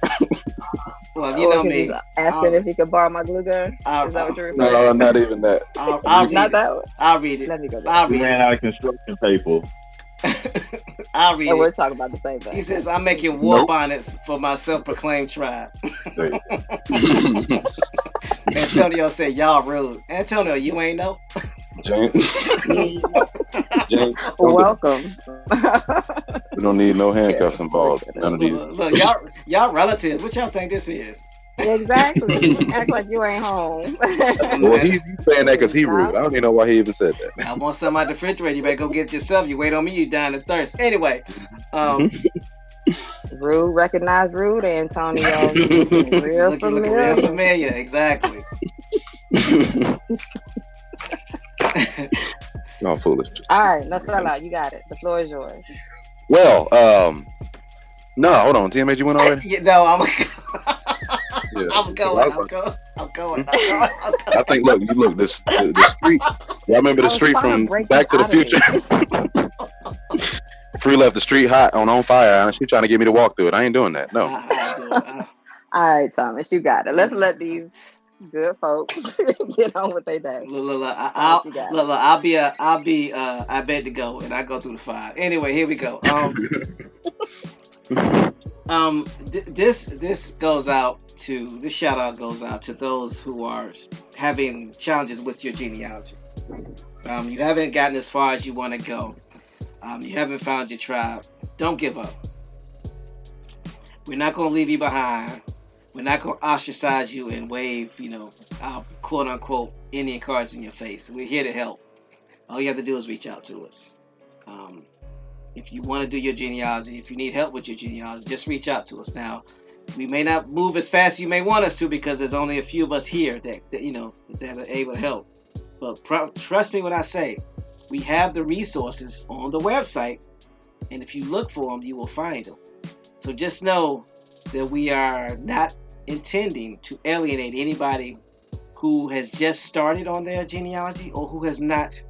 Well, you know me. Asking if he could borrow my glue gun. Is that what you're referring? No, not even that. I'll read not it. that one. I'll read it. Let me go back. I'll We read ran it. out of construction paper. I'll read And we're it. talking about the same thing. He says, I'm making war Nope. bonnets for my self-proclaimed tribe. Antonio said, y'all rude. Antonio, you ain't know? James, James, Welcome. we don't need no handcuffs involved. None of these. Look, y'all relatives. What y'all think this is? Exactly. Act like you ain't home. Well, he's saying that because he rude. I don't even know why he even said that. I want some out the refrigerator. You better go get it yourself. You wait on me, you dying of thirst. Anyway, Rude, recognize rude, Antonio. Real looking familiar. real familiar. Exactly. No, foolish. All right, no, sell out. You got it. The floor is yours. Well, no, hold on. TMH, you went already? You know, Yeah. I'm going. I think, look, the street. Y'all remember the street from Back to the Future? Free left the street hot on fire, and she's trying to get me to walk through it. I ain't doing that. No. All right, Thomas, you got it. Let's let these good folks get on with their day. I'll be I bet to go, and I go through the 5. Anyway, here we go. This shout out goes out to those who are having challenges with your genealogy. You haven't gotten as far as you want to go. You haven't found your tribe. Don't give up. We're not going to leave you behind. We're not going to ostracize you and wave, our quote unquote Indian cards in your face. We're here to help. All you have to do is reach out to us. If you want to do your genealogy, if you need help with your genealogy, just reach out to us. Now, we may not move as fast as you may want us to because there's only a few of us here that are able to help. But trust me when I say, we have the resources on the website, and if you look for them, you will find them. So just know that we are not intending to alienate anybody who has just started on their genealogy or who has not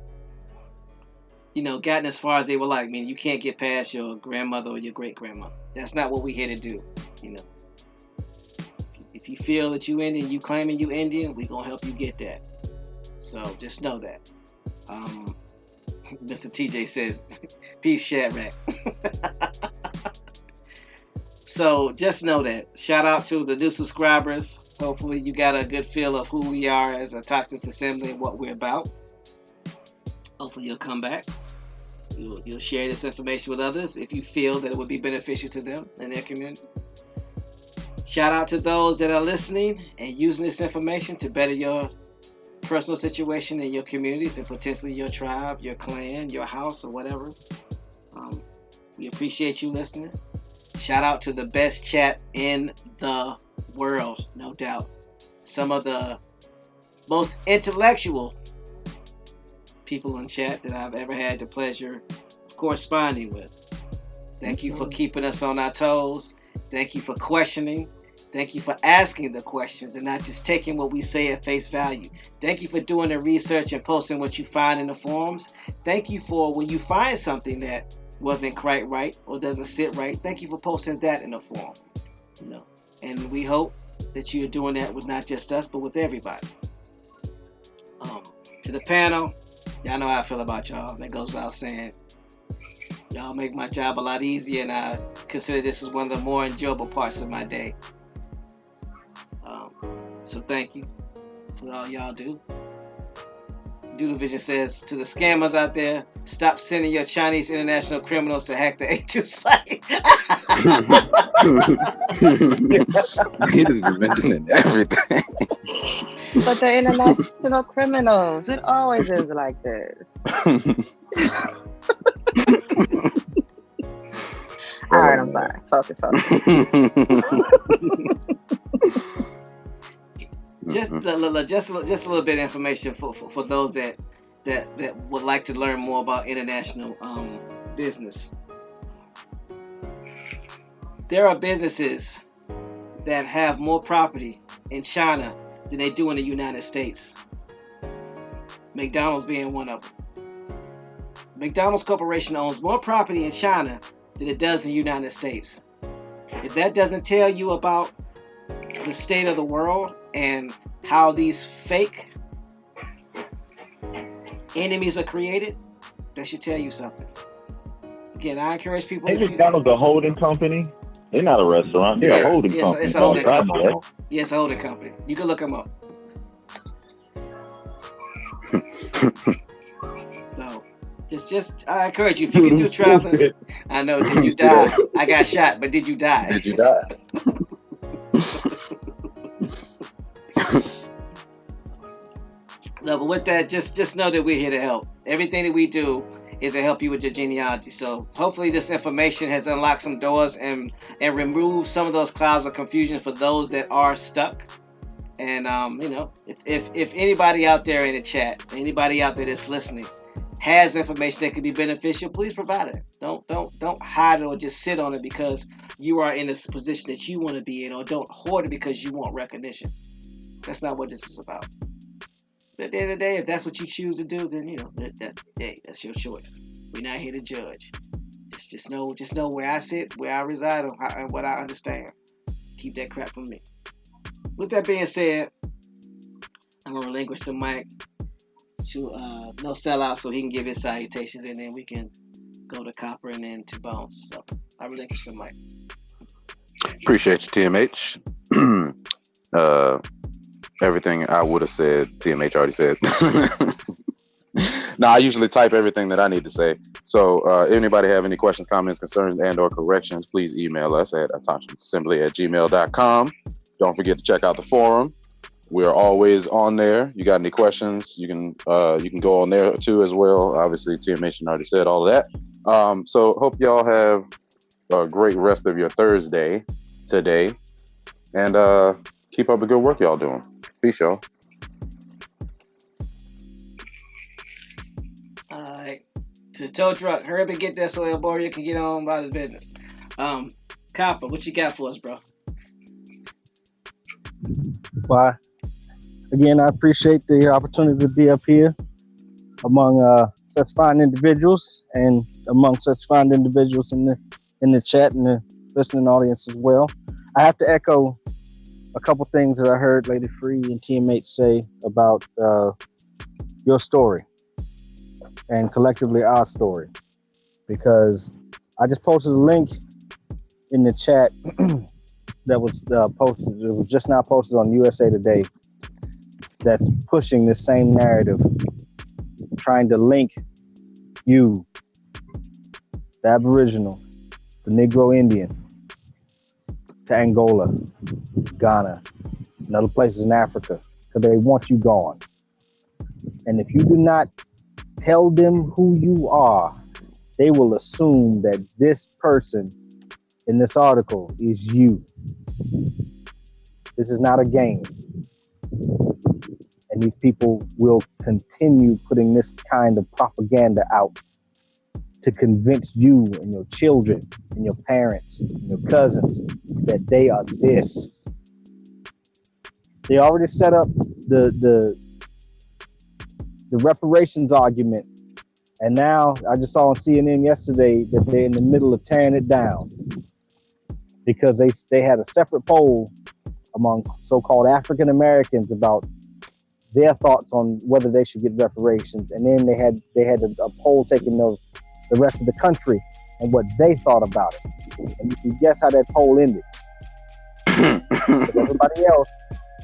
gotten as far as they would like. I mean, you can't get past your grandmother or your great-grandmother. That's not what we're here to do. If you feel that you Indian, you claiming you Indian, we're going to help you get that. So just know that. Mr. TJ says, peace, Shadrach. So just know that. Shout out to the new subscribers. Hopefully you got a good feel of who we are as a Toxins Assembly and what we're about. Hopefully you'll come back. You'll share this information with others if you feel that it would be beneficial to them and their community. Shout out to those that are listening and using this information to better your personal situation in your communities and potentially your tribe, your clan, your house, or whatever. We appreciate you listening. Shout out to the best chat in the world, no doubt. Some of the most intellectual people in chat that I've ever had the pleasure of corresponding with. Thank you for keeping us on our toes. Thank you for questioning. Thank you for asking the questions and not just taking what we say at face value. Thank you for doing the research and posting what you find in the forums. Thank you for when you find something that wasn't quite right or doesn't sit right. Thank you for posting that in the forum. And we hope that you're doing that with not just us, but with everybody. To the panel, y'all know how I feel about y'all. That goes without saying. Y'all make my job a lot easier, and I consider this as one of the more enjoyable parts of my day. So thank you for all y'all do. Doodle Vision says, to the scammers out there, stop sending your Chinese international criminals to hack the A2 site. He just be mentioning everything. But they're international criminals. It always is like this. All right, I'm sorry. Focus. Just a little bit of information for those that would like to learn more about international business. There are businesses that have more property in China than they do in the United States. McDonald's being one of them. McDonald's Corporation owns more property in China than it does in the United States. If that doesn't tell you about the state of the world and how these fake enemies are created, that should tell you something. Again, I encourage people. Hey, McDonald's a holding company. They're not a restaurant. They're a holding company. It's a holding company. Yes, a holding company. You can look them up. So I encourage you, if you can do traveling. I know, did you die? I got shot, but did you die? Did you die? No, but with that, just know that we're here to help. Everything that we do is to help you with your genealogy. So hopefully this information has unlocked some doors and removed some of those clouds of confusion for those that are stuck. And if anybody out there in the chat, anybody out there that's listening, has information that could be beneficial, please provide it. Don't hide it or just sit on it because you are in a position that you want to be in, or don't hoard it because you want recognition. That's not what this is about. But at the end of the day, if that's what you choose to do, then that's your choice. We're not here to judge. Just know where I sit, where I reside, and what I understand. Keep that crap from me. With that being said, I'm gonna relinquish the mic to No Sellout so he can give his salutations, and then we can go to Copper and then to Bones. So I relinquish the mic. Appreciate you, TMH. Everything I would have said, TMH already said. Now, I usually type everything that I need to say. So if anybody have any questions, comments, concerns, and or corrections, please email us at attentionassembly@gmail.com. Don't forget to check out the forum. We're always on there. You got any questions, you can go on there too as well. Obviously, TMH already said all of that. So hope y'all have a great rest of your Thursday today. And keep up the good work y'all doing. Peace, y'all. All right. To tow truck, hurry up and get that so El Borio can get on about his business. Copper, what you got for us, bro? Well, again, I appreciate the opportunity to be up here among such fine individuals, and among such fine individuals in the chat and the listening audience as well. I have to echo a couple things that I heard Lady Free and TMH say about your story and collectively our story, because I just posted a link in the chat that was posted. It was just now posted on USA Today. That's pushing this same narrative, trying to link you, the Aboriginal, the Negro Indian, to Angola, Ghana, and other places in Africa, because they want you gone. And if you do not tell them who you are, they will assume that this person in this article is you. This is not a game. And these people will continue putting this kind of propaganda out to convince you and your children and your parents and your cousins that they are this. They already set up the reparations argument, and now I just saw on CNN yesterday that they're in the middle of tearing it down because they had a separate poll among so-called African Americans about their thoughts on whether they should get reparations, and then they had a poll taken of the rest of the country and what they thought about it. And you can guess how that poll ended.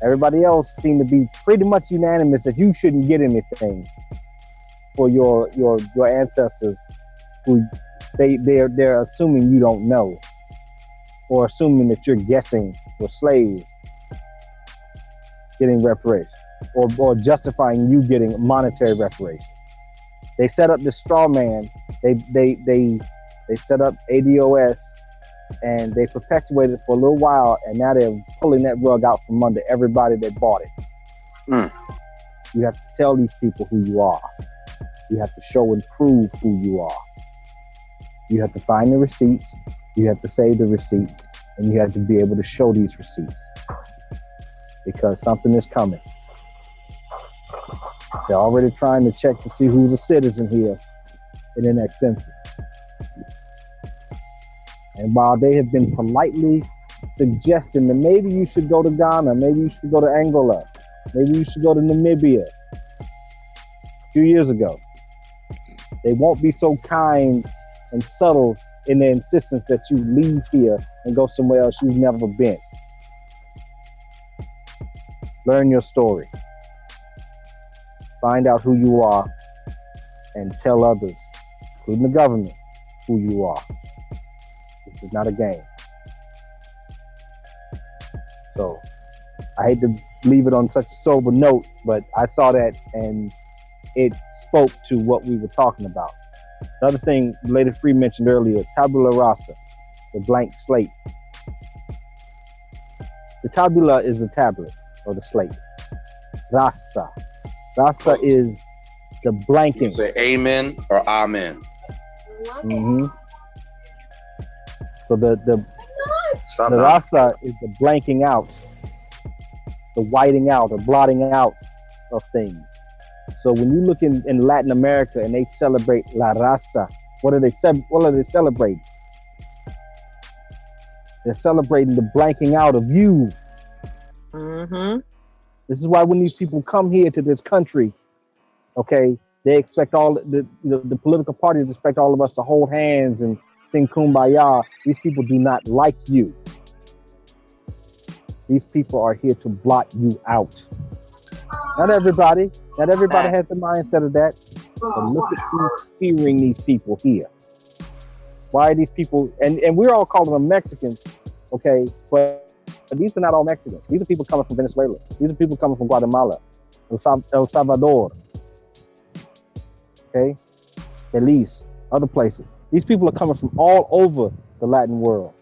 Everybody else seemed to be pretty much unanimous that you shouldn't get anything for your ancestors, who they're assuming you don't know, or assuming that you're guessing were slaves getting reparations, or justifying you getting monetary reparations. They set up this straw man. They set up ADOS, and they perpetuated it for a little while, and now they're pulling that rug out from under everybody that bought it. You have to tell these people who you are. You have to show and prove who you are. You have to find the receipts. You have to save the receipts, and you have to be able to show these receipts, because something is coming. They're already trying to check to see who's a citizen here in the next census. And while they have been politely suggesting that maybe you should go to Ghana, maybe you should go to Angola, maybe you should go to Namibia a few years ago, they won't be so kind and subtle in their insistence that you leave here and go somewhere else you've never been. Learn your story. Find out who you are and tell others, including the government, who you are. This is not a game. So I hate to leave it on such a sober note, but I saw that and it spoke to what we were talking about. The other thing Lady Free mentioned earlier, tabula rasa, the blank slate. The tabula is the tablet or the slate. Rasa is the blanking. You say amen or amen. Mm-hmm. So the rasa is the blanking out, the whiting out or blotting out of things. So when you look in Latin America and they celebrate La Raza, what are they celebrating? They're celebrating the blanking out of you. Mm-hmm. This is why when these people come here to this country, okay, they expect all the political parties expect all of us to hold hands and sing Kumbaya. These people do not like you. These people are here to blot you out. Not everybody has the mindset of that. But look at who's steering these people here. Why are these people, and we're all calling them Mexicans, okay, but these are not all Mexicans. These are people coming from Venezuela. These are people coming from Guatemala, El Salvador, okay, Belize, other places. These people are coming from all over the Latin world.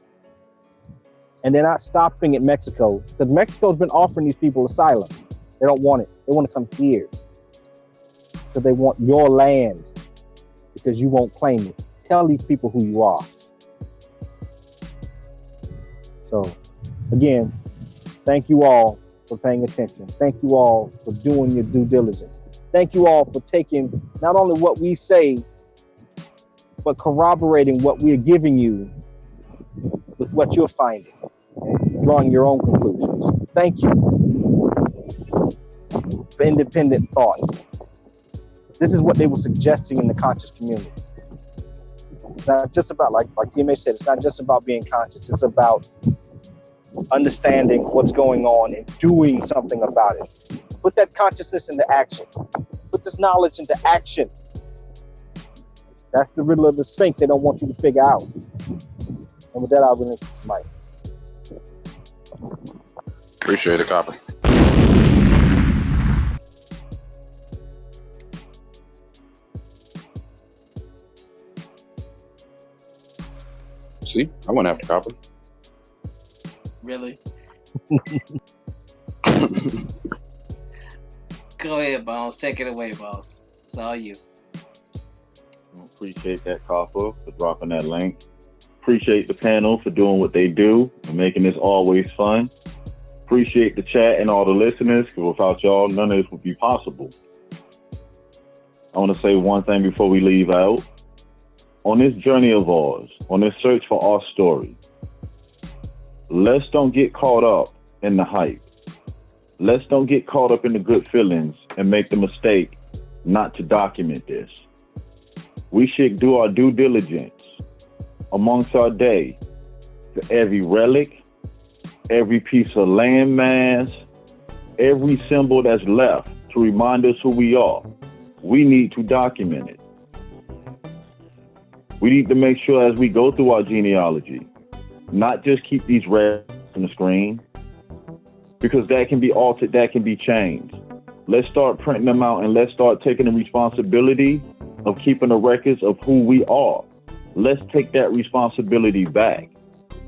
And they're not stopping at Mexico, because Mexico's been offering these people asylum. They don't want it. They want to come here because they want your land, because you won't claim it. Tell these people who you are. So, again, thank you all for paying attention. Thank you all for doing your due diligence. Thank you all for taking not only what we say, but corroborating what we are giving you with what you're finding and drawing your own conclusions. Thank you for independent thought. This is what they were suggesting in the conscious community. It's not just about, like TMA said, it's not just about being conscious. It's about understanding what's going on and doing something about it. Put that consciousness into action. Put this knowledge into action. That's the riddle of the Sphinx they don't want you to figure out. And with that, I'll relinquish this mic. Appreciate it, Copper. See, I went after Copper. Really? Go ahead, Bones. Take it away, boss. It's all you. Appreciate that, Copper, for dropping that link. Appreciate the panel for doing what they do and making this always fun. Appreciate the chat and all the listeners, because without y'all, none of this would be possible. I want to say one thing before we leave out. On this journey of ours, on this search for our story, let's don't get caught up in the hype. Let's don't get caught up in the good feelings and make the mistake not to document this. We should do our due diligence amongst our day for every relic, every piece of landmass, every symbol that's left to remind us who we are. We need to document it. We need to make sure as we go through our genealogy, not just keep these red on the screen, because that can be altered, that can be changed. Let's start printing them out and let's start taking the responsibility of keeping the records of who we are. Let's take that responsibility back.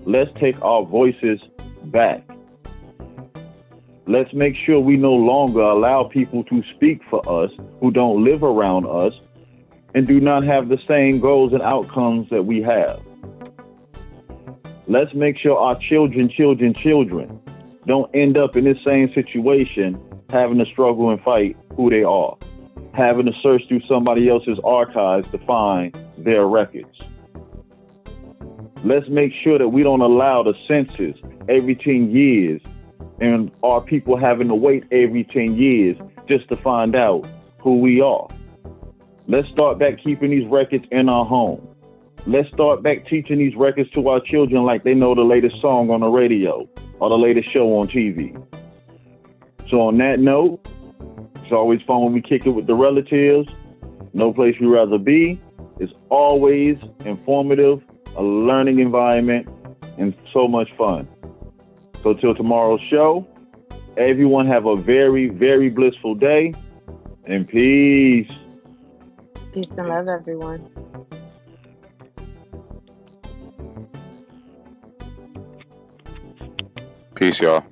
Let's take our voices back. Let's make sure we no longer allow people to speak for us who don't live around us and do not have the same goals and outcomes that we have. Let's make sure our children don't end up in this same situation, having to struggle and fight who they are, having to search through somebody else's archives to find their records. Let's make sure that we don't allow the census every 10 years and our people having to wait every 10 years just to find out who we are. Let's start back keeping these records in our home. Let's start back teaching these records to our children like they know the latest song on the radio or the latest show on TV. So on that note, it's always fun when we kick it with the relatives. No place you'd rather be. It's always informative, a learning environment, and so much fun. So till tomorrow's show, everyone have a very, very blissful day, and peace. Peace and love, everyone. Peace, y'all.